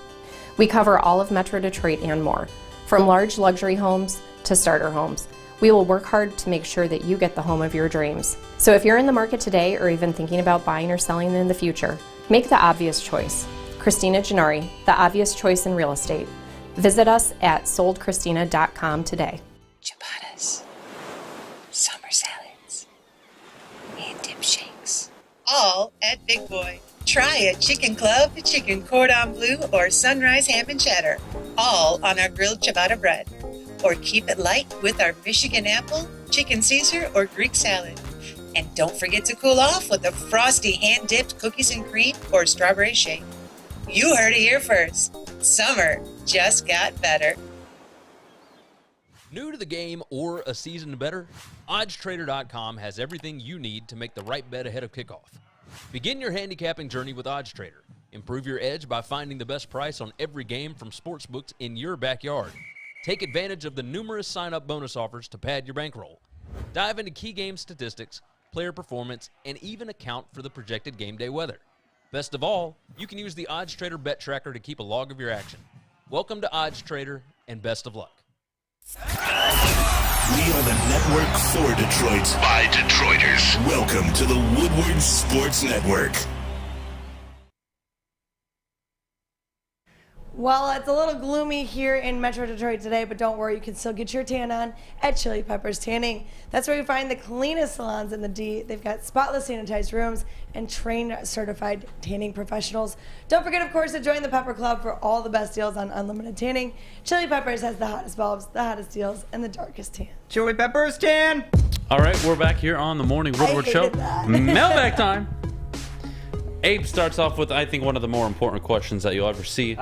We cover all of Metro Detroit and more, from large luxury homes to starter homes. We will work hard to make sure that you get the home of your dreams. So if you're in the market today or even thinking about buying or selling in the future, make the obvious choice. Christina Gennari, the obvious choice in real estate. Visit us at soldchristina.com today. Ciabattas, summer salads, and dip shakes. All at Big Boy. Try a chicken club, chicken cordon bleu, or sunrise ham and cheddar. All on our grilled ciabatta bread. Or keep it light with our Michigan apple, chicken Caesar, or Greek salad. And don't forget to cool off with a frosty hand-dipped cookies and cream or strawberry shake. You heard it here first. Summer just got better. New to the game or a season better? OddsTrader.com has everything you need to make the right bet ahead of kickoff. Begin your handicapping journey with OddsTrader. Improve your edge by finding the best price on every game from sportsbooks in your backyard. Take advantage of the numerous sign-up bonus offers to pad your bankroll. Dive into key game statistics, player performance, and even account for the projected game day weather. Best of all, you can use the Odds Trader bet tracker to keep a log of your action. Welcome to Odds Trader, and best of luck. We are the network for Detroit by Detroiters. Welcome to the Woodward Sports Network. Well, it's a little gloomy here in Metro Detroit today, but don't worry, you can still get your tan on at Chili Peppers Tanning. That's where you find the cleanest salons in the D. They've got spotless sanitized rooms and trained certified tanning professionals. Don't forget, of course, to join the Pepper Club for all the best deals on unlimited tanning. Chili Peppers has the hottest bulbs, the hottest deals, and the darkest tan. Chili Peppers Tan! All right, we're back here on the Morning Woodward Show. Mailbag time. Abe starts off with, I think, one of the more important questions that you'll ever see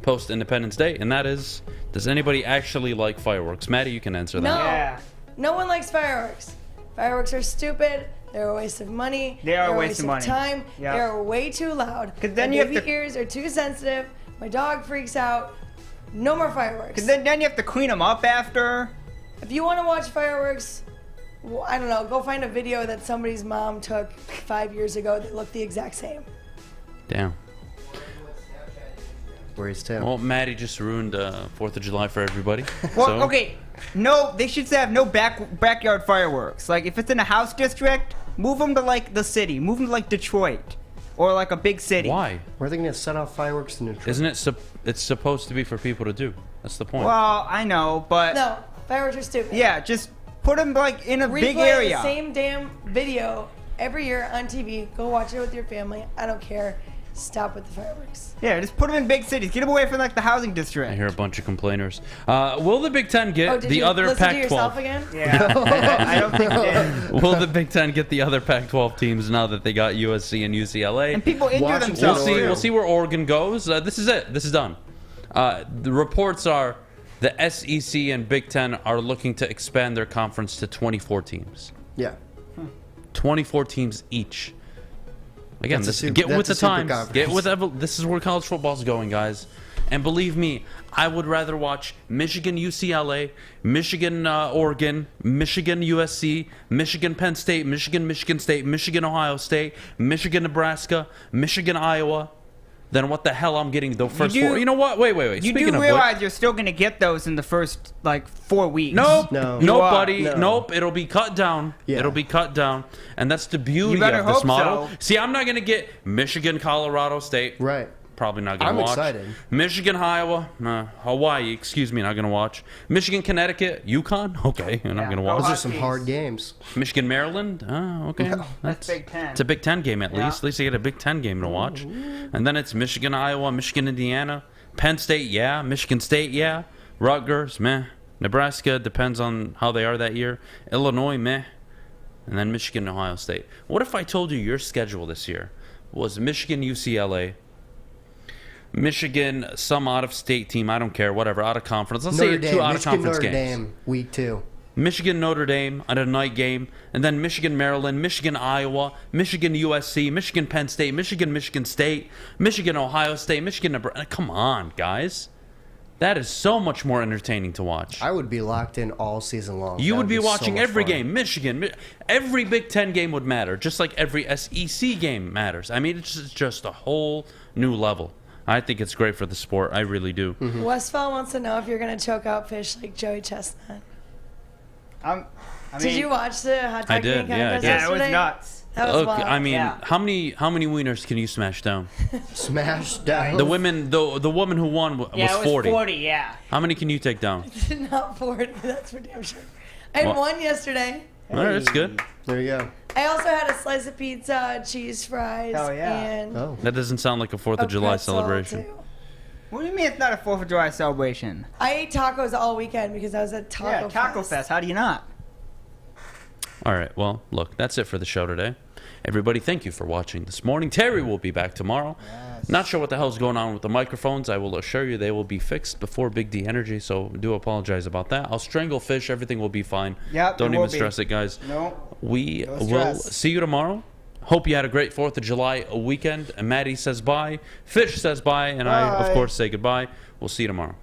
post-Independence Day, and that is, does anybody actually like fireworks? Maddie, you can answer that. No. Yeah. No one likes fireworks. Fireworks are stupid. They're a waste of money. They are They're a waste of money. Time. Yep. They're way too loud. Because then My you have baby to... ears are too sensitive. My dog freaks out. No more fireworks. Because then you have to clean them up after. If you want to watch fireworks, well, I don't know, go find a video that somebody's mom took 5 years ago that looked the exact same. Damn. Where's Tim? Well, Maddie just ruined 4th of July for everybody. Well, so. okay. No, they should have no backyard fireworks. Like, if it's in a house district, move them to, like, the city. Move them to, like, Detroit. Or, like, a big city. Why? Where are they going to set off fireworks in Detroit? Isn't it it's supposed to be for people to do? That's the point. Well, I know, but... No, fireworks are stupid. Yeah, just put them, like, in a big Replay area. the same damn video every year on TV. Go watch it with your family. I don't care. Stop with the fireworks. Yeah, just put them in big cities. Get them away from, like, the housing district. I hear a bunch of complainers. Will the Big Ten get the other Pac-12? Pac-12? To yourself again? Yeah, I don't think they did. Will the Big Ten get the other Pac-12 teams now that they got USC and UCLA? And people injure themselves. We'll see where Oregon goes. This is it. This is done. The reports are the SEC and Big Ten are looking to expand their conference to 24 teams. Yeah. 24 teams each. Again, get with the times. Get with this is where college football is going, guys. And believe me, I would rather watch Michigan UCLA, Michigan Oregon, Michigan USC, Michigan Penn State, Michigan State, Michigan Ohio State, Michigan Nebraska, Michigan Iowa, than what the hell I'm getting the first four. You know what? Wait. You do realize you're still going to get those in the first, like, 4 weeks. Nope. No. Nobody. No. Nope. It'll be cut down. Yeah. It'll be cut down. And that's the beauty better of this hope model. so. See, I'm not going to get Michigan, Colorado State. Right. Probably not going to watch. I'm excited. Michigan, Iowa, Hawaii, excuse me, not going to watch. Michigan, Connecticut, UConn, okay, you're not going to watch. Those are some hard games. Michigan, Maryland, okay. That's Big Ten. It's a Big Ten game at least. At least you get a Big Ten game to watch. And then it's Michigan, Iowa, Michigan, Indiana, Penn State, yeah. Michigan State, yeah. Rutgers, meh. Nebraska, depends on how they are that year. Illinois, meh. And then Michigan, Ohio State. What if I told you your schedule this year was Michigan, UCLA, Michigan, some out-of-state team, I don't care, whatever, out of conference. Let's say 2 out-of-conference games. Dame, week 2. Michigan, Notre Dame at a night game, and then Michigan, Maryland, Michigan, Iowa, Michigan, USC, Michigan, Penn State, Michigan State, Michigan, Ohio State, Michigan, Nebraska. Come on, guys. That is so much more entertaining to watch. I would be locked in all season long. You would be watching every game. Michigan, every Big Ten game would matter, just like every SEC game matters. I mean, it's just a whole new level. I think it's great for the sport. I really do. Westfall wants to know if you're going to choke out fish like Joey Chestnut. Did you watch the hot dog eating contest yesterday? Yeah, it was nuts. That was wild. I mean, how many wieners can you smash down? Smash down. The women, the woman who won was 40. Yeah, it was 40, yeah. How many can you take down? Not 40, that's for damn sure. I had one yesterday. All right, that's good. There you go. I also had a slice of pizza, cheese fries, and That doesn't sound like a 4th of July pretzel, celebration. too. What do you mean it's not a 4th of July celebration? I ate tacos all weekend because I was at Taco Fest. How do you not? All right, well, look, that's it for the show today. Everybody, thank you for watching this morning. Terry will be back tomorrow. Not sure what the hell's going on with the microphones. I will assure you they will be fixed before Big D Energy, so do apologize about that. I'll strangle fish. Everything will be fine. Yep, Don't even stress it, guys. No. We No will stress. see you tomorrow. Hope you had a great 4th of July weekend. And Maddie says bye. Fish says bye. And I, of Bye. course, say goodbye. We'll see you tomorrow.